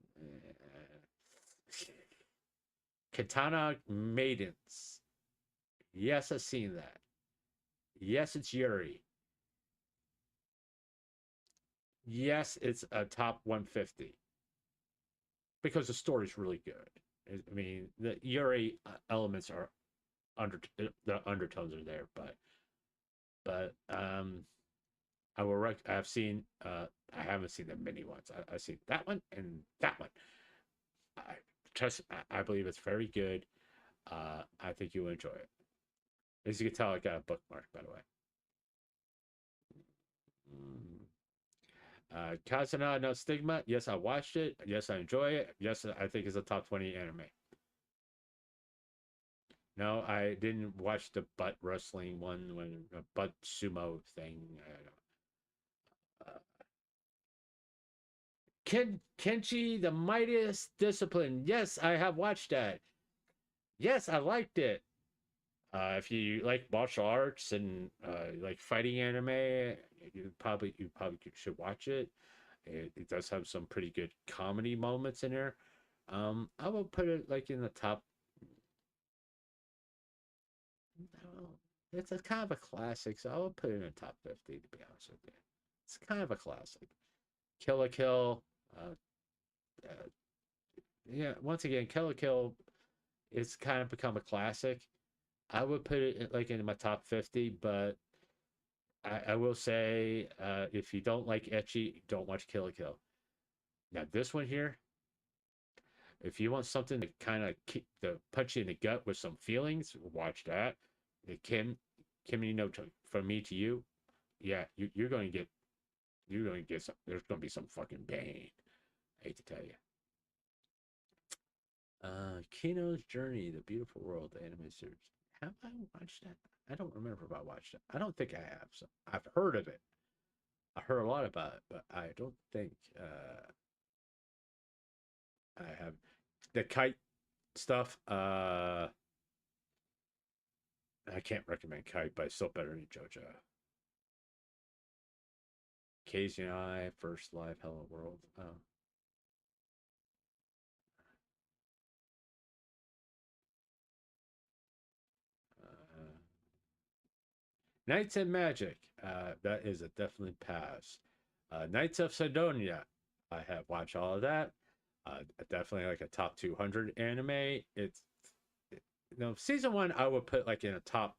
Katana Maidens. Yes, I've seen that. Yes, it's Yuri. Yes, it's a top 150 because the story's really good. I mean, the Yuri elements are the undertones are there, but I will I've seen I haven't seen the mini ones. I've seen that one and that one. I I believe it's very good. I think you'll enjoy it. As you can tell, I got a bookmark, by the way. Mm. Kazuna no Stigma. Yes, I watched it. Yes, I enjoy it. Yes, I think it's a top 20 anime. No, I didn't watch the butt wrestling one when a butt sumo thing. Uh, Kenchi the Mightiest Discipline. Yes, I have watched that. Yes, I liked it. If you like martial arts and like fighting anime, you probably should watch it. It does have some pretty good comedy moments in there. I will put it like in the top. Well, it's a kind of a classic, so I will put it in the top 50 to be honest with you. It's kind of a classic. Kill la Kill. Uh, uh, yeah, once again, Kill la Kill. It's kind of become a classic. I would put it like in my top 50, but I will say if you don't like etchy, don't watch Kill la Kill. Now this one here, if you want something to kind of the punch you in the gut with some feelings, watch that. The Kim, from me to you, yeah, you're going to get some. There's going to be some fucking pain. I hate to tell you. Kino's Journey, The Beautiful World, the anime series. Have I watched that? I don't remember if I watched it. I don't think I have. So I've heard of it. I heard a lot about it, but I don't think I have the kite stuff. I can't recommend kite, but it's still better than JoJo. Casey and I, First Live, Hello World. Uh, Knights and Magic. That is a definitely pass. Knights of Sidonia. I have watched all of that. Definitely like a top 200 anime. Season one I would put like in a top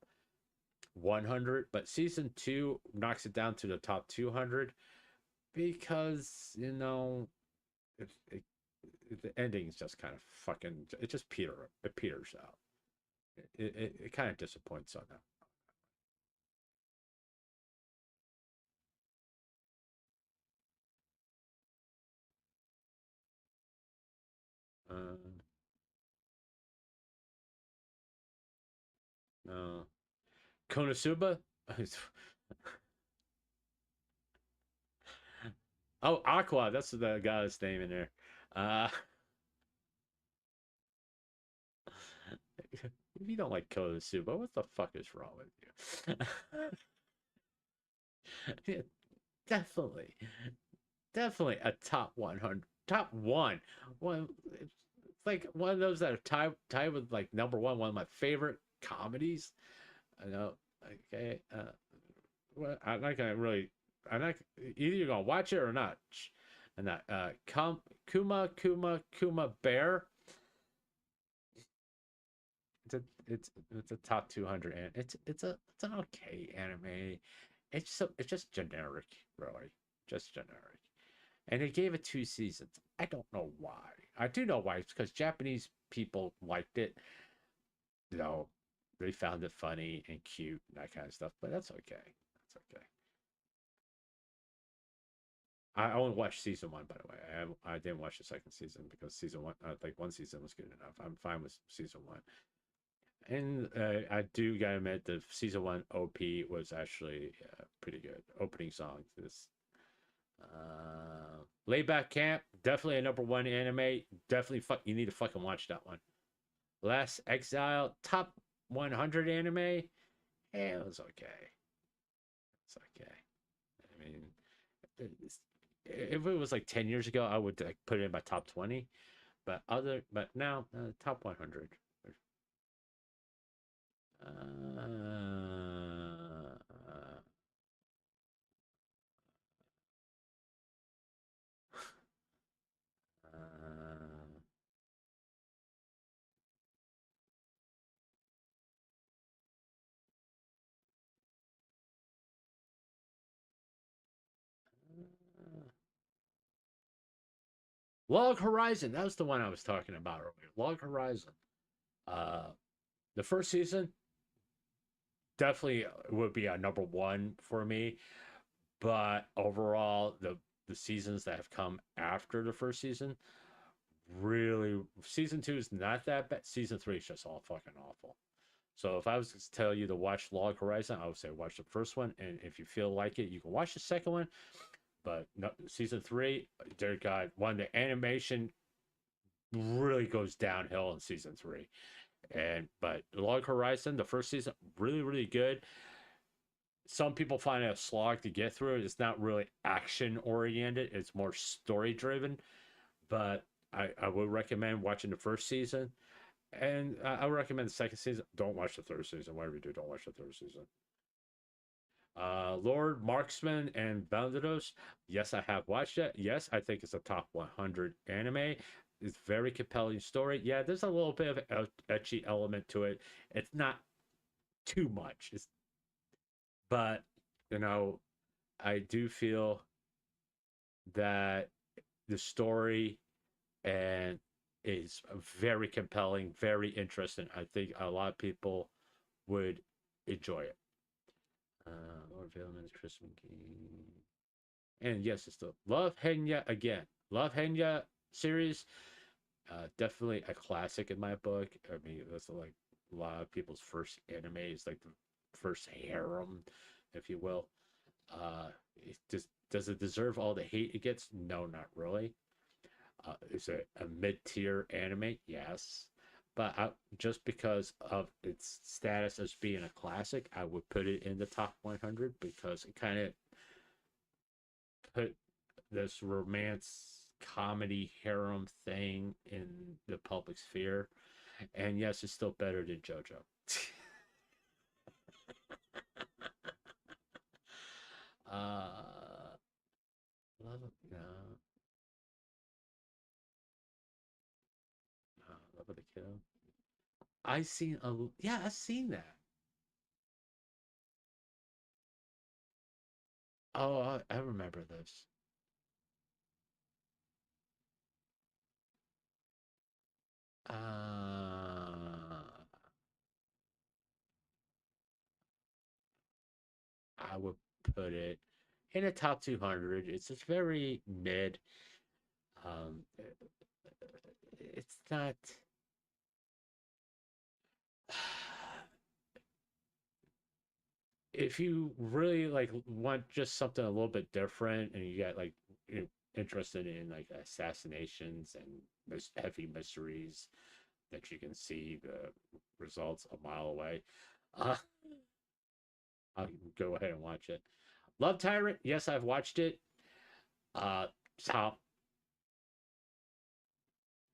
100, but season two knocks it down to the top 200 because it, it, the ending is just kind of fucking. It just peters out. It kind of disappoints on that. Uh, no. Konosuba? Oh, Aqua. That's the guy's name in there. Uh, if you don't like Konosuba, what the fuck is wrong with you? Yeah, definitely, definitely a top 100, top one. It's like one of those that are tied with like number one of my favorite comedies. I know. Okay. Well, I'm not gonna really. I'm not either. You're gonna watch it or not. And that Kuma Bear. It's a top 200 and it's an okay anime. It's just generic, really, just generic. And they gave it 2 seasons. I don't know why. I do know why. It's because Japanese people liked it. You know, they found it funny and cute and that kind of stuff. But that's okay. That's okay. I only watched season one, by the way. I didn't watch the second season because season one, like one season was good enough. I'm fine with season one. And I do gotta admit, the season one OP was actually pretty good. Opening song to this. Layback Camp, definitely a number one anime. Definitely, you need to fucking watch that one. Last Exile, top 100 anime. Yeah, it was okay. It's okay. I mean, if it was like 10 years ago, I would like put it in my top 20. But now, top 100. Uh, Log Horizon. That was the one I was talking about earlier. Log Horizon. Uh, the first season definitely would be a number one for me, but overall, the seasons that have come after the first season, really, season two is not that bad. Season three is just all fucking awful. So if I was to tell you to watch Log Horizon, I would say watch the first one, and if you feel like it, you can watch the second one. But no, season three, dear God, one the animation really goes downhill in season three. And but Log Horizon, the first season, really good. Some people find it a slog to get through. It's not really action oriented. It's more story driven. But I would recommend watching the first season, and I would recommend the second season. Don't watch the third season. Whatever you do, don't watch the third season. Lord Marksman and Bandidos. Yes, I have watched it. Yes, I think it's a top 100 anime. It's very compelling story. Yeah, there's a little bit of etchy element to it. It's not too much. But you know, I do feel that the story and is very compelling, very interesting. I think a lot of people would enjoy it. Lord Valeman's Christmas game. And yes, it's the Love Henya again. Love Henya series, definitely a classic in my book. I mean, that's like a lot of people's first anime. It's like the first harem, if you will. It just does it deserve all the hate it gets? No, not really. Is it a mid-tier anime? Yes. But just because of its status as being a classic, I would put it in the top 100 because it kind of put this romance comedy harem thing in the public sphere. And yes, it's still better than JoJo. uh, no, Love of the Kill. I seen a yeah, I've seen that. Oh, I remember this. I would put it in the top 200. It's just very mid. Um, it's not. If you really like want just something a little bit different, and you get like interested in like assassinations and heavy mysteries that you can see the results a mile away, uh, I'll go ahead and watch it. Love Tyrant, yes, I've watched it. Uh, top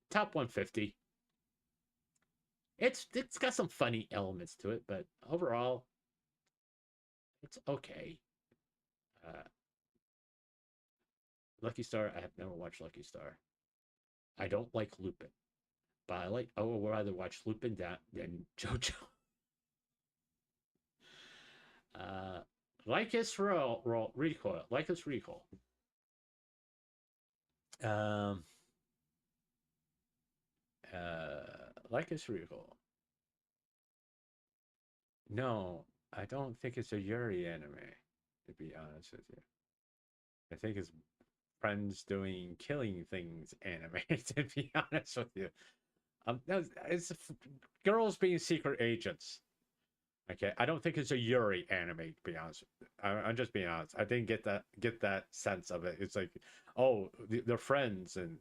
top 150. It's got some funny elements to it, but overall, it's okay. Uh, Lucky Star, I have never watched Lucky Star. I don't like Lupin, but I would rather watch Lupin than JoJo. Uh, Recoil, Lycus Recoil. Um, Lycus Recoil. No, I don't think it's a Yuri anime. To be honest with you, I think it's friends doing killing things anime. To be honest with you, no, it's girls being secret agents. Okay, I don't think it's a Yuri anime. To be honest, I'm just being honest. I didn't get that sense of it. It's like, oh, they're friends and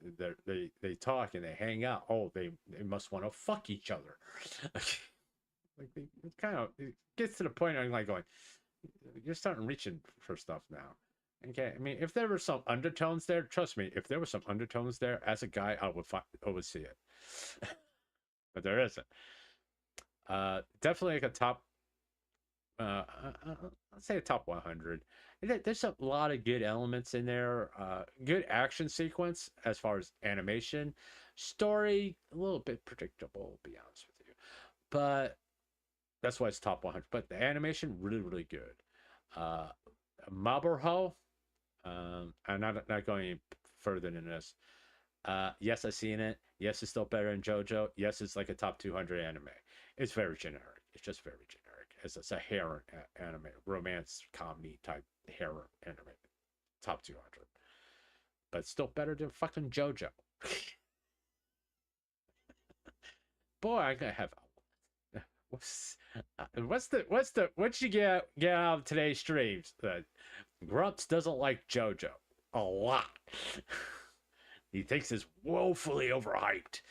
they talk and they hang out. Oh, they must want to fuck each other. Like it kind of it gets to the point I'm like going, you're starting reaching for stuff now. Okay, I mean, if there were some undertones there, trust me, if there were some undertones there, as a guy, I would see it, but there isn't. Definitely like a top I'll say a top 100. There's a lot of good elements in there. Good action sequence as far as animation, story a little bit predictable. To be honest with you, but that's why it's top 100. But the animation really good. Uh, Maberho. I'm not going further than this. Yes, I've seen it. Yes, it's still better than JoJo. Yes, it's like a top 200 anime. It's very generic. It's just very generic. It's a harem anime, romance comedy type harem anime, top 200. But it's still better than fucking JoJo. Boy, I gotta have. What you get out of today's streams? Grumps doesn't like JoJo a lot. He thinks it's woefully overhyped.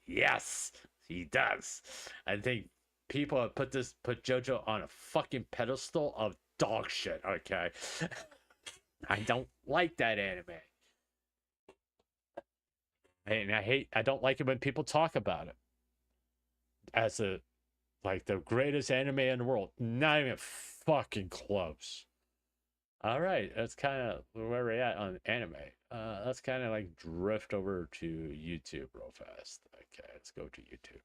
Yes, he does. I think people have put JoJo on a fucking pedestal of dog shit. Okay, I don't like that anime, and I don't like it when people talk about it as like the greatest anime in the world. Not even fucking close. All right, that's kind of where we're at on anime. Let's kind of like drift over to YouTube real fast. Okay, let's go to YouTube.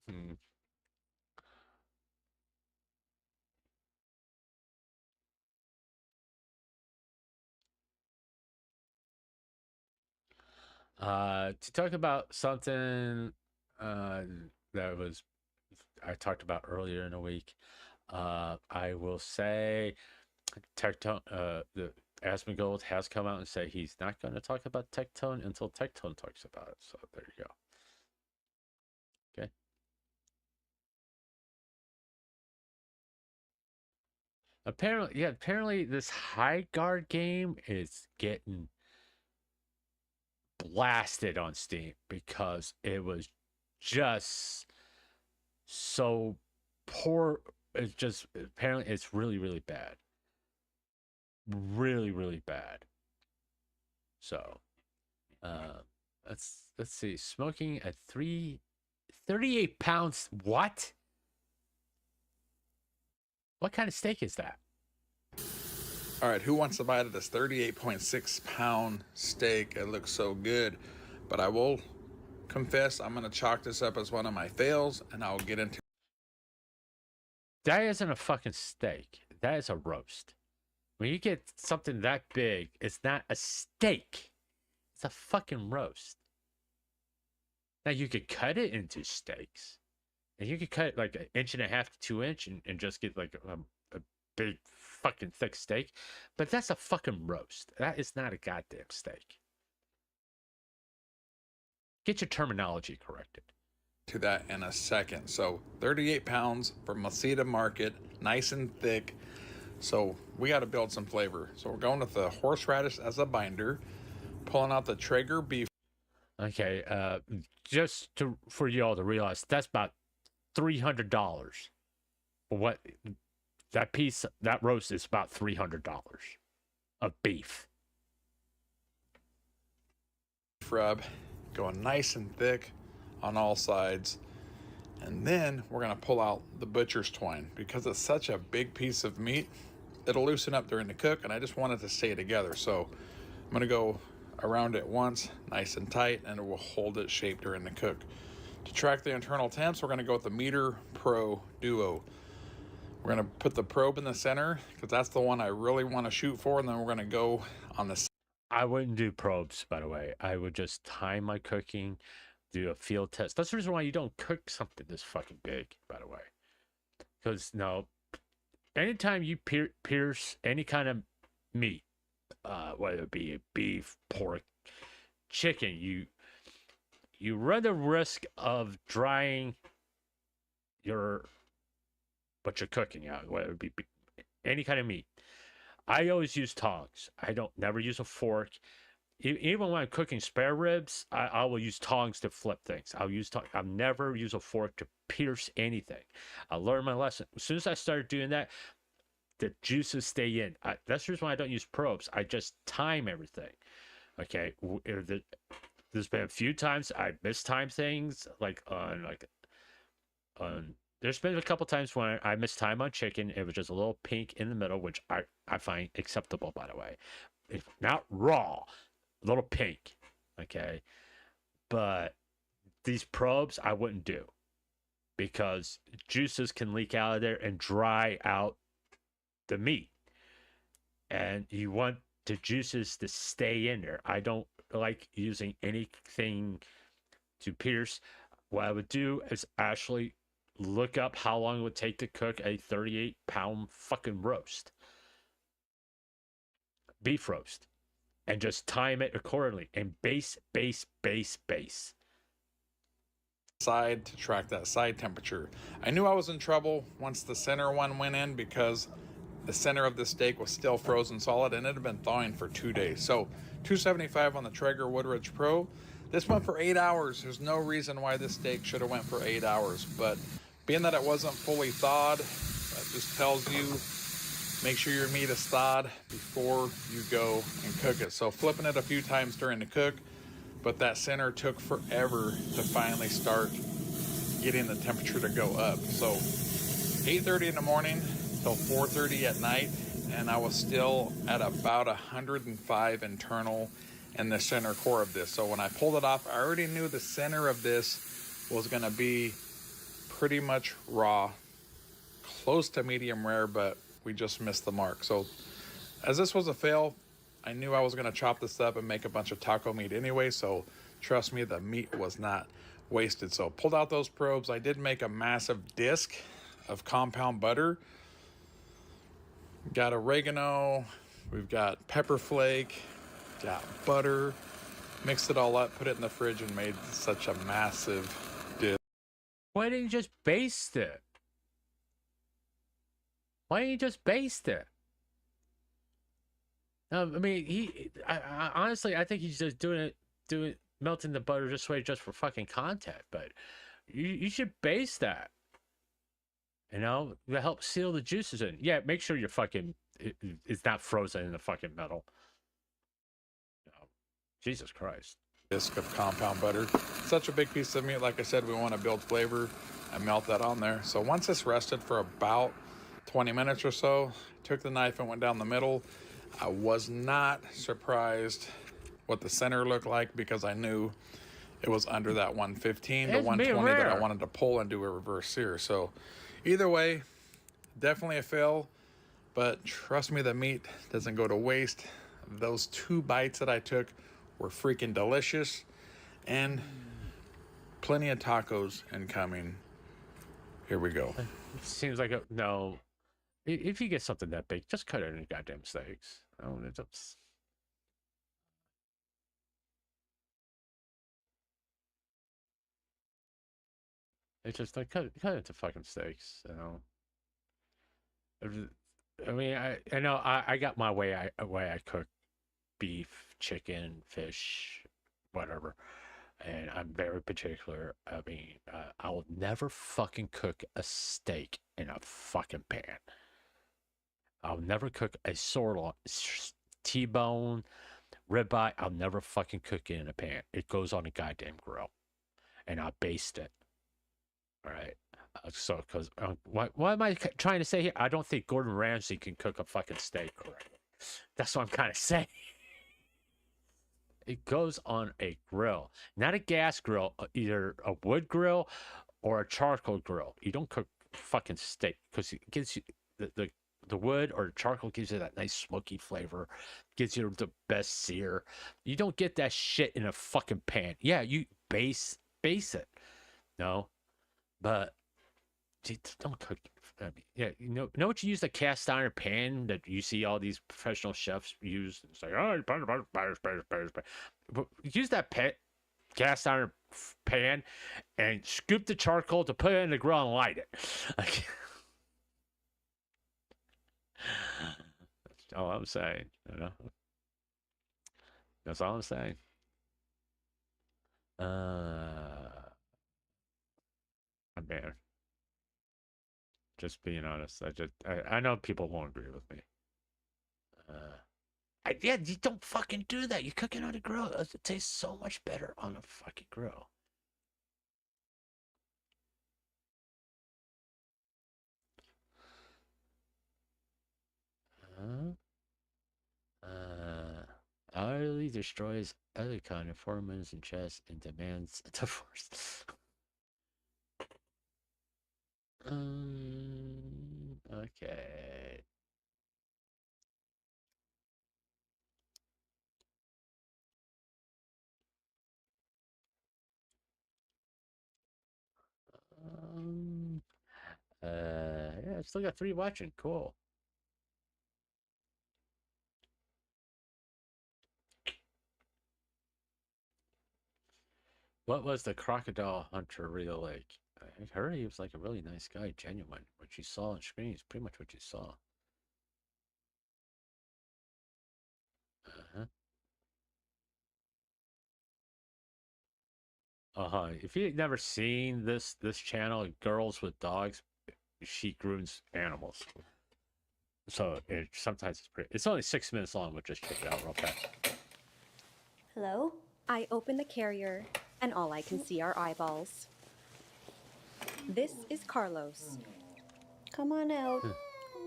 Hmm. To talk about something that was I talked about earlier in the week. I will say Tectone, the Asmongold has come out and said he's not going to talk about Tectone until Tectone talks about it. So there you go. Okay. Apparently this high guard game is getting blasted on Steam because it was just so poor. It's just apparently it's really, really bad. Really, really bad. So let's see. Smoking at 38 pounds. What? What kind of steak is that? All right, who wants to bite this 38.6-pound steak? It looks so good, but I will confess I'm going to chalk this up as one of my fails, and I'll get into. That isn't a fucking steak. That is a roast. When you get something that big, it's not a steak. It's a fucking roast. Now you could cut it into steaks, and you could cut it like 1.5 to 2 inch, and just get like a big fucking thick steak. But that's a fucking roast. That is not a goddamn steak. Get your terminology corrected. To that in a second. So 38 pounds from Masita Market, nice and thick. So we got to build some flavor. So we're going with the horseradish as a binder, pulling out the Traeger beef. Okay, just for y'all to realize, that's about $300. What that roast is about $300 of beef. Rub, going nice and thick on all sides. And then we're going to pull out the butcher's twine because it's such a big piece of meat. It'll loosen up during the cook, and I just want it to stay together. So I'm going to go around it once, nice and tight, and it will hold its shape during the cook. To track the internal temps, we're going to go with the Meter Pro Duo. We're going to put the probe in the center because that's the one I really want to shoot for, and then we're going to go on the. I wouldn't do probes, by the way. I would just time my cooking, do a field test. That's the reason why you don't cook something this fucking big, by the way. Because no, anytime you pierce any kind of meat, whether it be beef, pork, chicken, you run the risk of drying what you're cooking out, whether it be any kind of meat. I always use tongs. I don't never use a fork. Even when I'm cooking spare ribs, I will use tongs to flip things. I'll never use a fork to pierce anything. I learned my lesson. As soon as I started doing that, the juices stay in. That's the reason why I don't use probes. I just time everything. Okay, there's been a few times I mistime things, there's been a couple times when I mistime on chicken. It was just a little pink in the middle, which I find acceptable, by the way. It's not raw, a little pink. Okay, but these probes I wouldn't do because juices can leak out of there and dry out the meat, and you want the juices to stay in there. I don't like using anything to pierce. What I would do is actually look up how long it would take to cook a 38-pound fucking roast, beef roast, and just time it accordingly and base. Side to track that side temperature. I knew I was in trouble once the center one went in because the center of the steak was still frozen solid and it had been thawing for 2 days. So 275 on the Traeger Woodridge Pro. This went for 8 hours. There's no reason why this steak should have went for 8 hours, but being that it wasn't fully thawed, that just tells you make sure your meat is thawed before you go and cook it. So flipping it a few times during the cook, but that center took forever to finally start getting the temperature to go up. So 8:30 in the morning till 4:30 at night, and I was still at about 105 internal in the center core of this. So when I pulled it off, I already knew the center of this was gonna be pretty much raw, close to medium rare, but we just missed the mark. So as this was a fail, I knew I was gonna chop this up and make a bunch of taco meat anyway, so trust me, the meat was not wasted. So pulled out those probes. I did make a massive disc of compound butter. Got oregano, we've got pepper flake, got butter, mixed it all up, put it in the fridge, and made such a massive disc. Why didn't you just baste it? Why didn't you just baste it? I mean, I honestly, I think he's just doing melting the butter this way just for fucking content. But you should baste that, you know, to help seal the juices in. Yeah, make sure your fucking it's not frozen in the fucking metal. Oh, Jesus Christ. Disc of compound butter. Such a big piece of meat. Like I said, we want to build flavor and melt that on there. So once this rested for about 20 minutes or so, took the knife and went down the middle. I was not surprised what the center looked like because I knew it was under that 115 to 120 that I wanted to pull and do a reverse sear. So either way, definitely a fail, but trust me, the meat doesn't go to waste. Those 2 bites that I took were freaking delicious, and plenty of tacos incoming. Here we go. It seems like no. If you get something that big, just cut it into goddamn steaks. Oh, it's just like cut it into fucking steaks. You know. I mean, I know I got my way. I cook beef, chicken, fish, whatever, and I'm very particular. I mean, I will never fucking cook a steak in a fucking pan. I'll never cook a sirloin, T-bone, ribeye. I'll never fucking cook it in a pan. It goes on a goddamn grill, and I'll baste it. All right. So, because what am I trying to say here? I don't think Gordon Ramsay can cook a fucking steak correctly. That's what I'm kind of saying. It goes on a grill, not a gas grill, either a wood grill or a charcoal grill. You don't cook fucking steak because it gives you the wood or the charcoal gives you that nice smoky flavor, gives you the best sear. You don't get that shit in a fucking pan. Yeah, you base it. No, but don't cook. I mean, yeah, you know what you use, the cast iron pan that you see all these professional chefs use. It's like, oh, but use that cast iron pan and scoop the charcoal to put it in the grill and light it. Like, that's all I'm saying. You know, that's all I'm saying. Man. Just being honest, I know people won't agree with me. Yeah, you don't fucking do that. You cook it on a grill. It tastes so much better on a fucking grill. Utterly destroys other kind of hormones and chest and demands a divorce. Okay. Yeah, I still got 3 watching. Cool. What was the crocodile hunter really like? I heard he was like a really nice guy, genuine. What you saw on screen is pretty much what you saw. Uh-huh. Uh-huh. If you've never seen this channel, Girls with Dogs, she grooms animals. So sometimes it's pretty. It's only 6 minutes long, but just check it out real fast. Hello? I open the carrier, and all I can see are eyeballs. This is Carlos. Come on out.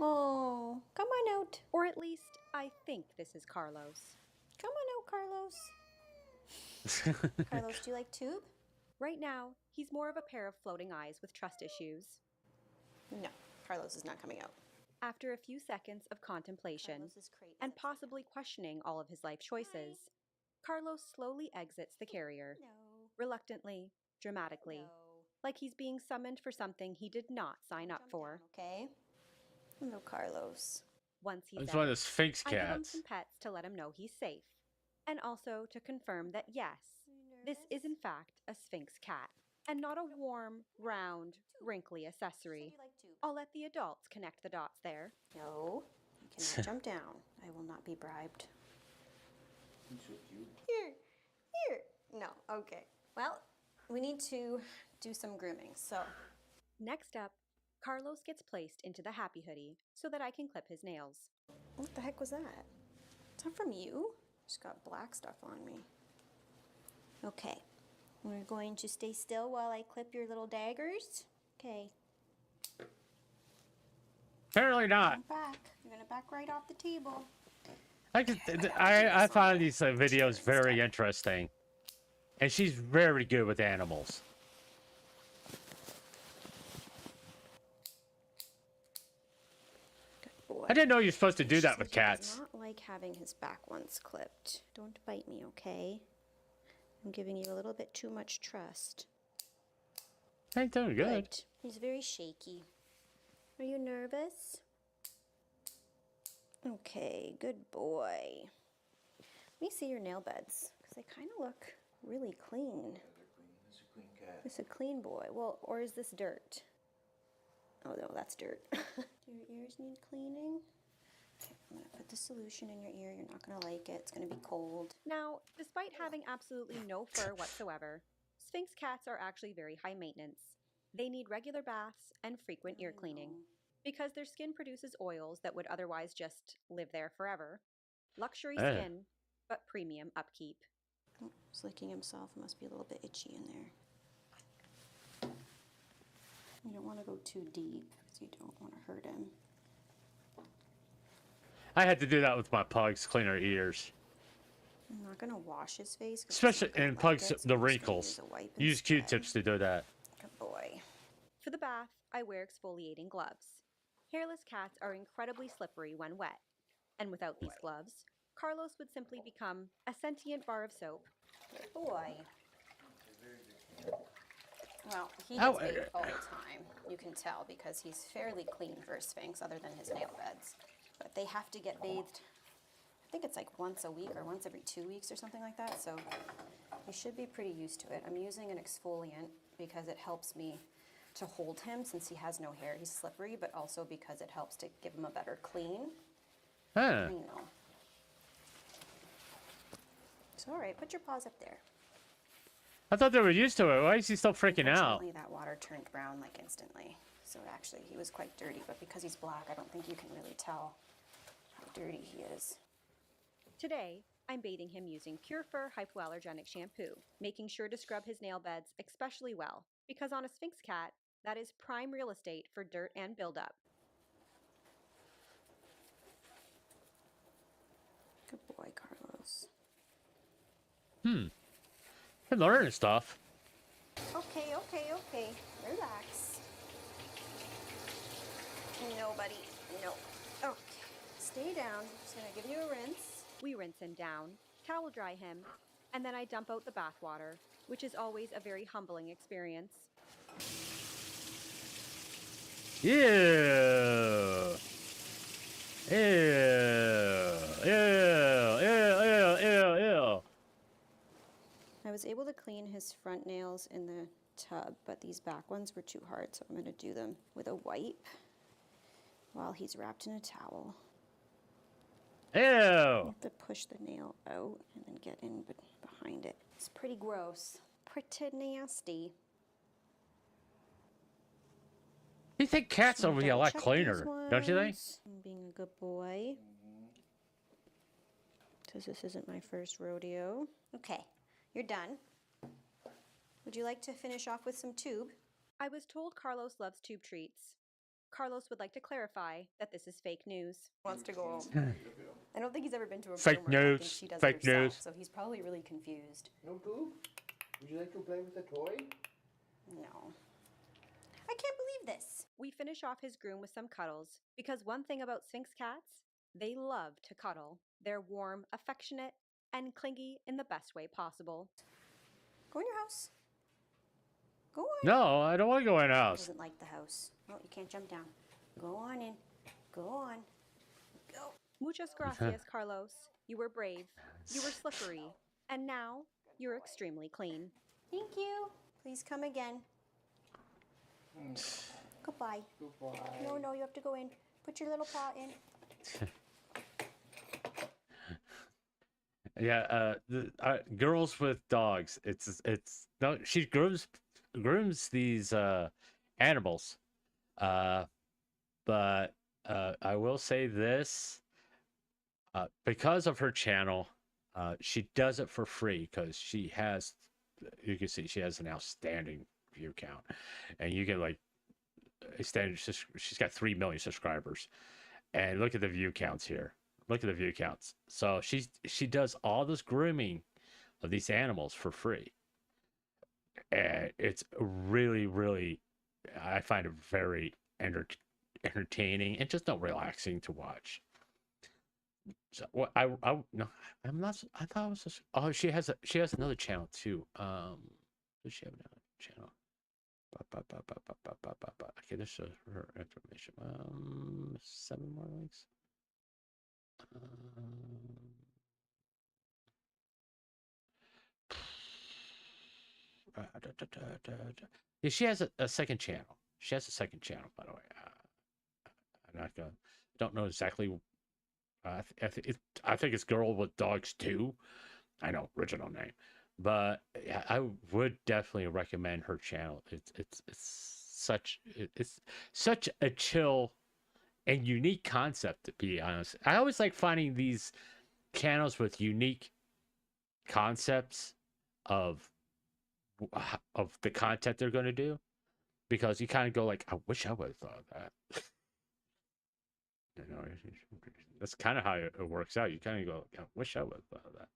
Oh, come on out. Or at least, I think this is Carlos. Come on out, Carlos. Carlos, do you like tube? Right now, he's more of a pair of floating eyes with trust issues. No, Carlos is not coming out. After a few seconds of contemplation and possibly questioning all of his life choices, Carlos slowly exits the carrier. No. Reluctantly, dramatically, like he's being summoned for something he did not sign up for. Okay? No, Carlos. Once he's It's one of out, the Sphinx I give him cats. some pets to let him know he's safe, and also to confirm that yes, this is in fact a Sphinx cat, and not a warm, round, wrinkly accessory. I'll let the adults connect the dots there. No, you cannot jump down. I will not be bribed. Here. No, okay. Well, we need to do some grooming, so. Next up, Carlos gets placed into the happy hoodie so that I can clip his nails. What the heck was that? Is that from you? Just got black stuff on me. Okay. We're going to stay still while I clip your little daggers. Okay. Apparently not. Come back. You're gonna back right off the table. I find these videos very interesting. And she's very good with animals. Good boy. I didn't know you're supposed to do She that with said he cats. does not like having his back once clipped. Don't bite me, okay? I'm giving you a little bit too much trust. Ain't doing good. He's very shaky. Are you nervous? Okay, good boy. Let me see your nail beds, because they kind of look really clean. It's a clean cat. It's a clean boy. Well, or is this dirt? Oh no, that's dirt. Do your ears need cleaning? Okay, I'm gonna put the solution in your ear. You're not gonna like it. It's gonna be cold. Now, despite having absolutely no fur whatsoever, Sphinx cats are actually very high maintenance. They need regular baths and frequent ear cleaning because their skin produces oils that would otherwise just live there forever. Luxury skin, but premium upkeep. Oh, he's licking himself. It must be a little bit itchy in there. You don't want to go too deep because you don't want to hurt him. I had to do that with my pugs, clean her ears. I'm not going to wash his face. Especially in pugs, the wrinkles. Use Q-tips to do that. Good boy. For the bath, I wear exfoliating gloves. Hairless cats are incredibly slippery when wet. And without these gloves, Carlos would simply become a sentient bar of soap. Good boy. Well, he gets bathed all the time, you can tell, because he's fairly clean for a Sphinx other than his nail beds. But they have to get bathed, I think it's like once a week or once every 2 weeks or something like that, so he should be pretty used to it. I'm using an exfoliant because it helps me to hold him since he has no hair. He's slippery, but also because it helps to give him a better clean. Huh. You know. It's all right. Put your paws up there. I thought they were used to it. Why is he still freaking out? Unfortunately, that water turned brown like instantly. So actually, he was quite dirty. But because he's black, I don't think you can really tell how dirty he is. Today, I'm bathing him using Pure Fur Hypoallergenic Shampoo, making sure to scrub his nail beds especially well, because on a Sphinx cat, that is prime real estate for dirt and buildup. Good boy, Carlos. Been learning stuff. Okay. Relax. No, buddy. No. Okay. Stay down. I'm just gonna give you a rinse. We rinse him down, towel dry him, and then I dump out the bath water, which is always a very humbling experience. Ew. Ew. Ew. Ew. Ew. Ew. I was able to clean his front nails in the tub, but these back ones were too hard, so I'm going to do them with a wipe while he's wrapped in a towel. Ew. You have to push the nail out and then get in behind it. It's pretty gross. Pretty nasty. You think cats Just wanna would be a lot double-check cleaner, these don't you think? ones. I'm being a good boy. Because this isn't my first rodeo. Okay, you're done. Would you like to finish off with some tube? I was told Carlos loves tube treats. Carlos would like to clarify that this is fake news. Wants to go home. I don't think he's ever been to a Fake groomer. I think news. she does Fake it herself, news. so he's probably really confused. No poop? Would you like to play with a toy? No. I can't believe this. We finish off his groom with some cuddles, because one thing about Sphinx cats, they love to cuddle. They're warm, affectionate, and clingy in the best way possible. Go in your house. Go on. No, I don't want to go in the He house. doesn't like the house. Oh, you can't jump down. Go on in. Go on. Go. Muchas gracias, Carlos. You were brave. You were slippery. And now you're extremely clean. Thank you. Please come again. Goodbye. Goodbye. No, you have to go in. Put your little paw in. Yeah, girls with dogs. It's no. She grooms these animals, but I will say this: because of her channel, she does it for free because she has. You can see she has an outstanding view count, and you can like extend. She's got 3 million subscribers, and look at the view counts here. Look at the view counts. So she does all this grooming of these animals for free. And it's really, really, I find it very entertaining and just not relaxing to watch. So what no, I'm not. I thought it was just. Oh, she has another channel too. Does she have another channel? Okay, this shows her information. 7 more links. Yeah, she has a second channel. She has a second channel, by the way. I'm not gonna. Don't know exactly. I think it's Girl with Dogs too. I know, original name, but yeah, I would definitely recommend her channel. It's such a chill and unique concept, to be honest. I always like finding these channels with unique concepts of the content they're going to do, because you kind of go like, I wish I would have thought of that. You know, that's kind of how it works out. You kind of go, I wish I would have thought of that.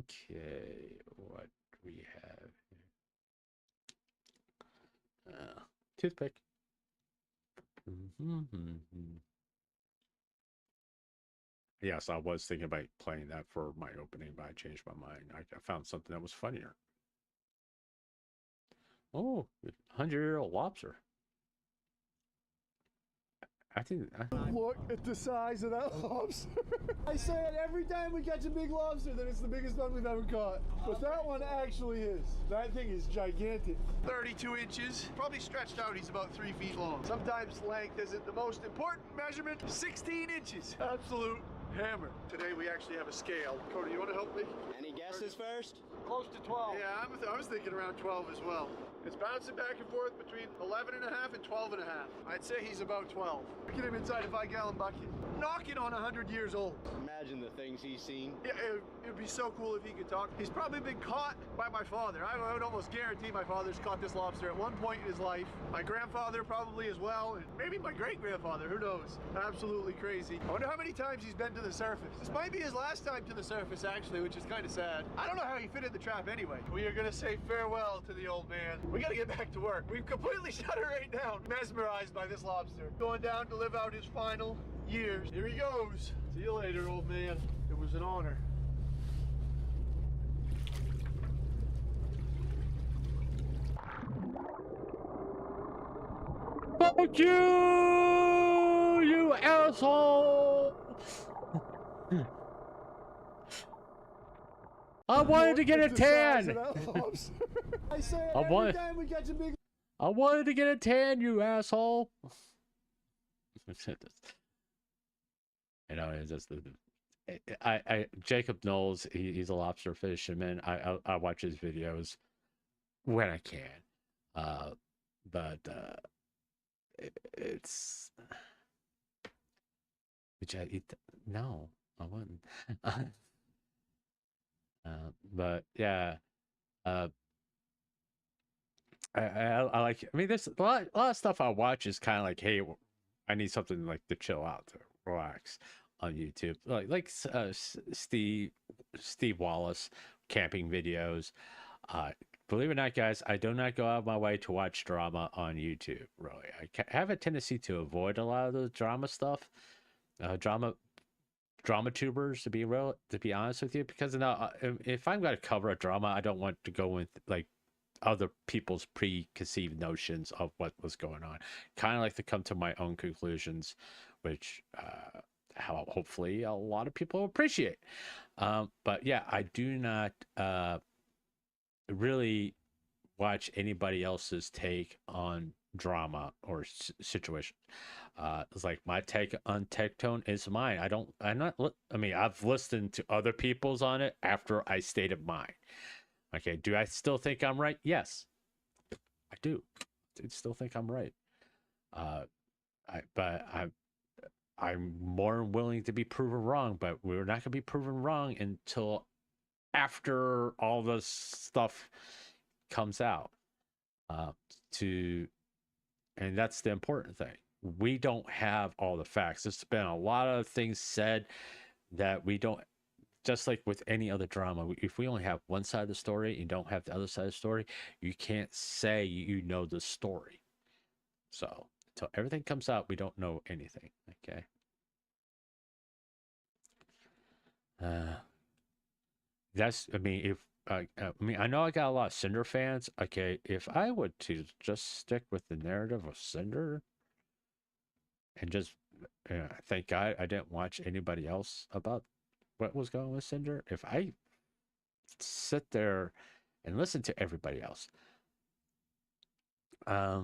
Okay, what do we have here? Toothpick. Yes, I was thinking about playing that for my opening, but I changed my mind. I found something that was funnier. Oh, 100-year-old lobster. I think. Look at the size of that lobster. I say it every time we catch a big lobster that it's the biggest one we've ever caught. But that one actually is. That thing is gigantic. 32 inches. Probably stretched out, he's about 3 feet long. Sometimes length isn't the most important measurement. 16 inches. Absolute hammer. Today we actually have a scale. Cody, you want to help me? Any guesses first? Close to 12. Yeah, I was thinking around 12 as well. It's bouncing back and forth between 11 and a half and 12 and a half. I'd say he's about 12. Get him inside a 5-gallon bucket. Knocking on 100 years old. Imagine the things he's seen. Yeah, it would be so cool if he could talk. He's probably been caught by my father. I would almost guarantee my father's caught this lobster at one point in his life. My grandfather probably as well, and maybe my great-grandfather, who knows? Absolutely crazy. I wonder how many times he's been to the surface. This might be his last time to the surface, actually, which is kind of sad. I don't know how he fit in the trap anyway. We are gonna say farewell to the old man. We gotta get back to work. We've completely shut her right down. Mesmerized by this lobster. Going down to live out his final years. Here he goes. See you later, old man. It was an honor. Fuck you, you asshole! I wanted to get a tan. I say I every wanted, time we catch a big. I wanted to get a tan, you asshole. You know, it's just Jacob Knowles. He's a lobster fisherman. I watch his videos when I can, but it's. Would I eat? No, I wouldn't. But yeah, uh, I like. I mean, there's a lot of stuff I watch is kind of like, hey, I need something like to chill out, to relax on YouTube, Steve Wallace camping videos. Believe it or not, guys, I do not go out of my way to watch drama on YouTube. Really, I have a tendency to avoid a lot of the drama stuff, drama tubers, to be honest with you, because now if I'm going to cover a drama, I don't want to go with like other people's preconceived notions of what was going on. Kind of like to come to my own conclusions, which how hopefully a lot of people appreciate. But yeah, I do not really watch anybody else's take on drama or situation. It's like my take on Tectone is mine. I mean, I've listened to other people's on it after I stated mine. Okay, do I still think I'm right? Yes, I do. I still think I'm right. But I'm more willing to be proven wrong. But we're not going to be proven wrong until after all this stuff comes out. And that's the important thing. We don't have all the facts. There's been a lot of things said that we don't. Just like with any other drama, if we only have one side of the story and you don't have the other side of the story, you can't say you know the story. So until everything comes out, we don't know anything. Okay. I mean, I know I got a lot of Cinder fans. Okay, if I would to just stick with the narrative of Cinder and just thank God I didn't watch anybody else about what was going on with Cinder. If I sit there and listen to everybody else, I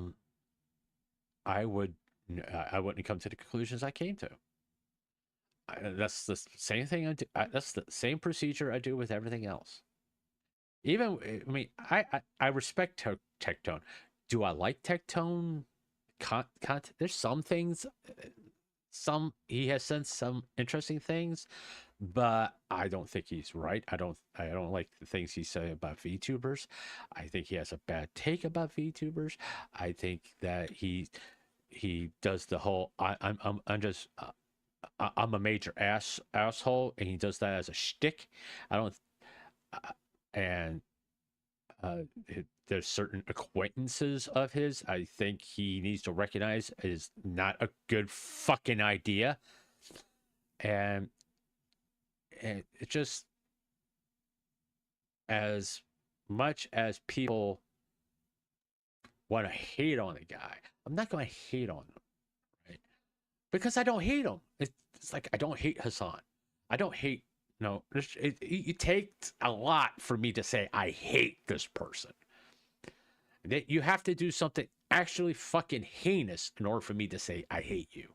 wouldn't come to the conclusions I came to. That's the same thing I do. That's the same procedure I do with everything else. Even, I mean, I respect Tectone. Do I like Tectone content? There's some things, he has said some interesting things, but I don't think he's right. I don't like the things he said about VTubers. I think he has a bad take about VTubers. I think that he does the whole I'm just I'm a major asshole, and he does that as a shtick. I don't and there's certain acquaintances of his I think he needs to recognize is not a good fucking idea. And it just, as much as people want to hate on the guy, I'm not going to hate on him, right? Because I don't hate him. It's like I don't hate Hassan. I don't hate. No, it takes a lot for me to say I hate this person. You have to do something actually fucking heinous in order for me to say I hate you.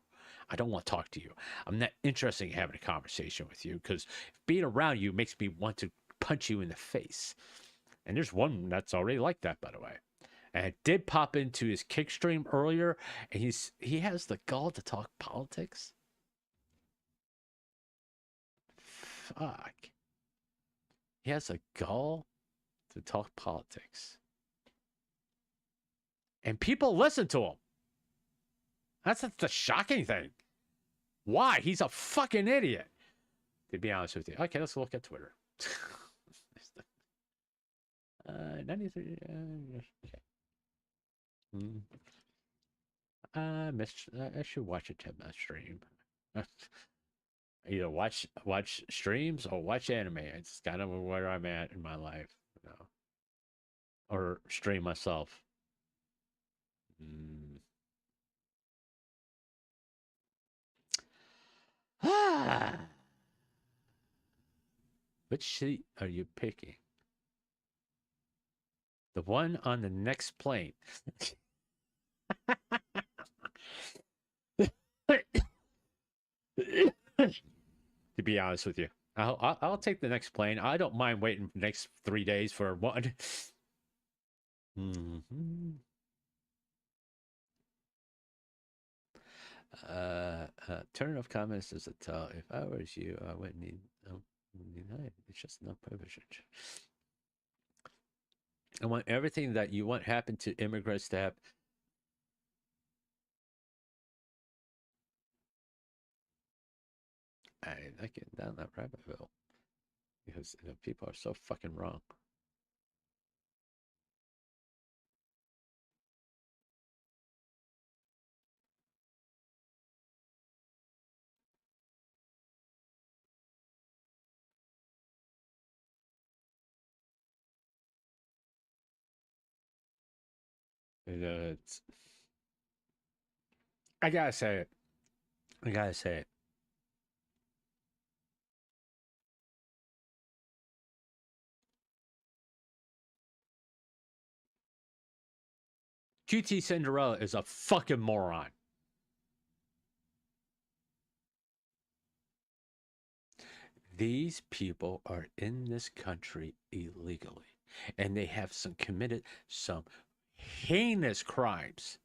I don't want to talk to you. I'm not interested in having a conversation with you because being around you makes me want to punch you in the face. And there's one that's already like that, by the way. And it did pop into his kick stream earlier, and he has the gall to talk politics. Fuck. He has a gall to talk politics. And people listen to him. That's the shocking thing. Why? He's a fucking idiot. To be honest with you. Okay, let's look at Twitter. 93. Okay. I should watch a 10-minute stream. Either watch streams or watch anime. It's kind of where I'm at in my life, you know. Or stream myself. Which seat are you picking? The one on the next plane. To be honest with you, I'll take the next plane. I don't mind waiting the next 3 days for one. Turn off comments as a tell. If I was you, I wouldn't need. It's just no privilege. I want everything that you want happen to immigrants to happen. I'm not getting down that rabbit hole because people are so fucking wrong. I gotta say it. I gotta say it. QT Cinderella is a fucking moron. These people are in this country illegally, and they have committed some heinous crimes.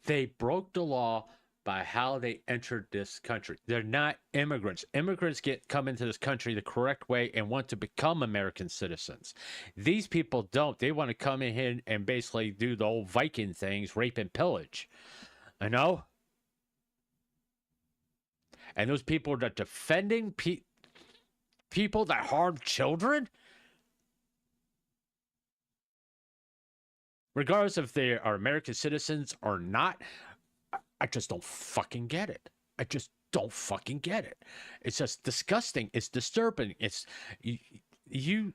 They broke the law by how they entered this country. They're not immigrants. Immigrants come into this country the correct way and want to become American citizens. These people don't. They want to come in here and basically do the old Viking things, rape and pillage. You know? And those people that are defending people that harm children, regardless if they are American citizens or not, I just don't fucking get it. I just don't fucking get it. It's just disgusting. It's disturbing. It's you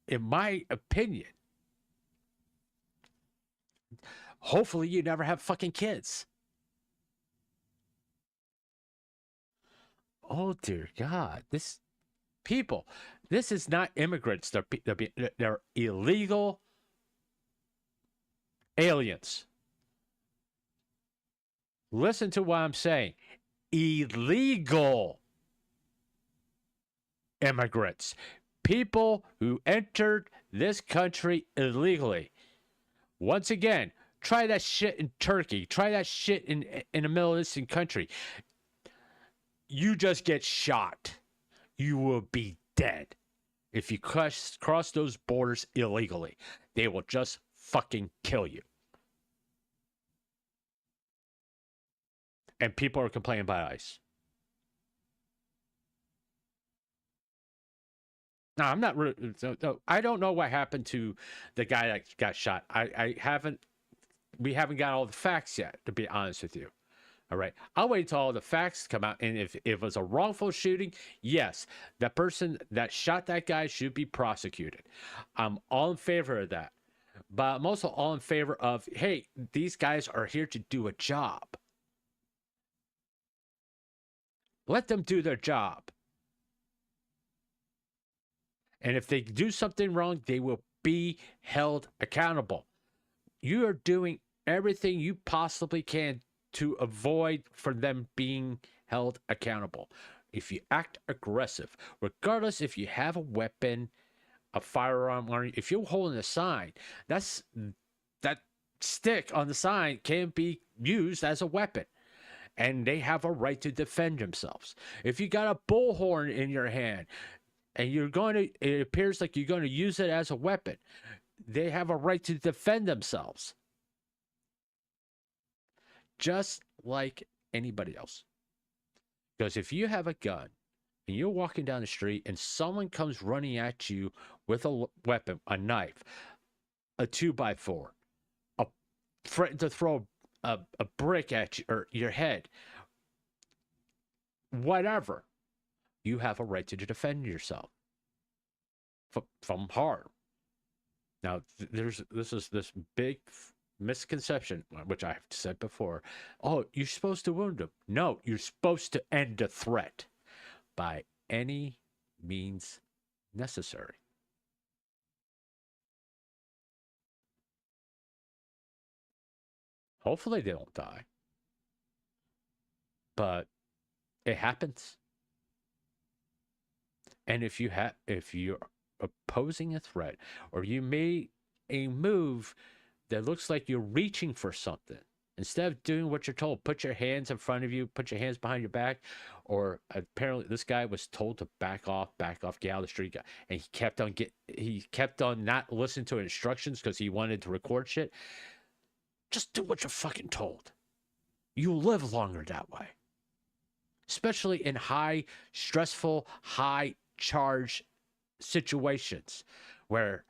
in my opinion, hopefully you never have fucking kids. Oh dear God, this is not immigrants. They're illegal aliens. Listen to what I'm saying. Illegal immigrants. People who entered this country illegally. Once again, try that shit in Turkey. Try that shit in a Middle Eastern country. You just get shot. You will be dead if you cross those borders illegally. They will just fucking kill you. And people are complaining about ICE. No, I'm not. I don't know what happened to the guy that got shot. We haven't got all the facts yet, to be honest with you. All right. I'll wait till all the facts come out. And if it was a wrongful shooting, yes, the person that shot that guy should be prosecuted. I'm all in favor of that. But I'm also all in favor of, hey, these guys are here to do a job. Let them do their job. And if they do something wrong, they will be held accountable. You are doing everything you possibly can to avoid for them being held accountable. If you act aggressive, regardless if you have a weapon, a firearm, or if you're holding a sign, that stick on the sign can be used as a weapon. And they have a right to defend themselves. If you got a bullhorn in your hand and it appears like you're going to use it as a weapon, they have a right to defend themselves. Just like anybody else. Because if you have a gun and you're walking down the street and someone comes running at you with a weapon, a knife, a 2x4, threaten to throw a brick at you or your head, whatever, you have a right to defend yourself from harm. Now, this big misconception, which I've said before. Oh, you're supposed to wound them. No, you're supposed to end the threat by any means necessary. Hopefully they don't die. But it happens. And if you're opposing a threat, or you made a move that looks like you're reaching for something, instead of doing what you're told, put your hands in front of you, put your hands behind your back, or apparently this guy was told to back off, get out of the street, and he kept on not listening to instructions because he wanted to record shit. Just do what you're fucking told. You'll live longer that way. Especially in high, stressful, high charge situations where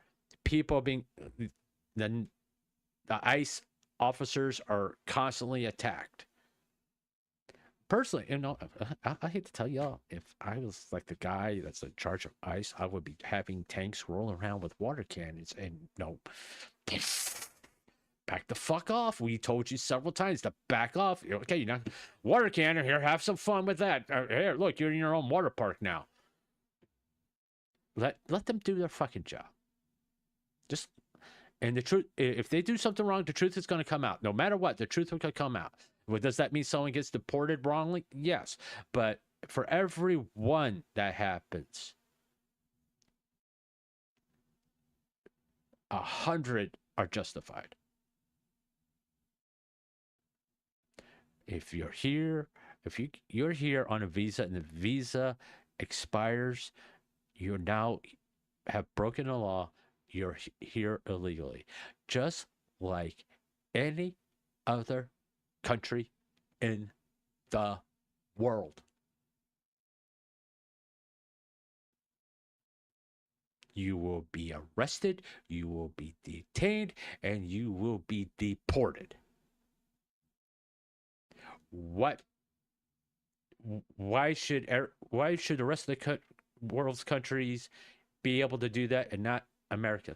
people are being, the ICE officers are constantly attacked. Personally, I hate to tell y'all, if I was like the guy that's in charge of ICE, I would be having tanks rolling around with water cannons and back the fuck off. We told you several times to back off. Okay, you're not water cannon here. Have some fun with that. Here, look, you're in your own water park now. Let them do their fucking job. And the truth, if they do something wrong, the truth is going to come out. No matter what, the truth will come out. Well, does that mean someone gets deported wrongly? Yes. But for every one that happens, 100 are justified. If you're here on a visa and the visa expires, you now have broken the law. You're here illegally, just like any other country in the world. You will be arrested, you will be detained, and you will be deported. Why should the rest of the world's countries be able to do that and not America?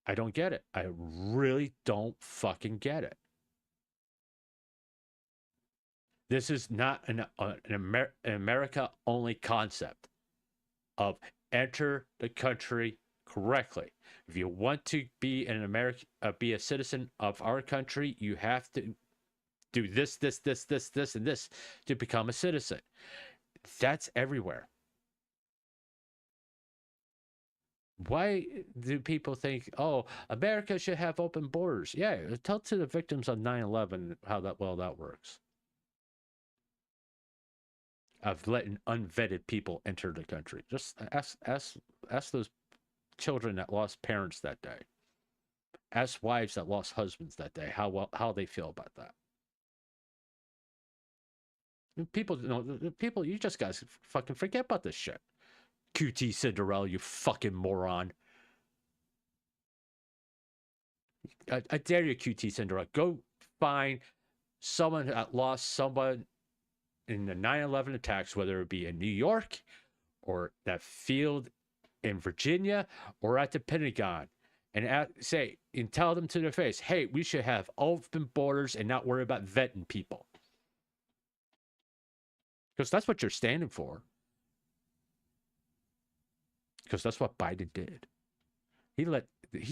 I don't get it. I really don't fucking get it. This is not an America only concept of enter the country correctly. If you want to be be a citizen of our country, you have to do this, and this to become a citizen. That's everywhere. Why do people think, oh, America should have open borders? Yeah, tell to the victims of 9/11 how that works. Of letting unvetted people enter the country. Just ask those children that lost parents that day. Ask wives that lost husbands that day how they feel about that. People, you just guys fucking forget about this shit. QT Cinderella, you fucking moron. I dare you, QT Cinderella. Go find someone that lost someone in the 9/11 attacks, whether it be in New York or that field in Virginia or at the Pentagon, and tell them to their face, hey, we should have open borders and not worry about vetting people. Because that's what you're standing for. Because that's what Biden did. He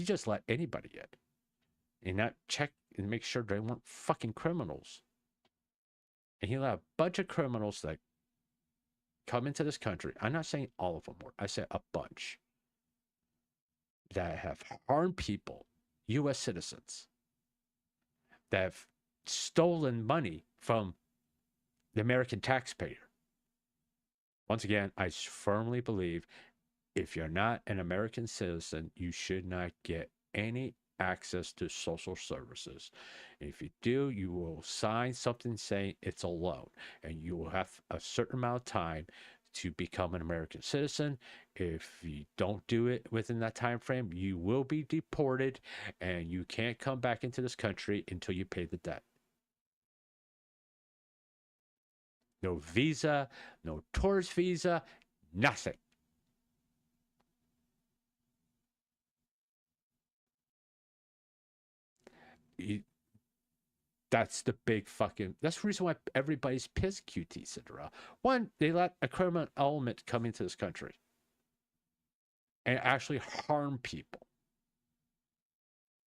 just let anybody in. And not check and make sure they weren't fucking criminals. And he allowed a bunch of criminals that come into this country. I'm not saying all of them were. I said a bunch. That have harmed people, U.S. citizens. That have stolen money from the American taxpayer. Once again, I firmly believe if you're not an American citizen, you should not get any access to social services. And if you do, you will sign something saying it's a loan, and you will have a certain amount of time to become an American citizen. If you don't do it within that time frame, you will be deported, and you can't come back into this country until you pay the debt. No visa, no tourist visa, nothing. That's the big fucking. That's the reason why everybody's pissed, QT Cinderella. One, they let a criminal element come into this country and actually harm people,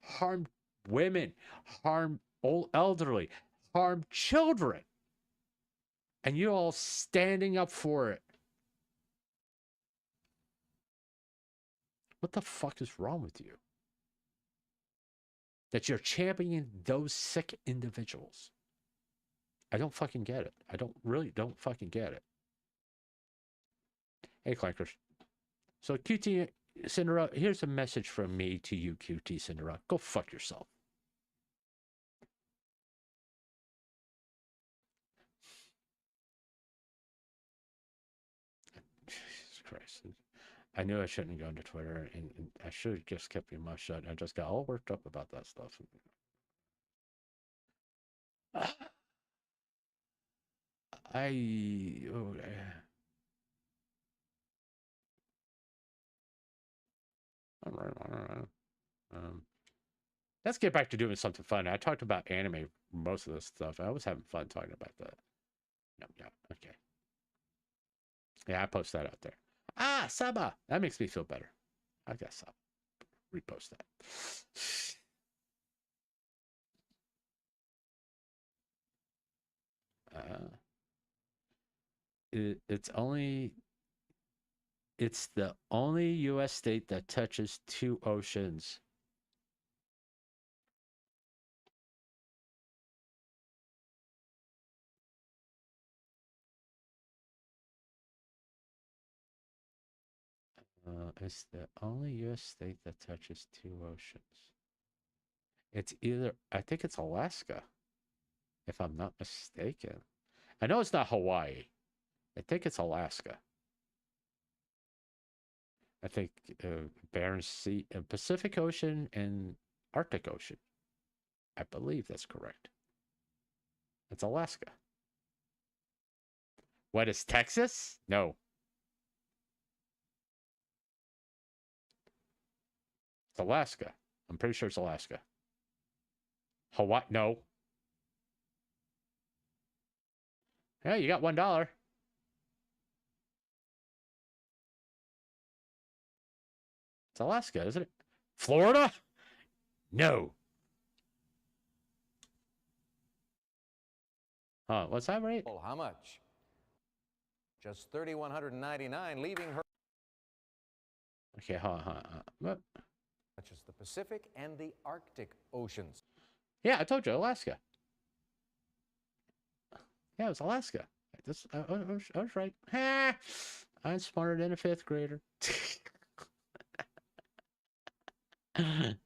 harm women, harm old elderly, harm children, and you're all standing up for it. What the fuck is wrong with you? That you're championing those sick individuals. I don't fucking get it. I don't fucking get it. Hey, Clankers. So, QT Cinderella, here's a message from me to you, QT Cinderella. Go fuck yourself. Jesus Christ. I knew I shouldn't go into Twitter, and I should have just kept my mouth shut. I just got all worked up about that stuff. All right. Let's get back to doing something fun. I talked about anime, most of this stuff. I was having fun talking about that. No, okay. Yeah, I post that out there. Ah, Saba. That makes me feel better. I guess I'll repost that. It's the only U.S. state that touches 2 oceans. It's the only U.S. state that touches 2 oceans. It's either, I think it's Alaska, if I'm not mistaken. I know it's not Hawaii. I think it's Alaska. I think Barents Sea, Pacific Ocean, and Arctic Ocean. I believe that's correct. It's Alaska. What is Texas? No. It's Alaska. I'm pretty sure it's Alaska. Hawaii? No. Yeah, you got $1. It's Alaska, isn't it? Florida? No. Huh, what's that rate? Oh, how much? Just $3,199, leaving her. Okay, what? Such as the Pacific and the Arctic Oceans. Yeah, I told you, Alaska. Yeah, it was Alaska. I was right. Ha! I'm smarter than a 5th grader. I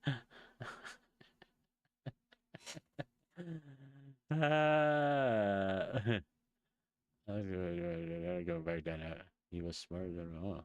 go back down. He was smarter than me.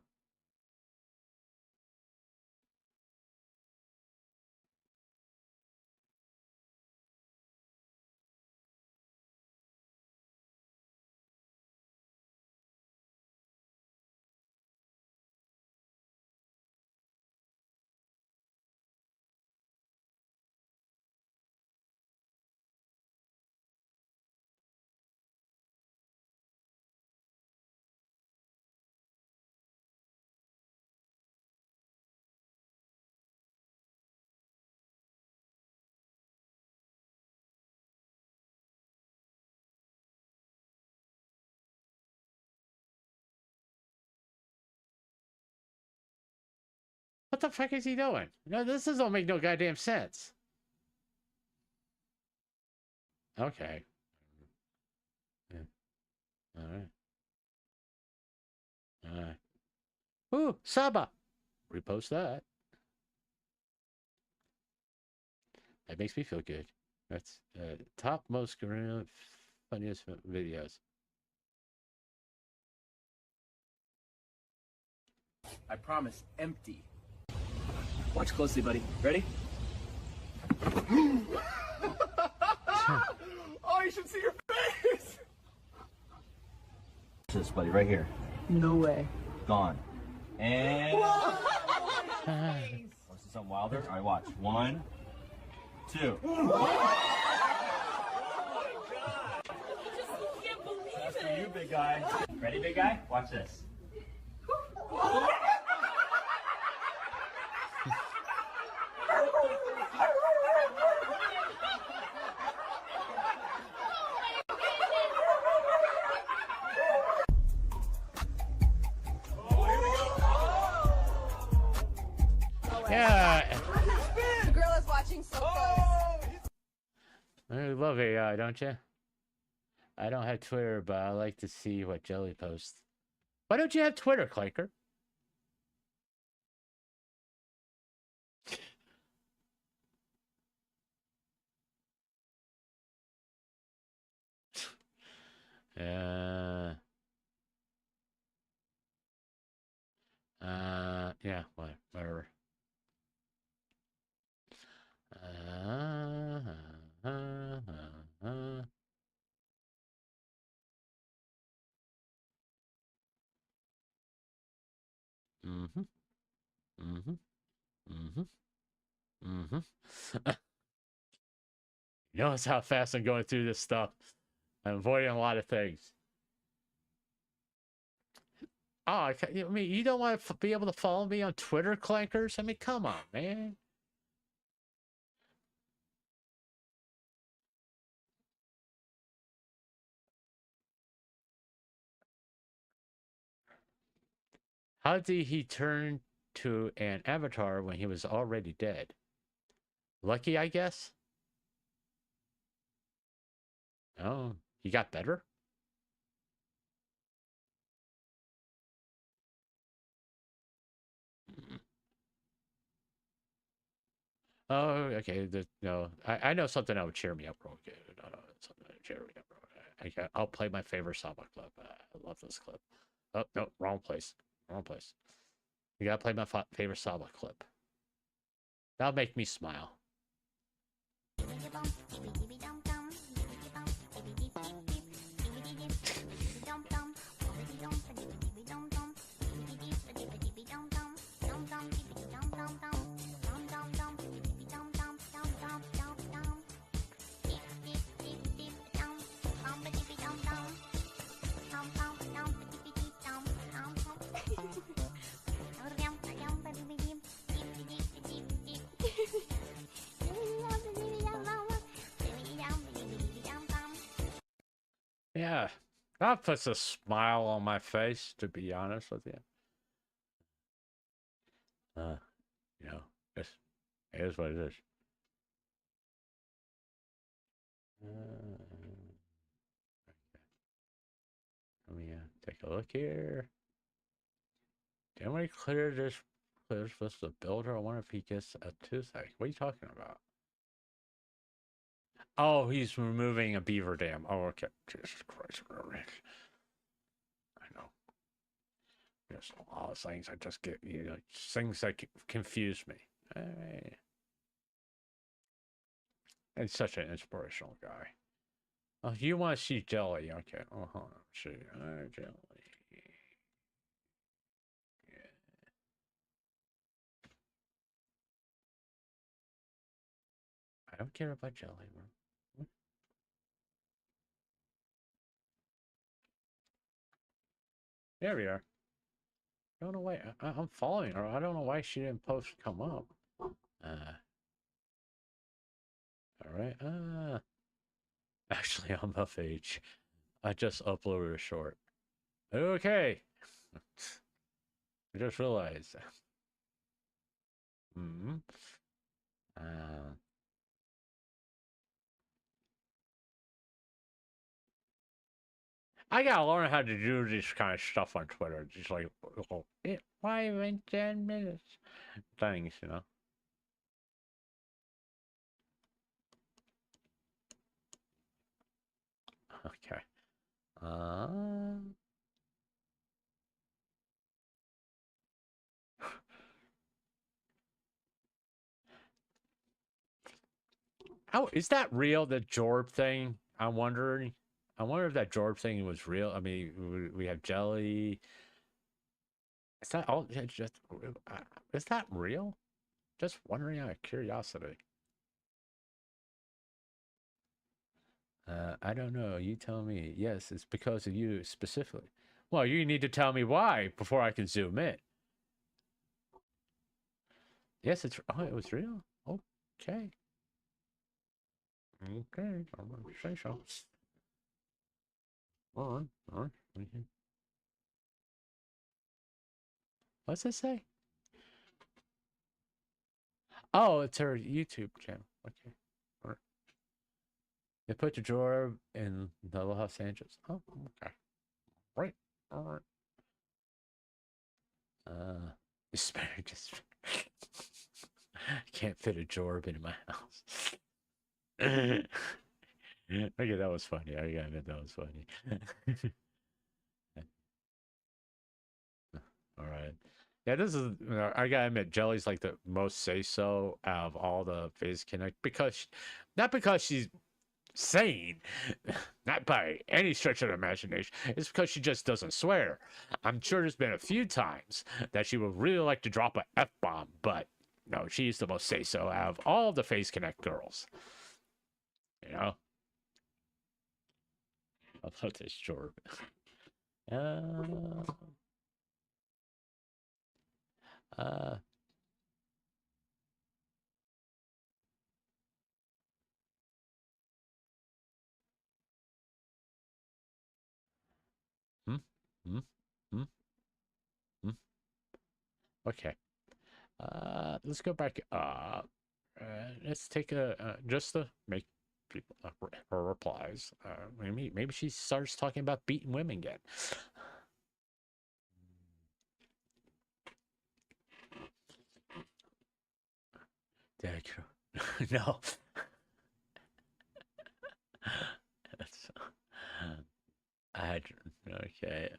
What the fuck is he doing? No, this doesn't make no goddamn sense. Okay. Yeah. All right. All right. Ooh, Saba. Repost that. That makes me feel good. That's top most funniest videos. I promise, empty. Watch closely, buddy. Ready? Oh, you should see your face! This, buddy, right here. No way. Gone. And... Want to see something wilder? All right, watch. 1, 2. That's for you, big guy. Ready, big guy? Watch this. Yeah. The girl is watching so close. You love AI, don't you? I don't have Twitter, but I like to see what Jelly posts. Why don't you have Twitter, Clanker? Yeah, whatever. Mm-hmm. Mm-hmm. Mm-hmm. Mm-hmm. Notice how fast I'm going through this stuff. I'm avoiding a lot of things. Oh, I mean, you don't want to be able to follow me on Twitter, Clankers? I mean, come on, man. How did he turn to an avatar when he was already dead? Lucky, I guess? Oh, he got better? Oh, okay. No, I know something that would cheer me up real good. No, something that would cheer me up real good. I'll play my favorite Saba clip. I love this clip. Oh, no, wrong place. Wrong place. You gotta play my favorite Saba clip. That'll make me smile. Yeah, that puts a smile on my face, to be honest with you. You know, it is what it is. Let me take a look here. Can we clear this with the builder? I wonder if he gets a toothache. What are you talking about? Oh, he's removing a beaver dam. Oh, okay. Jesus Christ. I know. There's a lot of things I just get, things that confuse me. He's such an inspirational guy. Oh, you want to see Jelly? Okay. Oh, hold on. See, Jelly. Yeah. I don't care about Jelly, bro. There we are. I don't know why I'm following her. I don't know why she didn't post come up. All right. Actually, I'm of age. I just uploaded a short. Okay. I just realized. Hmm. I gotta learn how to do this kind of stuff on Twitter. Just like 5 and 10 minutes things, Okay. How is that real? The Jorb thing? I'm wondering. I wonder if that Jorb thing was real. I mean, we have Jelly. Is that all? Just is that real? Just wondering out of curiosity. I don't know. You tell me. Yes, it's because of you specifically. Well, you need to tell me why before I can zoom in. Yes, it's. Oh, it was real? Okay. Okay. I'm going to say so. On. What's it say? Oh, it's her YouTube channel. Okay. All right. They put the drawer in the Los Angeles. Oh, okay. Right. All right. Asparagus. Can't fit a jorb in my house. Okay, that was funny. I gotta admit that was funny. All right. Yeah, this is. I gotta admit, Jelly's like the most say so out of all the Phase Connect because, not because she's sane, not by any stretch of the imagination. It's because she just doesn't swear. I'm sure there's been a few times that she would really like to drop a F bomb, but no, she's the most say so out of all the Phase Connect girls. You know. I love this short. Uh, uh, hmm, hmm, hmm, hmm. Okay. Let's go back up. Let's take just to make people her replies. Maybe she starts talking about beating women again. No. That's, I okay.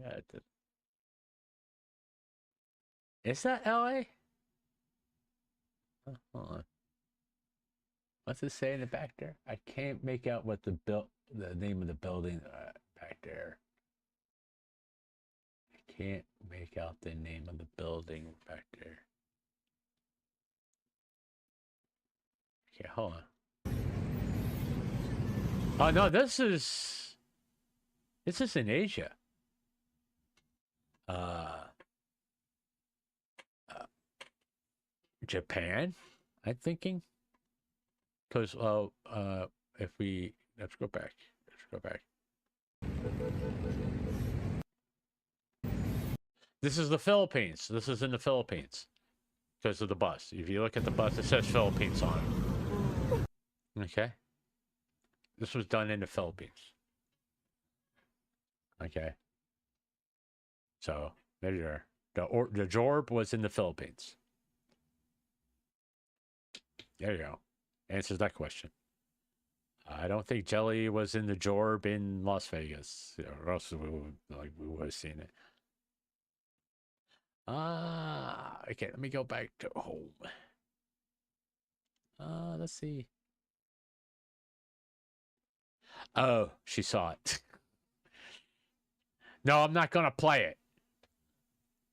Yeah. Is that LA? Hold on. What's it say in the back there? I can't make out what the name of the building back there. I can't make out the name of the building back there. Okay, hold on. Oh no, this is in Asia. Japan, I'm thinking. Because if we let's go back. This is the Philippines. This is in the Philippines because of the bus. If you look at the bus, it says Philippines on it. Okay. This was done in the Philippines. Okay. So there you are. The Jorb was in the Philippines. There you go. Answers that question. I don't think Jelly was in the Jorb in Las Vegas, or else we would have seen it. Okay. Let me go back to home. Let's see. Oh, she saw it. No, I'm not gonna play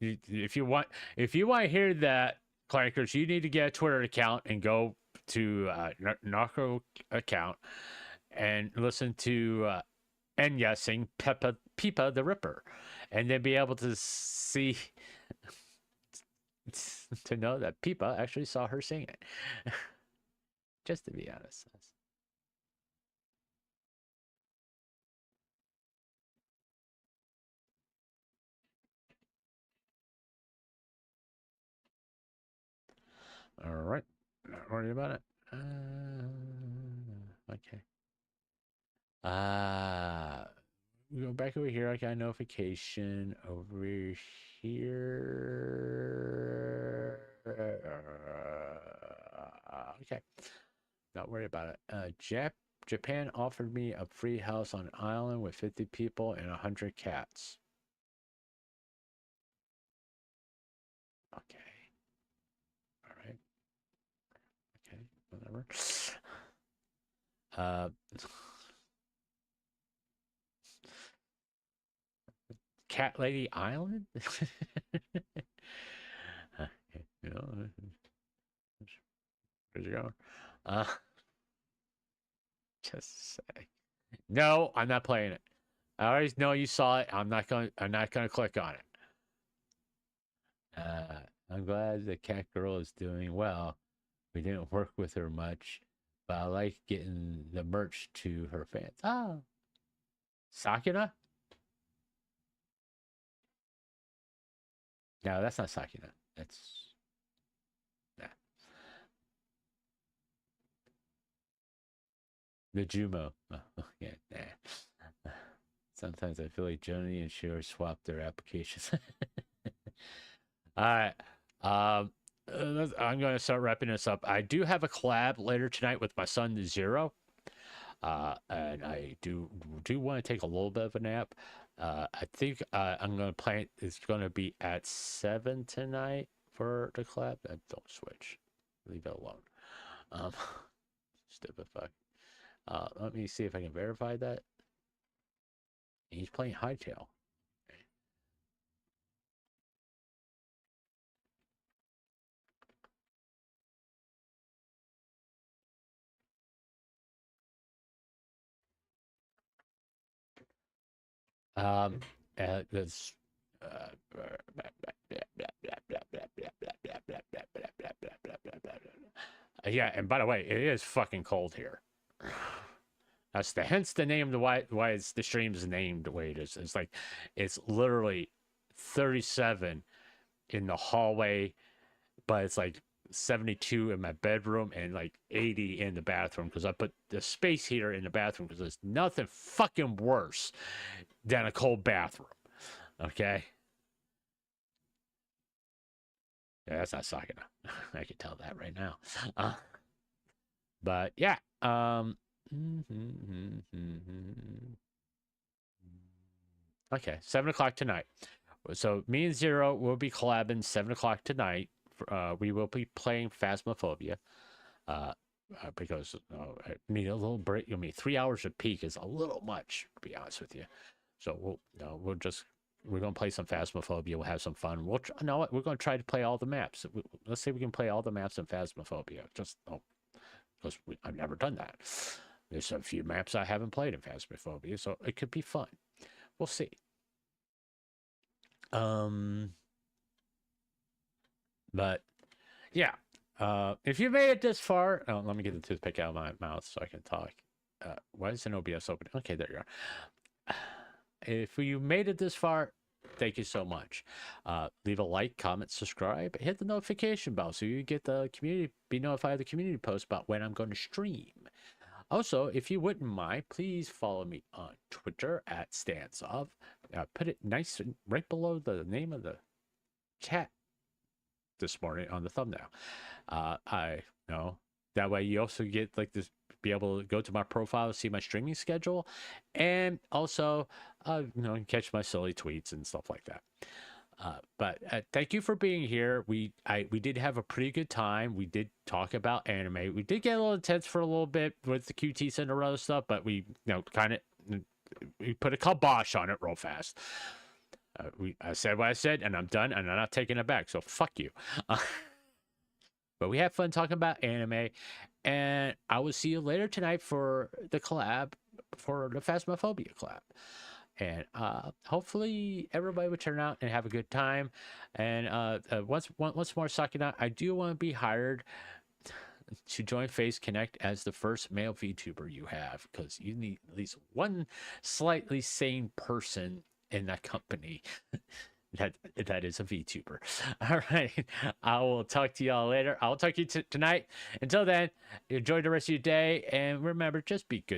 it. If you want to hear that, Clankers, you need to get a Twitter account and go to Narco account and listen to Enya sing Pepa the Ripper, and then be able to see to know that Pepa actually saw her sing it. Just to be honest. All right, not worry about it. Okay. We go back over here. I got a notification over here. Okay. Not worry about it. Japan offered me a free house on an island with 50 people and 100 cats. Okay. All right. Okay. Whatever. Cat Lady Island? You know, where's it going? Just say. No, I'm not playing it. I already know you saw it. I'm not gonna click on it. I'm glad the cat girl is doing well. We didn't work with her much, but I like getting the merch to her fans. Oh, Sakina? No, that's not Sakina. That's the Jumo. Oh, yeah, nah. Sometimes I feel like Joni and Sherry swapped their applications. All right. I'm going to start wrapping this up. I do have a collab later tonight with my son, Zero. And I do want to take a little bit of a nap. I think I'm going to plan. It's going to be at 7 tonight for the collab. Don't switch. Leave it alone. Stupid fuck. Let me see if I can verify that. He's playing Hightail. That's yeah, and by the way, it is fucking cold here. That's hence the name, why it's the stream's named the way it is. It's like it's literally 37 in the hallway, but it's like 72 in my bedroom and like 80 in the bathroom because I put the space heater in the bathroom because there's nothing fucking worse than a cold bathroom. Okay. Yeah, that's not Sakina. I can tell that right now. But yeah. Okay, 7 o'clock tonight. So me and Zero will be collabing 7 o'clock tonight. We will be playing Phasmophobia. Because I mean a little break. I mean 3 hours of peak is a little much, to be honest with you. So we're gonna play some Phasmophobia. We'll have some fun. We're gonna try to play all the maps. Let's say we can play all the maps in Phasmophobia. Because I've never done that. There's a few maps I haven't played in Phasmophobia, so it could be fun. We'll see. But yeah. If you made it this far, let me get the toothpick out of my mouth so I can talk. Why is an OBS open? Okay, there you are. If you made it this far, thank you so much. Leave a like, comment, subscribe, hit the notification bell so you get be notified of the community post about when I'm going to stream. Also, if you wouldn't mind, please follow me on Twitter at Stansov. Put it nice right below the name of the chat this morning on the thumbnail. I know that way you also get like this, be able to go to my profile, see my streaming schedule, and also catch my silly tweets and stuff like that. But thank you for being here. We did have a pretty good time. We did talk about anime. We did get a little intense for a little bit with the QT Cinderella stuff, but we we put a kibosh on it real fast. I said what I said, and I'm done, and I'm not taking it back. So fuck you. But we had fun talking about anime, and I will see you later tonight for the collab, for the Phasmophobia collab. And hopefully everybody would turn out and have a good time. And once more, Sakina, I do want to be hired to join Face Connect as the first male VTuber you have, because you need at least one slightly sane person in that company that is a VTuber. All right, I will talk to y'all later. I'll talk to you tonight. Until then, enjoy the rest of your day, and remember, just be good